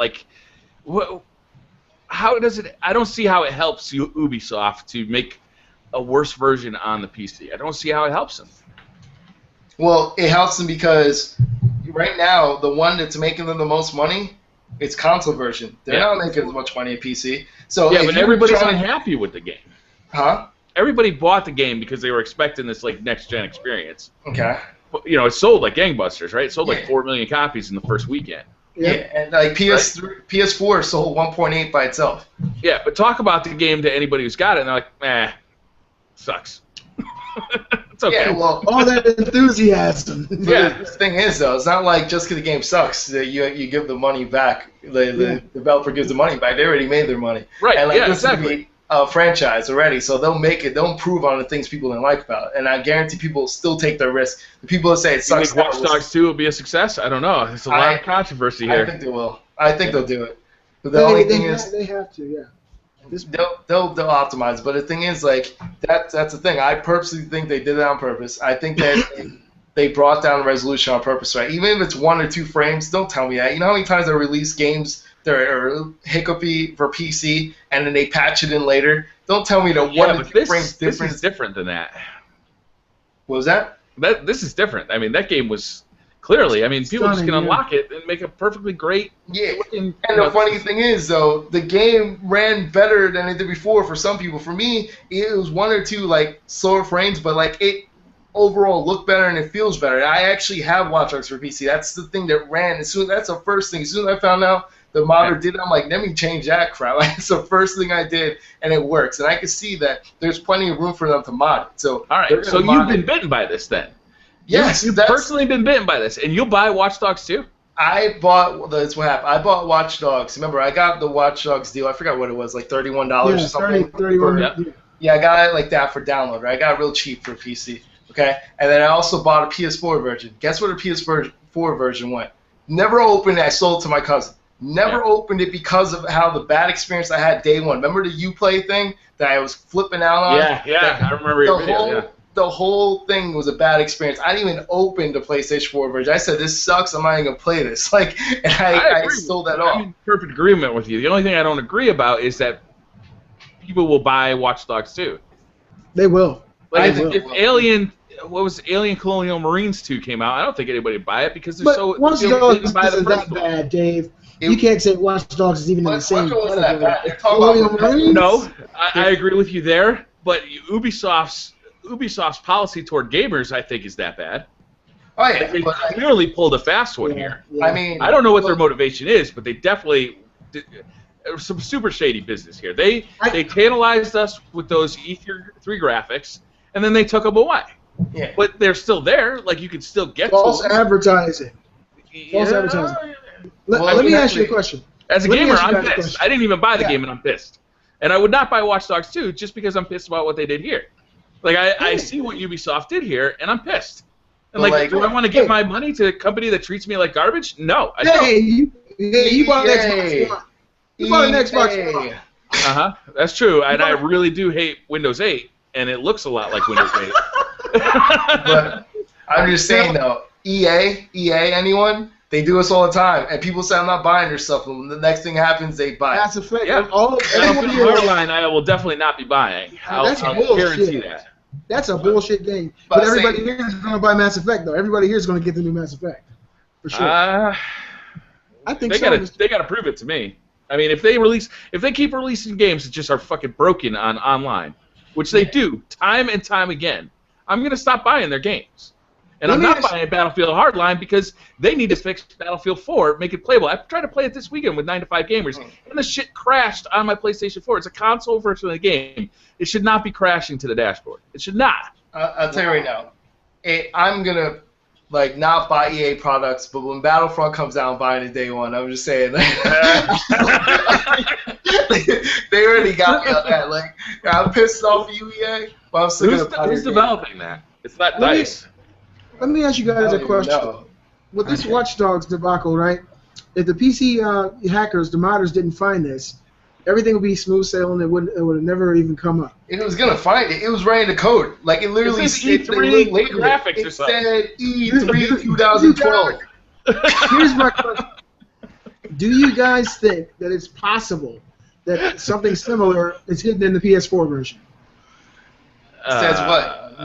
How does it? I don't see how it helps Ubisoft to make a worse version on the PC. I don't see how it helps them. Well, it helps them because right now the one that's making them the most money, it's console version. They're not making as much money at PC. So but everybody's unhappy with the game. Huh? Everybody bought the game because they were expecting this next gen experience. Okay. But, it sold like gangbusters, right? It sold 4 million copies in the first weekend. Yeah, and PS4 sold 1.8 by itself. Yeah, but talk about the game to anybody who's got it, and they're sucks. It's okay. Yeah, well, all that enthusiasm. Yeah. The thing is, though, it's not like just because the game sucks that you give the money back. The developer gives the money back. They already made their money. Right. And this exactly. Is a franchise already, so they'll make it. They'll improve on the things people didn't like about it. And I guarantee people will still take their risk. The people that say it sucks. You think Watch Dogs 2 will be a success? I don't know. There's a lot of controversy here. I think they will. I think they'll do it. But the only thing is, they have to, yeah. they'll optimize. But the thing is, like, that's the thing. I purposely think they did it on purpose. I think that they brought down the resolution on purpose, right? Even if it's 1 or 2 frames, don't tell me that. You know how many times they release games that are hiccupy for PC and then they patch it in later? Don't tell me that 1 or 2 frames different. This is different than that. What was that? This is different. I mean, that game was clearly. I mean, people just can unlock it and make a perfectly great. Yeah. And the funny thing is, though, the game ran better than it did before for some people. For me, it was 1 or 2 like slower frames, but like it overall looked better and it feels better. I actually have Watch Dogs for PC. That's the thing that ran. That's the first thing. As soon as I found out the modder did it, I'm like, let me change that crap. That's the first thing I did, and it works. And I can see that there's plenty of room for them to mod it. So all right. So you've been bitten by this then. Yes, you've personally been bitten by this, and you'll buy Watch Dogs too? That's what happened. I bought Watch Dogs. Remember, I got the Watch Dogs deal. I forgot what it was, like $31 or something. $31. Yeah, I got it like that for download, right? I got it real cheap for PC, okay? And then I also bought a PS4 version. Guess where the PS4 version went? Never opened it. I sold it to my cousin. Never opened it because of how the bad experience I had day one. Remember the Uplay thing that I was flipping out on? Yeah, I remember your video, The whole thing was a bad experience. I didn't even open the PlayStation 4 version. I said, this sucks. I'm not even going to play this. Like, and I sold that off. I'm in perfect agreement with you. The only thing I don't agree about is that people will buy Watch Dogs 2. They will. Like, if Alien Colonial Marines 2 came out, I don't think anybody would buy it because they're so... Watch Dogs isn't that bad, Dave. You can't say Watch Dogs is even in the same category. No, I agree with you there, but Ubisoft's policy toward gamers, I think, is that bad. Oh yeah, they clearly pulled a fast one here. Yeah. I mean, I don't know what their motivation is, but they definitely did some super shady business here. They tantalized us with those E3 graphics, and then they took them away. Yeah. But they're still there. Like you can still get false to them. advertising. False advertising. Let me ask you a question. As a gamer, I'm pissed. I didn't even buy the game, and I'm pissed. And I would not buy Watch Dogs 2 just because I'm pissed about what they did here. Like, I see what Ubisoft did here, and I'm pissed. And, like, do I want to give my money to a company that treats me like garbage? No, I don't. You bought an Xbox One. You bought an Xbox One. Uh-huh. That's true. And I really do hate Windows 8, and it looks a lot like Windows 8. But I'm just saying, though, EA, anyone? They do this all the time, and people say I'm not buying their stuff, and the next thing happens, they buy it. That's a fact. Yeah. Hardline, I will definitely not be buying. I'll guarantee that. That's a bullshit game. But everybody here is going to buy Mass Effect, though. Everybody here is going to get the new Mass Effect, for sure. I think they got to prove it to me. I mean, if they keep releasing games that just are fucking broken online, which they do time and time again, I'm going to stop buying their games. And I'm not buying Battlefield Hardline because they need to fix Battlefield 4, make it playable. I tried to play it this weekend with 9 to 5 Gamers, and the shit crashed on my PlayStation 4. It's a console version of the game. It should not be crashing to the dashboard. It should not. I'll tell you right now, I'm going to not buy EA products, but when Battlefront comes out, I'm buying it day one. I'm just saying. They already got me on that. I'm pissed off at you, EA, but I'm still going to buy it. Who's developing that? It's not DICE. Let me ask you guys a question. With this Watch Dogs debacle, right? If the PC hackers, the modders, didn't find this, everything would be smooth sailing. It would have never even come up. It was gonna find it. It was writing the code. Like it literally said E3 graphics or something. It said E3 2012. Here's my question: do you guys think that it's possible that something similar is hidden in the PS4 version? Says what?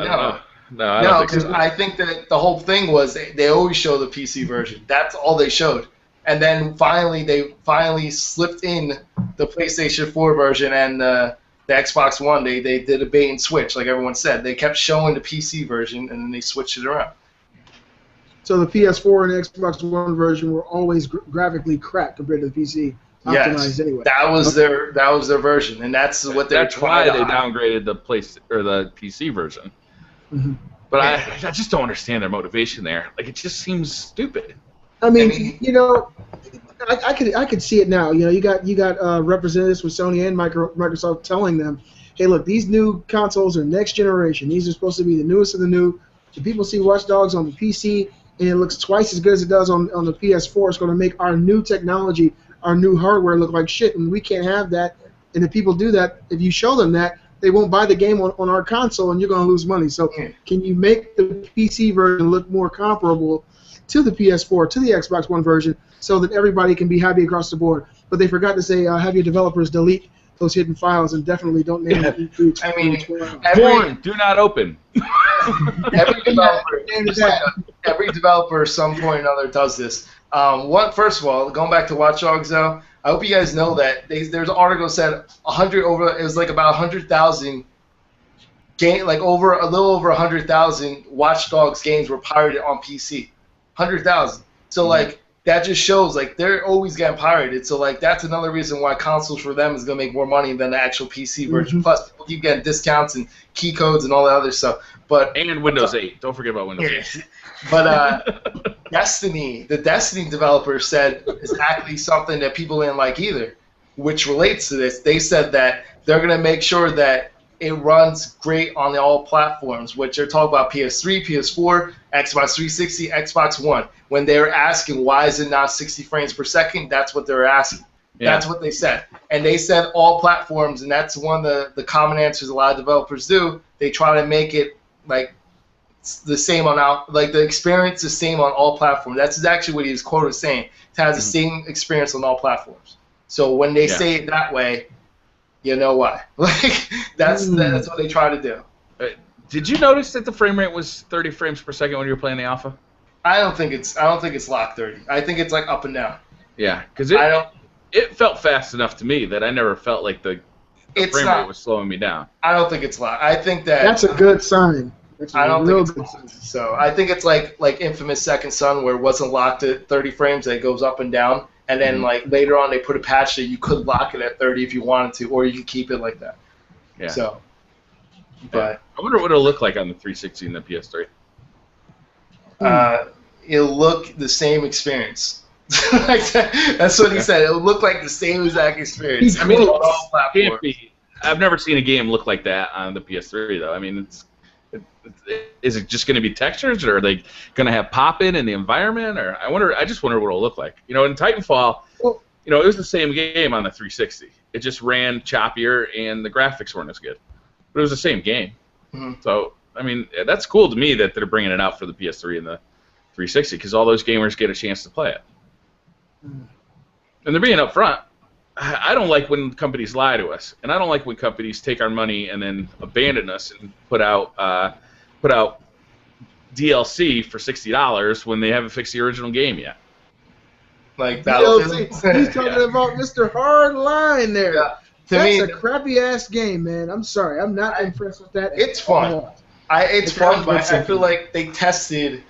No, because I think that the whole thing was they always show the PC version. That's all they showed. And then they slipped in the PlayStation 4 version and the Xbox One. They did a bait and switch, like everyone said. They kept showing the PC version, and then they switched it around. So the PS4 and Xbox One version were always graphically crap compared to the PC optimized anyway. That was their version, and that's what they're trying to hide. That's why they downgraded the PC version. Mm-hmm. But I just don't understand their motivation there. Like it just seems stupid. I mean, I could see it now. You got representatives with Sony and Microsoft telling them, hey, look, these new consoles are next generation. These are supposed to be the newest of the new. So people see Watch Dogs on the PC, and it looks twice as good as it does on the PS4, it's going to make our new technology, our new hardware look like shit, and we can't have that. And if people do that, if you show them that, they won't buy the game on our console, and you're going to lose money. So can you make the PC version look more comparable to the PS4, to the Xbox One version, so that everybody can be happy across the board? But they forgot to say, have your developers delete those hidden files, and definitely don't name it E3. I mean, do not open. every developer at some point or another does this. First of all, going back to Watch Dogs, though, I hope you guys know that there's an article that said it was like about 100,000 game, like a little over 100,000 Watch Dogs games were pirated on PC. 100,000. So like that just shows like they're always getting pirated. So like that's another reason why consoles for them is gonna make more money than the actual PC version. Plus people keep getting discounts and key codes and all that other stuff. And Windows 8. Don't forget about Windows 8. But Destiny, the Destiny developers said exactly something that people didn't like either, which relates to this. They said that they're going to make sure that it runs great on all platforms, which they're talking about PS3, PS4, Xbox 360, Xbox One. When they were asking why is it not 60 frames per second, that's what they were asking. Yeah. That's what they said. And they said all platforms, and that's one of the common answers a lot of developers do. They try to make it like the same the experience the same on all platforms. That's actually what he was quoted saying. To have the same experience on all platforms. So when they say it that way, you know why. Like that's what they try to do. Did you notice that the frame rate was 30 frames per second when you were playing the alpha? I don't think it's locked 30. I think it's like up and down. Yeah, because it felt fast enough to me that I never felt like the frame rate was slowing me down. I don't think it's locked. I think that's a good sign. I don't think it's locked. So I think it's like Infamous Second Son, where it wasn't locked at 30 frames, that it goes up and down, and then like later on they put a patch that you could lock it at 30 if you wanted to, or you could keep it like that. Yeah. So, but I wonder what it'll look like on the 360 and the PS3. It'll look the same experience. That's what he said. It'll look like the same exact experience. I mean, it can't be. I've never seen a game look like that on the PS3 though. I mean, is it just going to be textures, or are they going to have pop-in in the environment? Or I just wonder what it'll look like. You know, in Titanfall, it was the same game on the 360. It just ran choppier and the graphics weren't as good, but it was the same game. So I mean, that's cool to me that they're bringing it out for the PS3 and the 360 because all those gamers get a chance to play it. And they're being upfront. I don't like when companies lie to us, and I don't like when companies take our money and then abandon us and put out DLC for $60 when they haven't fixed the original game yet. Like Battlefield. He's talking about Mr. Hardline there. Yeah. That's a crappy ass game, man. I'm sorry, I'm not impressed with that. It's fun. It's fun, but I feel like they tested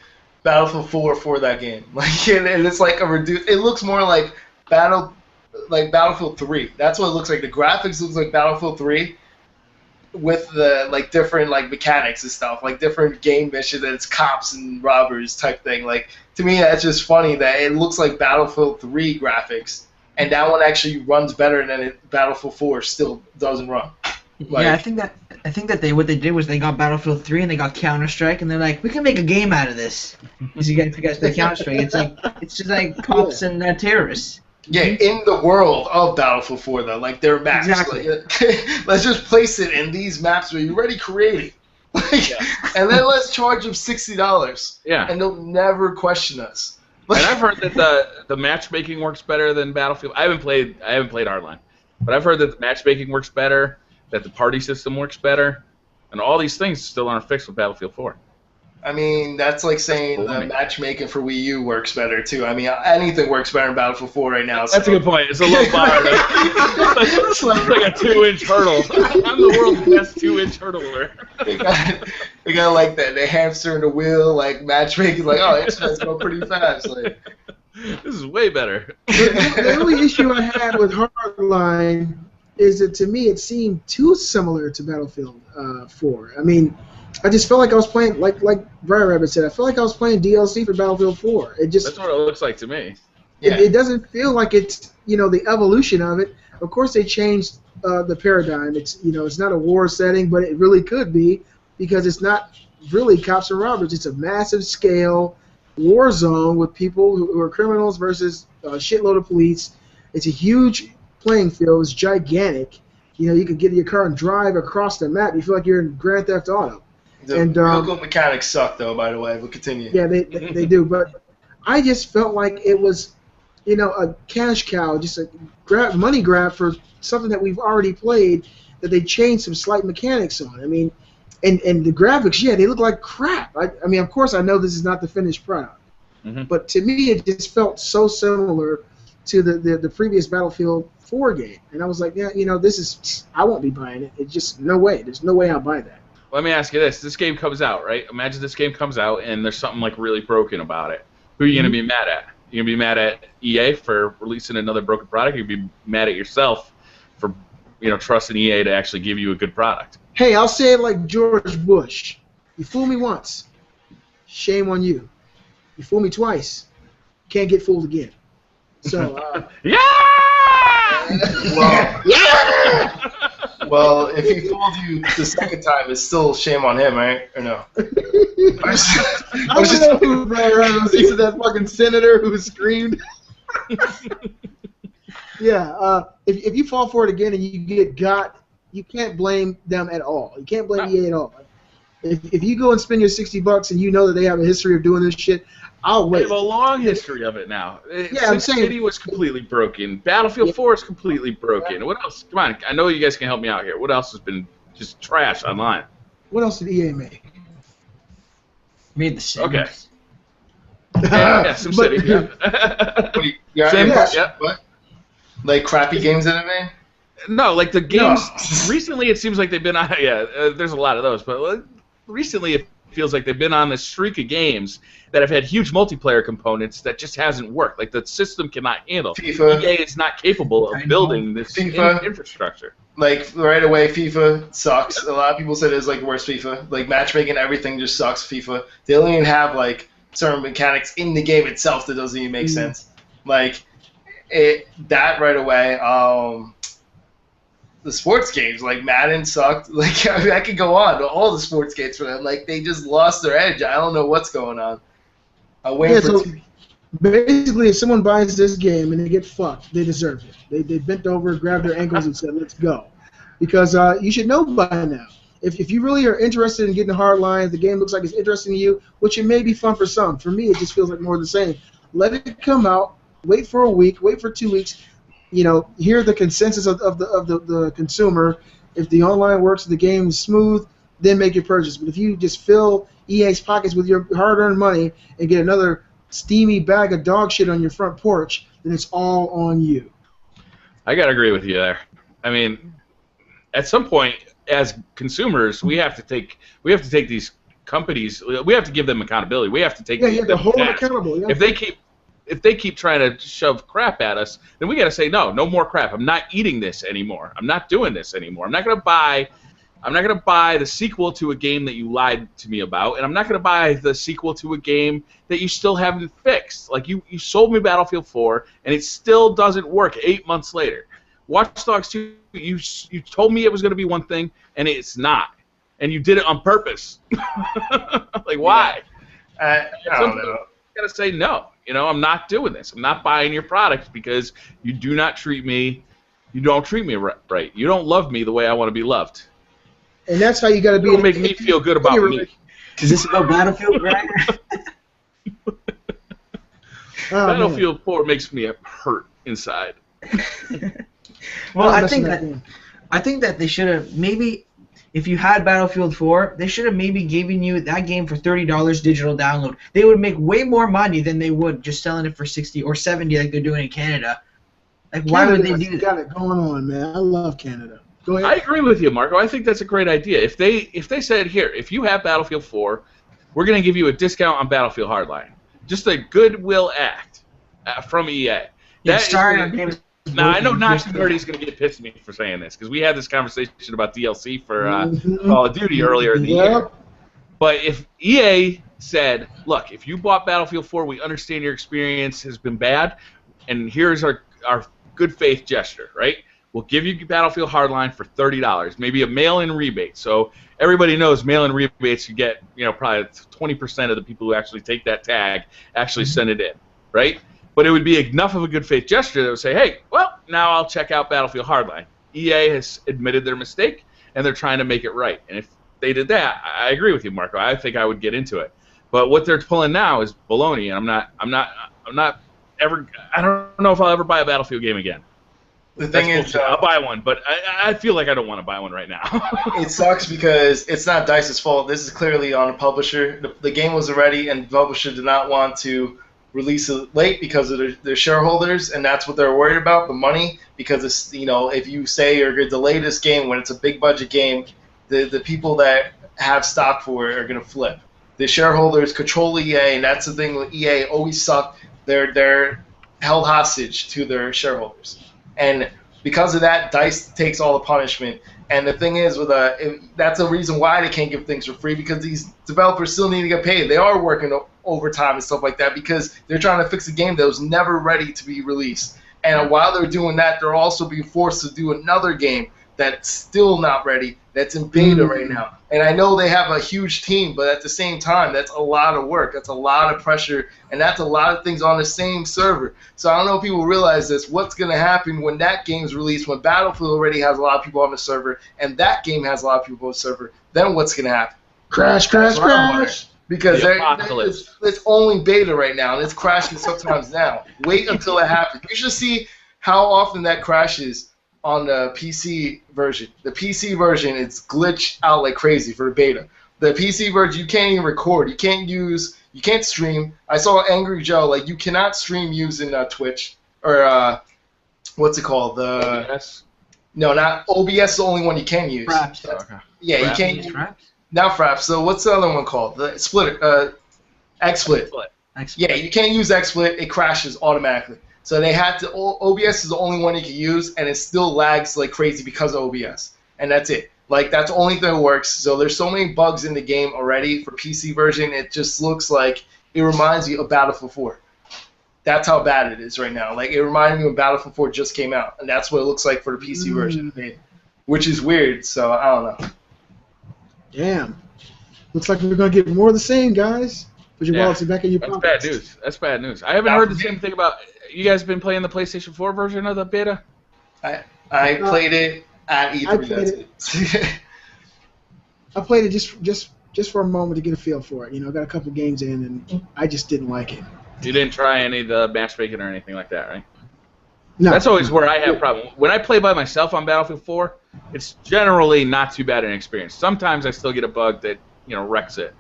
Battlefield 4 for that game. Like, and it's like it looks more like Battlefield 3. That's what it looks like. The graphics looks like Battlefield 3 with the different mechanics and stuff, like different game missions, that it's cops and robbers type thing. Like, to me, that's just funny that it looks like Battlefield 3 graphics, and that one actually runs better than Battlefield 4 still doesn't run. Yeah, I think that what they did was they got Battlefield 3 and they got Counter-Strike, and they're like, we can make a game out of this. Because you guys play Counter-Strike, it's just like cops and terrorists. Yeah, in the world of Battlefield 4, though, like their maps. Exactly. Let's just place it in these maps where you're already creating, and then let's charge them $60. Yeah, and they'll never question us. And I've heard that the matchmaking works better than Battlefield. I haven't played Hardline, but I've heard that the matchmaking works better, that the party system works better, and all these things still aren't fixed with Battlefield 4. I mean, that's like saying the matchmaking for Wii U works better, too. I mean, anything works better in Battlefield 4 right now. That's a good point. It's a low bar. It's like a 2-inch hurdle. I'm the world's best 2-inch hurdler. They got like that. They hamster in the wheel, like matchmaking, like, oh, internet's going pretty fast. Like, this is way better. The only issue I had with Hardline is that, to me, it seemed too similar to Battlefield 4. I mean, I just felt like I was playing, like BriarRabbit said, I felt like I was playing DLC for Battlefield 4. That's what it looks like to me. It doesn't feel like it's, the evolution of it. Of course, they changed the paradigm. It's, it's not a war setting, but it really could be, because it's not really cops and robbers. It's a massive scale, war zone with people who are criminals versus a shitload of police. It's a huge playing field. It's gigantic. You know, you can get in your car and drive across the map. You feel like you're in Grand Theft Auto. The vehicle mechanics suck, though, by the way. We'll continue. Yeah, they do. But I just felt like it was, you know, a cash cow, just a money grab for something that we've already played that they changed some slight mechanics on. I mean, and the graphics, yeah, they look like crap. I mean, of course, I know this is not the finished product. Mm-hmm. But to me, it just felt so similar to the previous Battlefield 4 game. And I was like, yeah, you know, I won't be buying it. It's just no way. There's no way I'll buy that. Let me ask you this. This game comes out, right? Imagine this game comes out and there's something like really broken about it. Who are you going to be mad at? You're going to be mad at EA for releasing another broken product? You're going to be mad at yourself for, you know, trusting EA to actually give you a good product? Hey, I'll say it like George Bush. You fool me once, shame on you. You fool me twice, can't get fooled again. So, yeah! Well, yeah! well, if he fooled you the second time, it's still shame on him, right? Or no? I don't know who BriarRabbit was. That fucking senator who screamed. Yeah, if you fall for it again and you get got, you can't blame them at all. You can't blame EA at all. If you go and spend your $60 and you know that they have a history of doing this shit, I'll wait. They have a long history of it now. Yeah, I'm saying City was completely broken. Battlefield 4 is completely broken. What else? Come on, I know you guys can help me out here. What else has been just trash online? What else did EA make? Made the Sims. Okay. Yeah, SimCity. Yeah. Sims? Yeah. What? Like crappy games that I made? No, like the games. Recently, it seems like they've been on. Yeah, there's a lot of those, but recently it feels like they've been on this streak of games that have had huge multiplayer components that just hasn't worked. Like the system cannot handle. FIFA. EA is not capable of building this infrastructure. Like right away, FIFA sucks. A lot of people said it's like worse FIFA. Like matchmaking, everything just sucks. FIFA. They don't even have like certain mechanics in the game itself that doesn't even make sense. Like that right away. The sports games, like Madden sucked. Like I mean, I could go on. All the sports games for them, like they just lost their edge. I don't know what's going on. Basically, if someone buys this game and they get fucked, they deserve it. They bent over, grabbed their ankles, and said, "Let's go," because you should know by now. If you really are interested in getting hard lines, the game looks like it's interesting to you, which it may be fun for some. For me, it just feels like more of the same. Let it come out. Wait for a week. Wait for 2 weeks. You know, hear the consensus of the consumer. If the online works, the game is smooth, then make your purchase. But if you just fill EA's pockets with your hard-earned money and get another steamy bag of dog shit on your front porch, then it's all on you. I gotta agree with you there. I mean, at some point, as consumers, we have to take these companies. We have to give them accountability. We have to take you have to hold them accountable. Yeah. If they keep trying to shove crap at us, then we got to say no more crap. I'm not eating this anymore. I'm not doing this anymore. I'm not going to buy the sequel to a game that you lied to me about, and I'm not going to buy the sequel to a game that you still haven't fixed. Like you sold me Battlefield 4 and it still doesn't work 8 months later. Watch Dogs 2, you told me it was going to be one thing and it's not. And you did it on purpose. Like why? I don't know. You got to say no. You know, I'm not doing this. I'm not buying your product because you don't treat me right. You don't love me the way I want to be loved. And that's how you got to be. You don't make me feel good about me. Is this about Battlefield, Briar? Battlefield 4 makes me hurt inside. Well, I think that they should have maybe. If you had Battlefield 4, they should have maybe given you that game for $30 digital download. They would make way more money than they would just selling it for $60 or $70 like they're doing in Canada. Like, why would they do that? Got it going on, man. I love Canada. Go ahead. I agree with you, Marco. I think that's a great idea. If they said, here, if you have Battlefield 4, we're going to give you a discount on Battlefield Hardline. Just a goodwill act from EA. Now, I know Not Too Nerdy is going to get pissed at me for saying this, because we had this conversation about DLC for Call of Duty earlier in the year. But if EA said, look, if you bought Battlefield 4, we understand your experience has been bad, and here's our good faith gesture, right? we'll give you Battlefield Hardline for $30, maybe a mail-in rebate. So everybody knows mail-in rebates, you get, probably 20% of the people who actually take that tag actually send it in, right? But it would be enough of a good faith gesture that would say, hey, well, now I'll check out Battlefield Hardline. EA has admitted their mistake, and they're trying to make it right. And if they did that, I agree with you, Marco. I think I would get into it. But what they're pulling now is baloney, and I'm not ever. I don't know if I'll ever buy a Battlefield game again. The thing is, I'll buy one, but I feel like I don't want to buy one right now. It sucks because it's not DICE's fault. This is clearly on the publisher. The game wasn't ready, and the publisher did not want to release it late because of their shareholders, and that's what they're worried about, the money. Because it's, if you say you're going to delay this game when it's a big budget game, the people that have stock for it are going to flip. The shareholders control EA, and that's the thing with EA. Always suck. They're held hostage to their shareholders, and because of that, DICE takes all the punishment. And the thing is, that's a reason why they can't give things for free, because these developers still need to get paid. They are working overtime and stuff like that because they're trying to fix a game that was never ready to be released. And while they're doing that, they're also being forced to do another game that's still not ready, that's in beta right now. And I know they have a huge team, but at the same time, that's a lot of work. That's a lot of pressure, and that's a lot of things on the same server. So I don't know if people realize this. What's going to happen when that game's released, when Battlefield already has a lot of people on the server, and that game has a lot of people on the server, then what's going to happen? Crash. Because it's only beta right now, and it's crashing sometimes now. Wait until it happens. You should see how often that crashes on the PC version. The PC version, it's glitched out like crazy for beta. The PC version, you can't even record. You can't stream. I saw Angry Joe, like, you cannot stream using Twitch, or what's it called? OBS? No, not OBS is the only one you can use. Fraps. Okay. Yeah, Fraps? you can't use Fraps? Not Fraps. So what's the other one called? The Splitter, XSplit. Yeah, you can't use XSplit. It crashes automatically. So they had to. OBS is the only one you can use, and it still lags like crazy because of OBS. And that's it. Like, that's the only thing that works. So there's so many bugs in the game already for PC version. It just looks like it reminds you of Battlefield 4. That's how bad it is right now. Like, it reminded me when Battlefield 4 just came out, and that's what it looks like for the PC version, which is weird. So I don't know. Damn. Looks like we're going to get more of the same, guys. Put your wallets back in your pockets. That's bad news. That's bad news. I haven't heard the same thing about... You guys been playing the PlayStation 4 version of the beta? I played it at E3. I played it just for a moment to get a feel for it. Got a couple games in, and I just didn't like it. You didn't try any of the matchmaking or anything like that, right? No. That's always where I have a problem. When I play by myself on Battlefield 4, it's generally not too bad an experience. Sometimes I still get a bug that, wrecks it.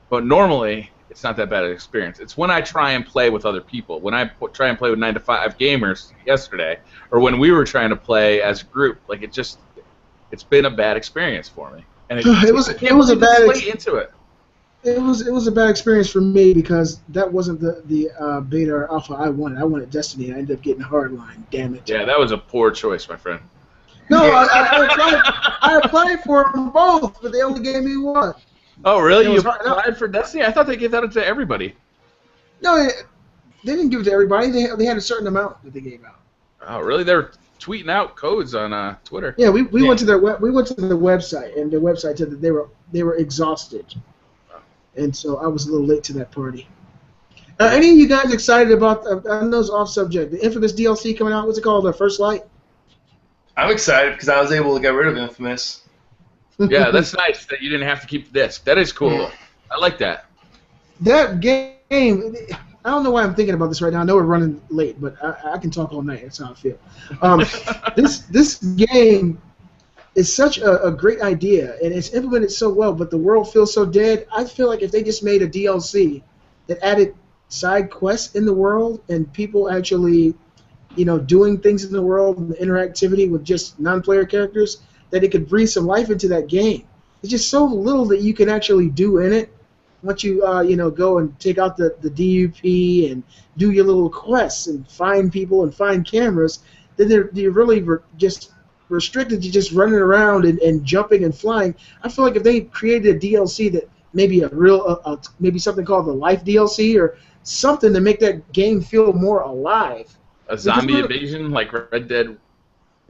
But normally, it's not that bad an experience. It's when I try and play with other people. When I try and play with 9 to 5 gamers yesterday, or when we were trying to play as a group, like, it's been a bad experience for me. And it was a bad into it. It was a bad experience for me because that wasn't the beta or alpha I wanted. I wanted Destiny. I ended up getting Hardline. Damn it. Yeah, that was a poor choice, my friend. No, I applied for them both, but they only gave me one. Oh, really? You applied for Destiny? I thought they gave that to everybody. No, they didn't give it to everybody. They had a certain amount that they gave out. Oh, really? They're tweeting out codes on Twitter. Yeah, we went to their website, and their website said that they were exhausted, and so I was a little late to that party. Any of you guys excited about? I know it's off subject. The Infamous DLC coming out. What's it called? The First Light. I'm excited because I was able to get rid of Infamous. Yeah, that's nice that you didn't have to keep the disc. That is cool. I like that. That game, I don't know why I'm thinking about this right now. I know we're running late, but I can talk all night. That's how I feel. This game is such a great idea, and it's implemented so well, but the world feels so dead. I feel like if they just made a DLC that added side quests in the world and people actually, doing things in the world and the interactivity with just non-player characters, that it could breathe some life into that game. It's just so little that you can actually do in it. Once you go and take out the DUP and do your little quests and find people and find cameras, then you're really just restricted to just running around and jumping and flying. I feel like if they created a DLC that maybe maybe something called the Life DLC or something to make that game feel more alive. A zombie invasion like Red Dead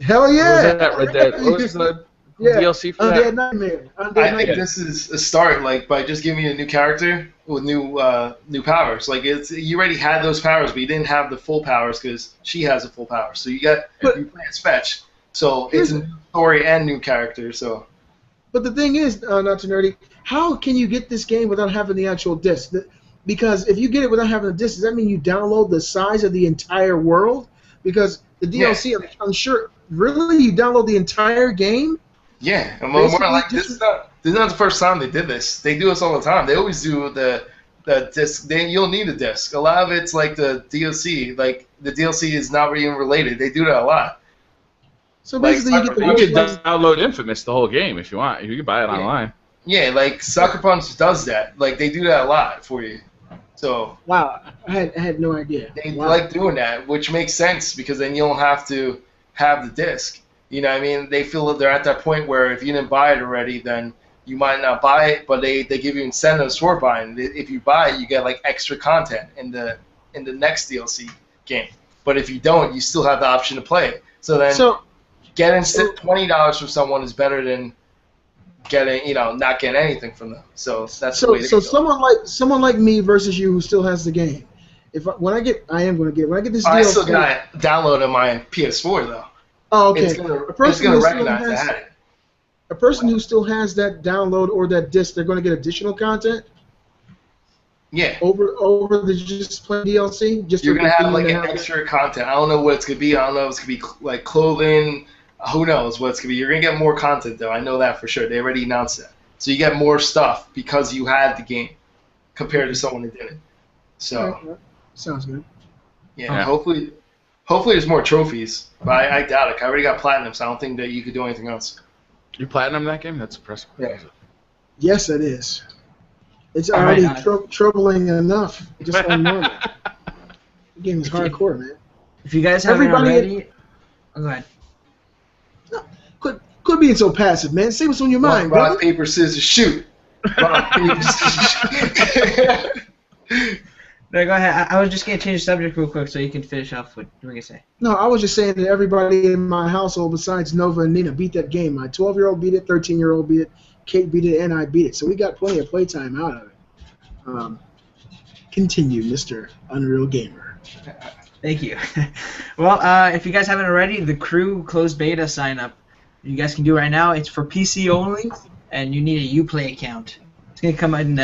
Hell What was yeah! that? Red Dead. What was the Yeah, DLC for Undead that? Nightmare. I Undead think Nightmare. this is a start, like by just giving you a new character with new powers. Like you already had those powers, but you didn't have the full powers because she has the full power. So you play as Fetch. So it's a new story and new character. So But the thing is, not too nerdy, how can you get this game without having the actual disc? Because if you get it without having a disc, does that mean you download the size of the entire world? Because the DLC, I'm sure, really, you download the entire game? yeah, and more Basically, like this is not the first time they did this. They do this all the time. They always do the disc. You'll need a disc. A lot of it's like the DLC. Like the DLC is not even related. They do that a lot. So basically, Like, you get the You could world. download Infamous, the whole game, if you want. You can buy it online. Yeah, like Sucker Punch does that. Like they do that a lot for you. So Wow, I had no idea. they Wow. like doing that, which makes sense because then you don't have to have the disc. You know what I mean? They feel that they're at that point where if you didn't buy it already, then you might not buy it, but they give you incentives for buying it. If you buy it, you get like extra content in the next DLC game. But if you don't, you still have the option to play it. So then getting $20 from someone is better than getting, not getting anything from them. So that's the way to go. someone like me versus you who still has the game. When I get this DLC. I still got it downloaded on my PS4 though. Oh, okay. It's gonna recognize that. A person who still has that download or that disc, they're going to get additional content. Yeah. Over the just plain DLC. Just You're gonna have like an extra content. I don't know what it's gonna be. I don't know if it's gonna be like clothing. Who knows what it's gonna be? You're gonna get more content though. I know that for sure. They already announced that. So you get more stuff because you had the game compared to someone who didn't. So sounds good. Yeah. Hopefully there's more trophies. But I doubt it. I already got platinum, so I don't think that you could do anything else. You platinum that game? That's impressive. Yeah. Yes, it is. It's already troubling enough just on normal. The game is hardcore, man. If you guys haven't already, go ahead. No, quit being so passive, man. Say what's on your mind, brother. Rock, paper, scissors, shoot. Rock, paper, scissors, shoot. No, go ahead. I was just going to change the subject real quick so you can finish off what you were going to say. No, I was just saying that everybody in my household besides Nova and Nina beat that game. My 12-year-old beat it, 13-year-old beat it, Kate beat it, and I beat it. So we got plenty of playtime out of it. Continue, Mr. Unreal Gamer. Thank you. Well, if you guys haven't already, the Crew closed beta sign up. You guys can do it right now. It's for PC only, and you need a Uplay account. It's going to come in...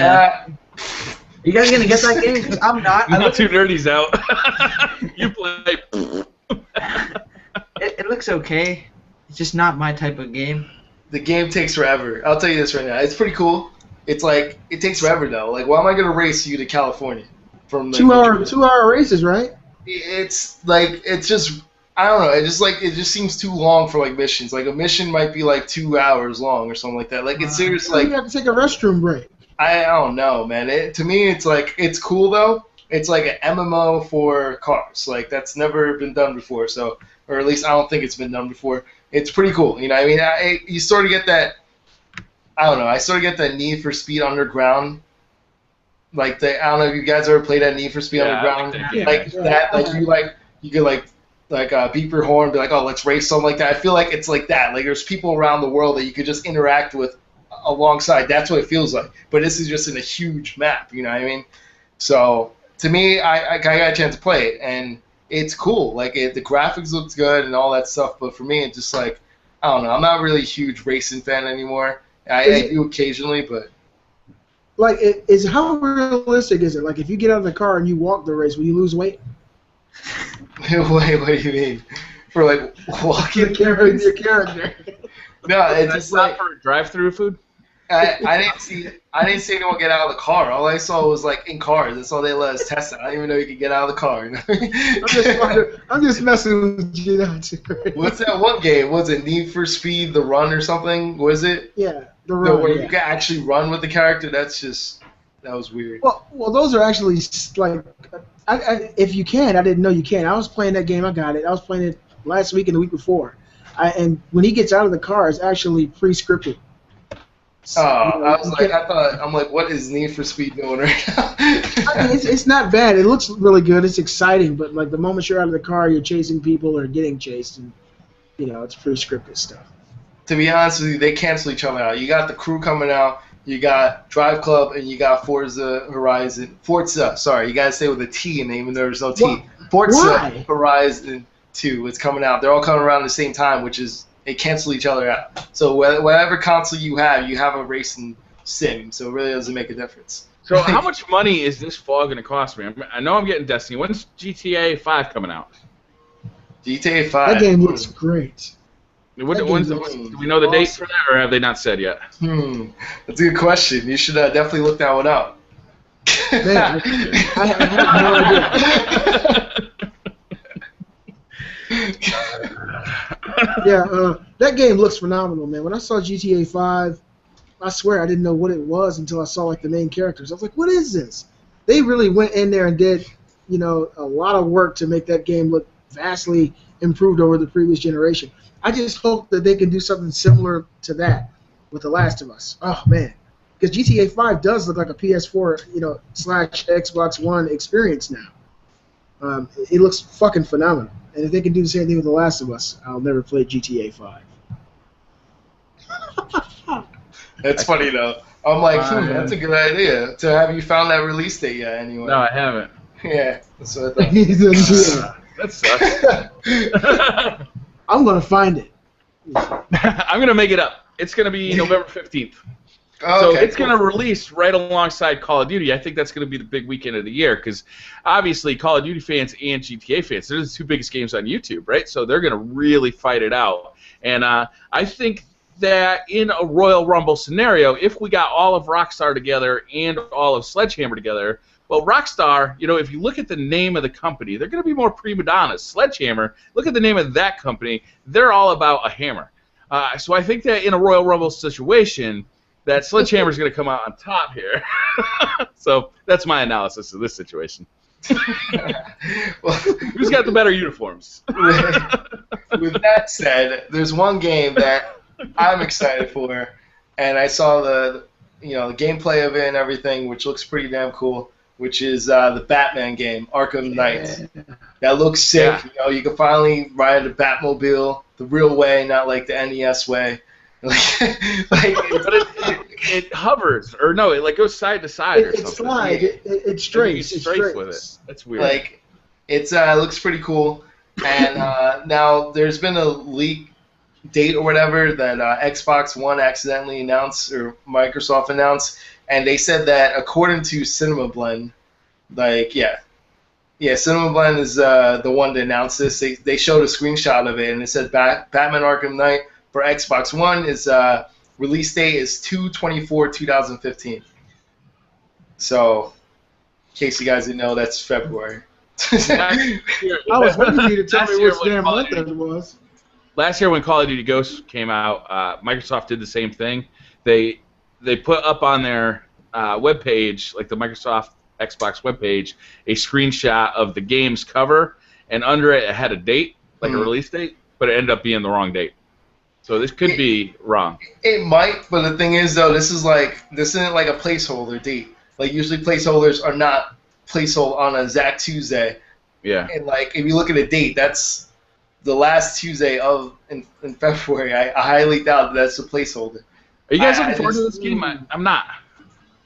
you guys going to get that game? Because I'm not. Not too nerdy's out. You play... It looks okay. It's just not my type of game. The game takes forever. I'll tell you this right now. It's pretty cool. It's like, it takes forever though. Like, why am I going to race you to California? From like, 2-hour races, right? It's like, it's just, I don't know. It just seems too long for like missions. Like a mission might be like 2 hours long or something like that. Like it's seriously like. You have to take a restroom break. I don't know, man. To me, it's like, it's cool though. It's like an MMO for cars. Like that's never been done before. So, or at least I don't think it's been done before. It's pretty cool. You know what I mean? You sort of get that. I don't know. I sort of get that Need for Speed Underground. Like I don't know if you guys ever played that Need for Speed Underground. You could beep your horn, be like, oh, let's race, something like that. I feel like it's like that. Like there's people around the world that you could just interact with alongside. That's what it feels like. But this is just in a huge map. You know what I mean? So to me, I got a chance to play it, and it's cool. Like the graphics looks good and all that stuff. But for me, it's just like I don't know. I'm not really a huge racing fan anymore. I do occasionally, but. Like, how realistic is it? Like, if you get out of the car and you walk the race, will you lose weight? Wait, what do you mean? For like walking your character. No, it's just not like for drive-through food. I didn't see anyone get out of the car. All I saw was like in cars. That's all they let us test it. I didn't even know you could get out of the car. You know? I'm just messing with you. What's that one game? Was it Need for Speed: The Run or something? Was it? Yeah, The Run. Where you can actually run with the character. That was weird. Well, those are actually like, if you can, I didn't know you can. I was playing that game. I got it. I was playing it last week and the week before. And when he gets out of the car, it's actually pre-scripted. I'm like, what is Need for Speed doing right now? I mean, it's not bad. It looks really good. It's exciting, but like the moment you're out of the car, you're chasing people or getting chased. And it's pre-scripted stuff. To be honest with you, they cancel each other out. You got the Crew coming out, you got Drive Club, and you got Forza, sorry, you gotta say with a T in it, even though there's no T. What? Forza Why? Horizon 2, it's coming out. They're all coming around at the same time, which is, they cancel each other out. So whatever console you have a racing sim, so it really doesn't make a difference. So how much money is this fall going to cost me? I know I'm getting Destiny. When's GTA 5 coming out? GTA 5. That game looks great. Do we know the date for that, or have they not said yet? That's a good question. You should definitely look that one up. Man, I have no idea. Yeah, that game looks phenomenal, man. When I saw GTA 5, I swear I didn't know what it was until I saw the main characters. I was like, what is this? They really went in there and did, a lot of work to make that game look vastly improved over the previous generation. I just hope that they can do something similar to that with The Last of Us. Oh, man. Because GTA 5 does look like a PS4, / Xbox One experience now. It looks fucking phenomenal. And if they can do the same thing with The Last of Us, I'll never play GTA 5. That's funny, though. I'm like, that's a good idea. So have you found that release date yet, anyway? No, I haven't. Yeah, that's what I thought. That sucks. I'm going to find it. I'm going to make it up. It's going to be November 15th. Oh, so it's going to release right alongside Call of Duty. I think that's going to be the big weekend of the year because obviously Call of Duty fans and GTA fans, they're the two biggest games on YouTube, right? So they're going to really fight it out. And I think that in a Royal Rumble scenario, if we got all of Rockstar together and all of Sledgehammer together, well, Rockstar, if you look at the name of the company, they're going to be more prima donnas. Sledgehammer, look at the name of that company, they're all about a hammer. So I think that in a Royal Rumble situation, that Sledgehammer is going to come out on top here. So that's my analysis of this situation. Well, who's got the better uniforms? With that said, there's one game that I'm excited for, and I saw the gameplay of it and everything, which looks pretty damn cool, which is the Batman game, Arkham Knight. That looks sick. Yeah. You can finally ride a Batmobile the real way, not like the NES way. But it hovers, or no, it goes side to side or something. It slides. It strays. It strays with it. That's weird. It looks pretty cool. And now there's been a leak date or whatever that Xbox One accidentally announced, or Microsoft announced, and they said that according to Cinema Blend, Cinema Blend is the one to announce this. They showed a screenshot of it, and it said Batman Arkham Knight for Xbox One is release date is 2/24/2015. So, in case you guys didn't know, that's February. I was waiting for you to tell me which damn month it was. Last year when Call of Duty Ghosts came out, Microsoft did the same thing. They put up on their webpage, like the Microsoft Xbox webpage, a screenshot of the game's cover, and under it had a date, like a release date, but it ended up being the wrong date. So this could be wrong. It might, but the thing is, though, this isn't like a placeholder date. Like, usually placeholders are not placeholder on a exact Tuesday. Yeah. And if you look at a date, that's the last Tuesday in February. I highly doubt that's a placeholder. Are you guys looking forward to this game? I'm not.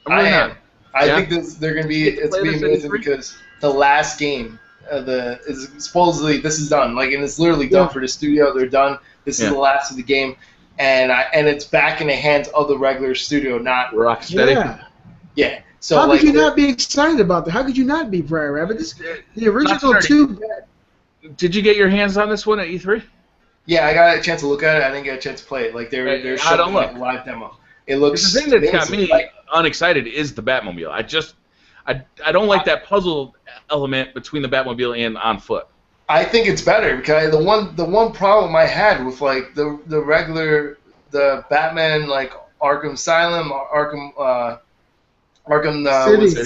I'm really not. I think it's going to be amazing because the last game, supposedly this is done. And it's literally done for the studio. They're done. This is the last of the game, and it's back in the hands of the regular studio, not Rocksteady. Yeah. So how could you not be excited about that? How could you not be, BriarRabbit? The original 2. Did you get your hands on this one at E3? Yeah, I got a chance to look at it. I didn't get a chance to play it. They're showing a live demo. It looks. The thing that's got me unexcited is the Batmobile. I don't like that puzzle element between the Batmobile and on foot. I think it's better because the one problem I had with the regular Batman Arkham Asylum, Arkham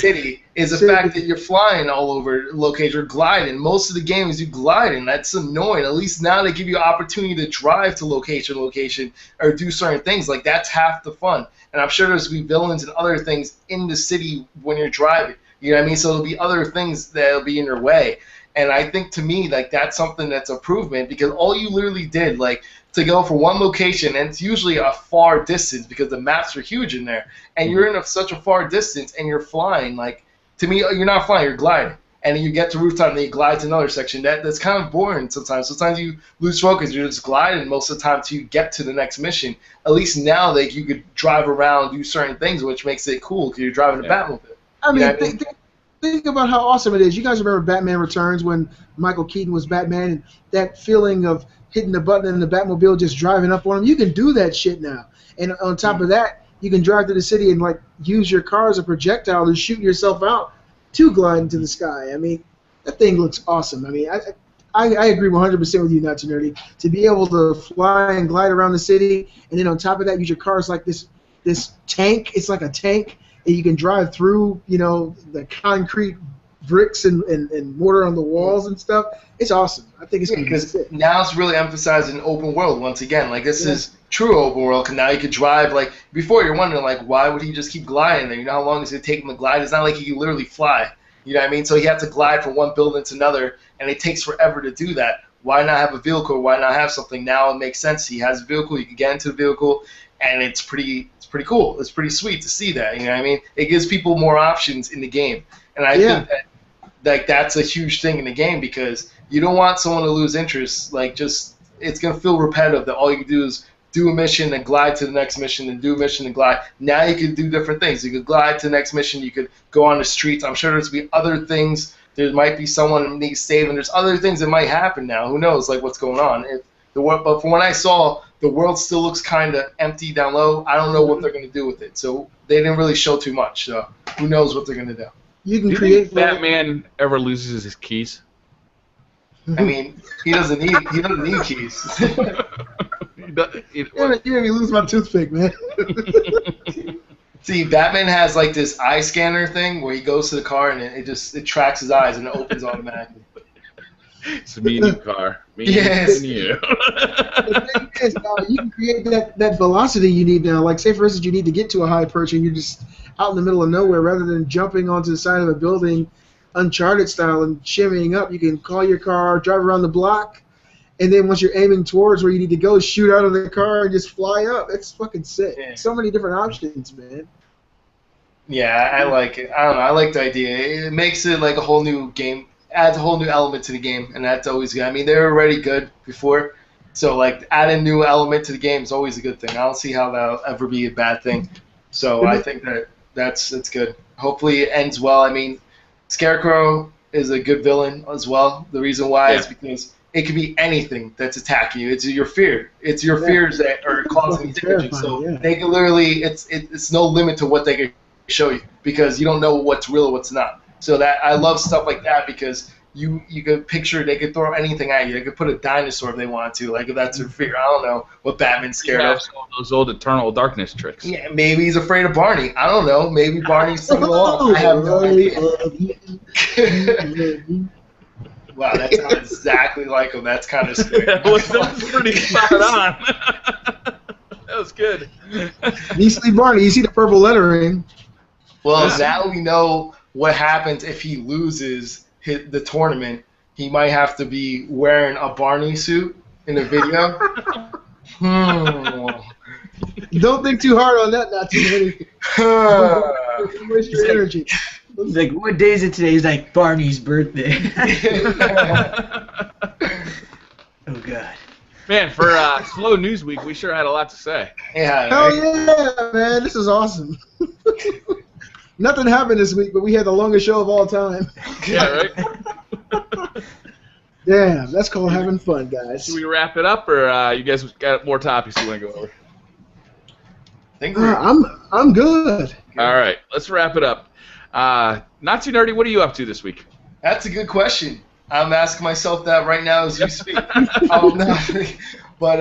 City is the fact that you're flying all over location. You're gliding. Most of the games you glide in. That's annoying. At least now they give you opportunity to drive to location or do certain things. That's half the fun. And I'm sure there's going to be villains and other things in the city when you're driving. You know what I mean? So there'll be other things that'll be in your way. And I think to me, like, that's something that's improvement because all you literally did, like, to go from one location, and it's usually a far distance because the maps are huge in there, and you're in such a far distance and you're flying, like, to me, you're not flying, you're gliding. And then you get to rooftop and then you glide to another section. That's kind of boring sometimes. Sometimes you lose focus. You're just gliding most of the time till you get to the next mission. At least now that you could drive around, do certain things, which makes it cool because you're driving a Batmobile. I mean, think about how awesome it is. You guys remember Batman Returns when Michael Keaton was Batman and that feeling of hitting the button and the Batmobile just driving up on him? You can do that shit now. And on top of that, you can drive through the city and like use your car as a projectile to shoot yourself out to glide into the sky. I mean, that thing looks awesome. I mean, I agree 100% with you, Not Too Nerdy. To be able to fly and glide around the city, and then on top of that, use your car as like this tank. It's like a tank, and you can drive through, you know, the concrete bricks and mortar on the walls and stuff. It's awesome. I think it's because now it's really emphasizing open world once again. Like this is true open world. Cause now you could drive. Like before, you're wondering like why would he just keep gliding there? You know how long is it take him to glide? It's not like he can literally fly. You know what I mean? So he has to glide from one building to another, and it takes forever to do that. Why not have a vehicle? Why not have something? Now it makes sense. He has a vehicle. You can get into the vehicle, and it's pretty cool. It's pretty sweet to see that. You know what I mean? It gives people more options in the game, and I think that like that's a huge thing in the game because you don't want someone to lose interest. Like just it's gonna feel repetitive that all you can do is do a mission and glide to the next mission and do a mission and glide. Now you can do different things. You could glide to the next mission. You could go on the streets. I'm sure there's be other things. There might be someone who needs saving. There's other things that might happen now. Who knows like what's going on? But from what I saw, the world still looks kind of empty down low. I don't know what they're gonna do with it. So they didn't really show too much. So who knows what they're gonna do? You can do you create think Batman ever loses his keys? I mean, he doesn't need keys. You made me lose my toothpick, man. See, Batman has like this eye scanner thing where he goes to the car and it tracks his eyes and it opens automatically. It's me and you, car. Me and you. The thing is, you can create that velocity you need now. Like, say, for instance, you need to get to a high perch and you're just out in the middle of nowhere rather than jumping onto the side of a building Uncharted style and shimmying up. You can call your car, drive around the block, and then once you're aiming towards where you need to go, shoot out of the car and just fly up. It's fucking sick. Yeah. So many different options, man. Yeah, I like it. I don't know. I like the idea. It makes it like a whole new game. Adds a whole new element to the game, and that's always good. I mean, they were already good before, so like add a new element to the game is always a good thing. I don't see how that'll ever be a bad thing. So I think that's good. Hopefully it ends well. I mean, Scarecrow is a good villain as well. The reason why is because it could be anything that's attacking you. It's your fear. It's your fears that are causing damage. So they can literally, it's no limit to what they can show you because you don't know what's real and what's not. So that I love stuff like that because you could picture they could throw anything at you. They could put a dinosaur if they wanted to. Like if that's their fear. I don't know what Batman's scared of. Some of those old Eternal Darkness tricks. Yeah, maybe he's afraid of Barney. I don't know. Maybe Barney's singing along. I have no idea. Wow, that sounds exactly like him. That's kind of scary. That was pretty spot on. That was good. Beastly Barney, you see the purple lettering. Well, now we know what happens if he loses the tournament. He might have to be wearing a Barney suit in the video. Don't think too hard on that, Not Too Nerdy. Waste your energy. He's like, what day is it today? He's like, Barney's birthday. Oh, God. Man, for Slow News Week, we sure had a lot to say. Yeah. Hell yeah, man. This is awesome. Nothing happened this week, but we had the longest show of all time. Yeah, right? Damn, that's called having fun, guys. Should we wrap it up, or you guys got more topics you want to go over? I'm good. All right, let's wrap it up. Not Too Nerdy, what are you up to this week? That's a good question. I'm asking myself that right now as we speak. But what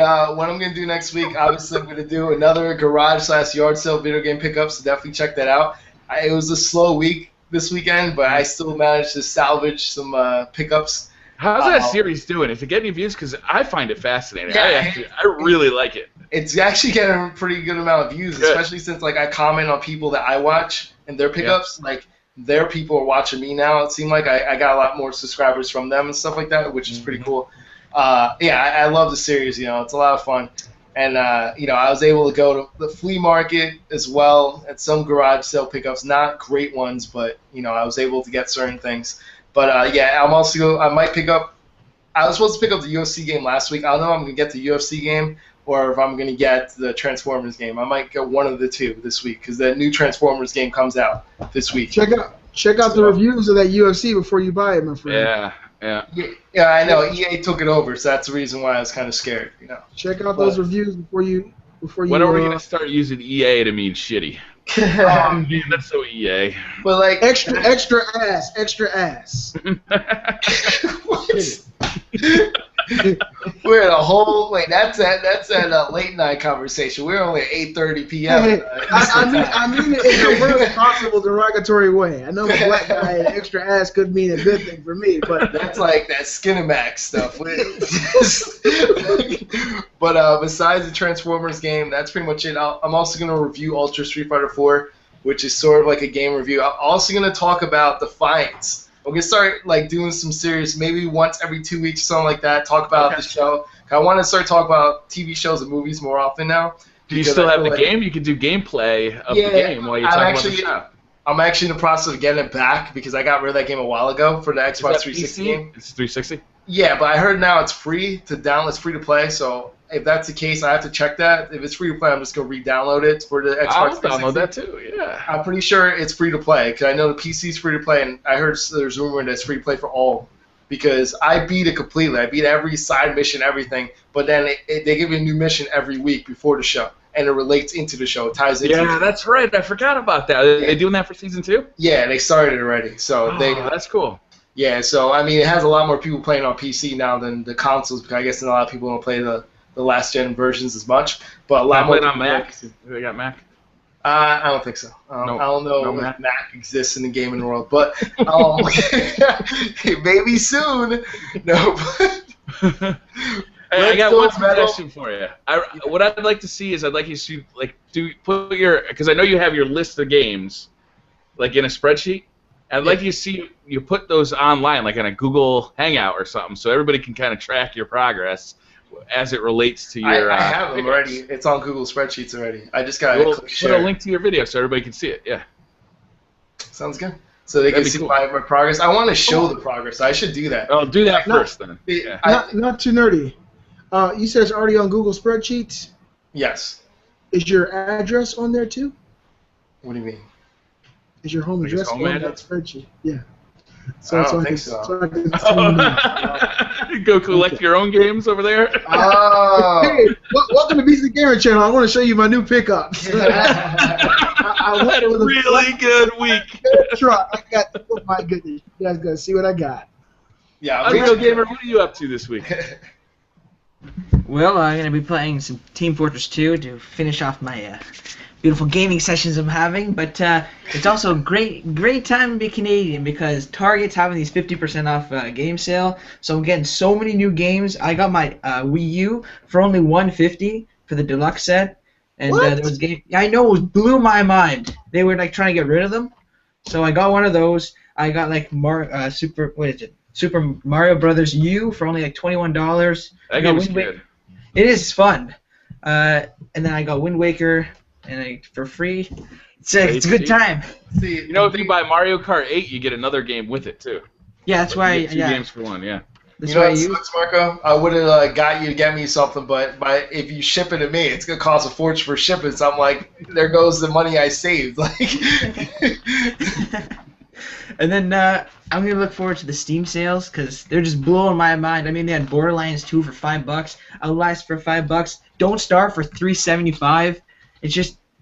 I'm going to do next week, obviously I'm going to do another garage/yard sale video game pickup, so definitely check that out. It was a slow week this weekend, but I still managed to salvage some pickups. How's that series doing? Is it getting views? Because I find it fascinating. I really like it. It's actually getting a pretty good amount of views, especially since like I comment on people that I watch and their pickups. Like their people are watching me now. It seemed like I got a lot more subscribers from them and stuff like that, which is pretty cool. I love the series. It's a lot of fun. And, I was able to go to the flea market as well at some garage sale pickups. Not great ones, but, I was able to get certain things. But, I might pick up – I was supposed to pick up the UFC game last week. I don't know if I'm going to get the UFC game or if I'm going to get the Transformers game. I might get one of the two this week because the new Transformers game comes out this week. Check out the reviews of that UFC before you buy it, my friend. Yeah, I know. EA took it over, so that's the reason why I was kind of scared. Check out those reviews before you. When are we gonna start using EA to mean shitty? That's so EA. But like extra ass. What? We're in a whole that's that late night conversation. We're only at 8:30 p.m. Hey, I mean it in the worst possible derogatory way. I know a black guy and extra ass could mean a good thing for me, but that's like that Skinamax stuff. But besides the Transformers game, that's pretty much it. I'm also going to review Ultra Street Fighter 4, which is sort of like a game review. I'm also going to talk about the fights. We're going to start doing some serious, maybe once every 2 weeks or something like that, talk about the show. I want to start talking about TV shows and movies more often now. Do you still have the game? You can do gameplay of the game while you're talking about the show. I'm actually in the process of getting it back because I got rid of that game a while ago for the Xbox 360 game. It's 360? Yeah, but I heard now it's free to download. It's free to play, so if that's the case, I have to check that. If it's free to play, I'm just going to re-download it for the Xbox 360. I'll download that too, yeah. I'm pretty sure it's free to play because I know the PC is free to play, and I heard there's rumor that it's free to play for all because I beat it completely. I beat every side mission, everything, but then they give you a new mission every week before the show, and it relates into the show. It ties into Yeah, that's right. I forgot about that. Are they doing that for season 2? Yeah, they started already. So that's cool. Yeah, so I mean, it has a lot more people playing on PC now than the consoles because I guess a lot of people don't play the last gen versions as much. But a lot more on Mac. They got Mac. I don't think so. I don't know if Mac exists in the gaming world, but maybe soon. No. Hey, I got one suggestion for you. What I'd like to see is I'd like you to put your, because I know you have your list of games in a spreadsheet. I'd like you to see you put those online, like on a Google Hangout or something, so everybody can kind of track your progress as it relates to your. I have them already. It's on Google spreadsheets already. I just got to click share. Put a link to your video so everybody can see it. Yeah. Sounds good. So they can see my progress. I want to show the progress. I should do that. Oh, do that first then. Not too nerdy. You said it's already on Google spreadsheets. Yes. Is your address on there too? What do you mean? Is your home address on that spreadsheet? Yeah. So I don't think so. Go collect your own games over there. Oh. Hey, welcome to BC Gamer Channel. I want to show you my new pickups. I had a really good week. Oh my goodness. You guys got to see what I got. Yeah. Unreal Gamer, what are you up to this week? Well, I'm going to be playing some Team Fortress 2 to finish off my beautiful gaming sessions I'm having, but it's also a great time to be Canadian because Target's having these 50% off game sale, so I'm getting so many new games. I got my Wii U for only $150 for the deluxe set, and there was game. I know, it blew my mind. They were trying to get rid of them, so I got one of those. I got Super Mario Brothers U for only $21. That game was good. It is fun, and then I got Wind Waker. And for free, it's a good time. See, if you buy Mario Kart 8, you get another game with it too. Yeah, that's why. You get 2 games for 1. Yeah. That's what sucks, Marco? I would have got you to get me something, but if you ship it to me, it's gonna cost a fortune for shipping. So I'm like, there goes the money I saved. And then I'm gonna look forward to the Steam sales because they're just blowing my mind. I mean, they had Borderlands 2 for $5, Outlast for $5, Don't Starve for $3.75.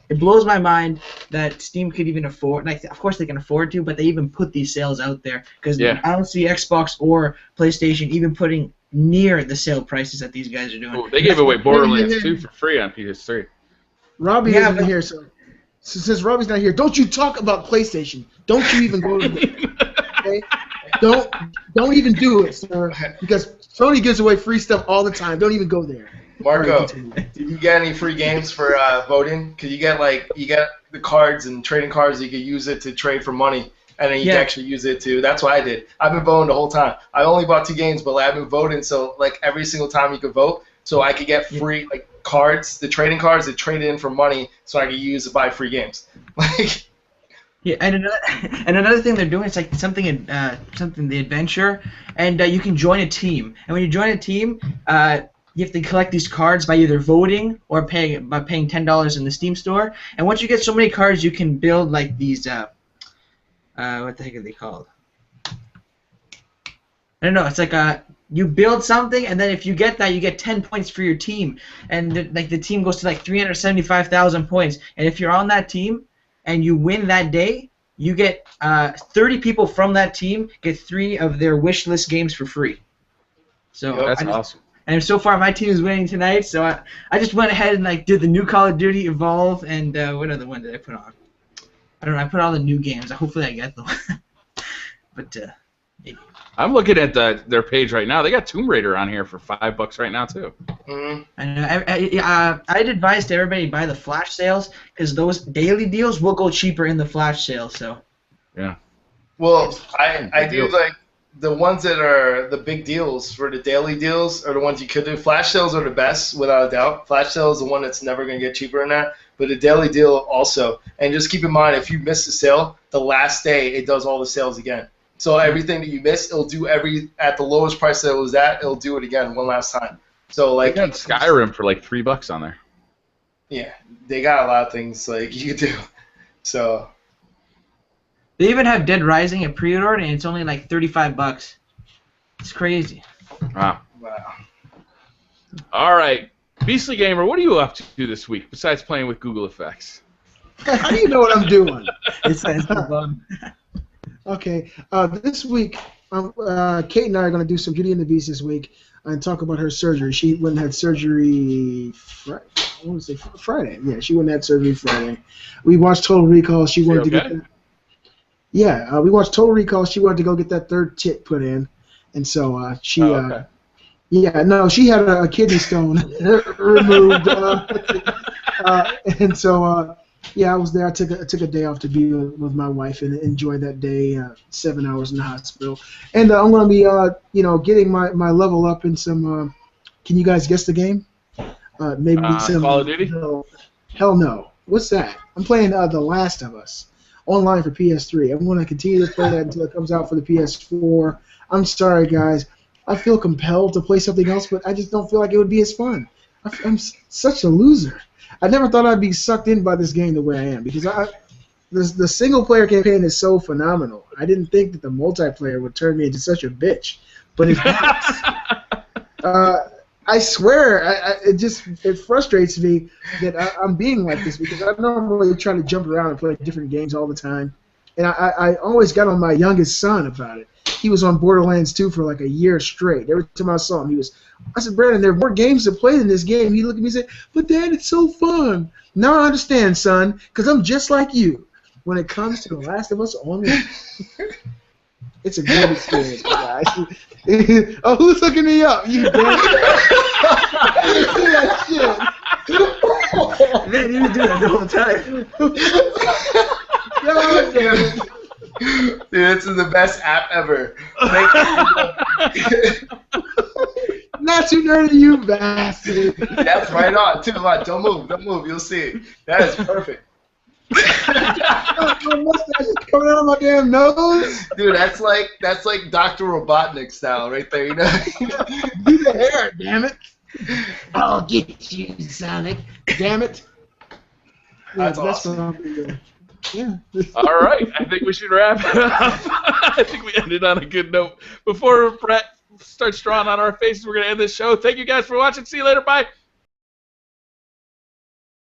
It blows my mind that Steam could even afford. Of course they can afford to, but they even put these sales out there because I don't see Xbox or PlayStation even putting near the sale prices that these guys are doing. Ooh, they gave away Borderlands 2 for free on PS3. Robbie isn't here, so since Robbie's not here, don't you talk about PlayStation. Don't you even go to it. Okay? Don't even do it, sir, because Sony gives away free stuff all the time. Don't even go there. Marco, did you get any free games for voting? Because you get the cards and trading cards. You can use it to trade for money and then you can actually use it too. That's what I did. I've been voting the whole time. I only bought 2 games, but I've been voting so like every single time you could vote, so I could get free like cards, the trading cards that traded in for money, so I could use to buy free games. Like. Yeah, and another thing they're doing is like something the adventure, and you can join a team. And when you join a team, you have to collect these cards by either voting or paying $10 in the Steam store. And once you get so many cards, you can build like these what the heck are they called? I don't know. It's like you build something, and then if you get that, you get 10 points for your team, and the team goes to like 375,000 points. And if you're on that team and you win that day, you get 30 people from that team get 3 of their wish list games for free. So that's awesome. And so far, my team is winning tonight. So I just went ahead and like did the new Call of Duty Evolve, and what other one did I put on? I don't know. I put all the new games. Hopefully I get them. But maybe. I'm looking at their page right now. They got Tomb Raider on here for $5 right now too. Mm-hmm. I know. I'd advise to everybody buy the flash sales, because those daily deals will go cheaper in the flash sale. So. Yeah. Well, I do like the ones that are the big deals for the daily deals are the ones you could do. Flash sales are the best, without a doubt. Flash sale is the one that's never going to get cheaper than that. But the daily deal also. And just keep in mind, if you miss the sale, the last day it does all the sales again. So everything that you miss, it'll do at the lowest price that it was at, it'll do it again one last time. So like they got Skyrim for like $3 on there. Yeah, they got a lot of things like you could do. So they even have Dead Rising at pre-order, and it's only like $35. It's crazy. Wow. All right, Beastly Gamer, what are you up to this week besides playing with Google Effects? How do you know what I'm doing? It's fun. Okay, this week, Kate and I are going to do some Beauty and the Beast this week and talk about her surgery. She went and had surgery Friday. Yeah, she went and had surgery Friday. We watched Total Recall. She wanted to get that. Yeah, we watched Total Recall. She wanted to go get that 3rd tit put in, and so she. Yeah, no, she had a kidney stone removed, and so. Yeah, I was there. I took a day off to be with my wife and enjoy that day. 7 hours in the hospital, and I'm going to be, getting my level up in some. Can you guys guess the game? Maybe some Call of Duty. Hell no. What's that? I'm playing The Last of Us online for PS3. I'm going to continue to play that until it comes out for the PS4. I'm sorry, guys. I feel compelled to play something else, but I just don't feel like it would be as fun. I'm such a loser. I never thought I'd be sucked in by this game the way I am, because the single-player campaign is so phenomenal. I didn't think that the multiplayer would turn me into such a bitch, but it does. I swear, it frustrates me that I'm being like this, because I normally try to jump around and play different games all the time, and I always got on my youngest son about it. He was on Borderlands 2 for like a year straight. Every time I saw him, I said, Brandon, there are more games to play than this game. He looked at me and said, but Dad, it's so fun. Now I understand, son, because I'm just like you. When it comes to The Last of Us online, it's a great experience, guys. Oh, who's hooking me up? You damn shit. Man, he was doing it the whole time. God damn it. Dude, this is the best app ever. Not too nerdy, you bastard. That's right on. Too much. Don't move. You'll see it. That is perfect. My mustache is coming out of my damn nose. Dude, that's like Dr. Robotnik style right there. You know. Do the hair, damn it. I'll get you, Sonic. Damn it. Yeah, That's awesome. what I'm doing. Yeah. All right, I think we should wrap it up. I think we ended on a good note. Before Brett starts drawing on our faces, we're going to end this show. Thank you guys for watching. See you later. Bye.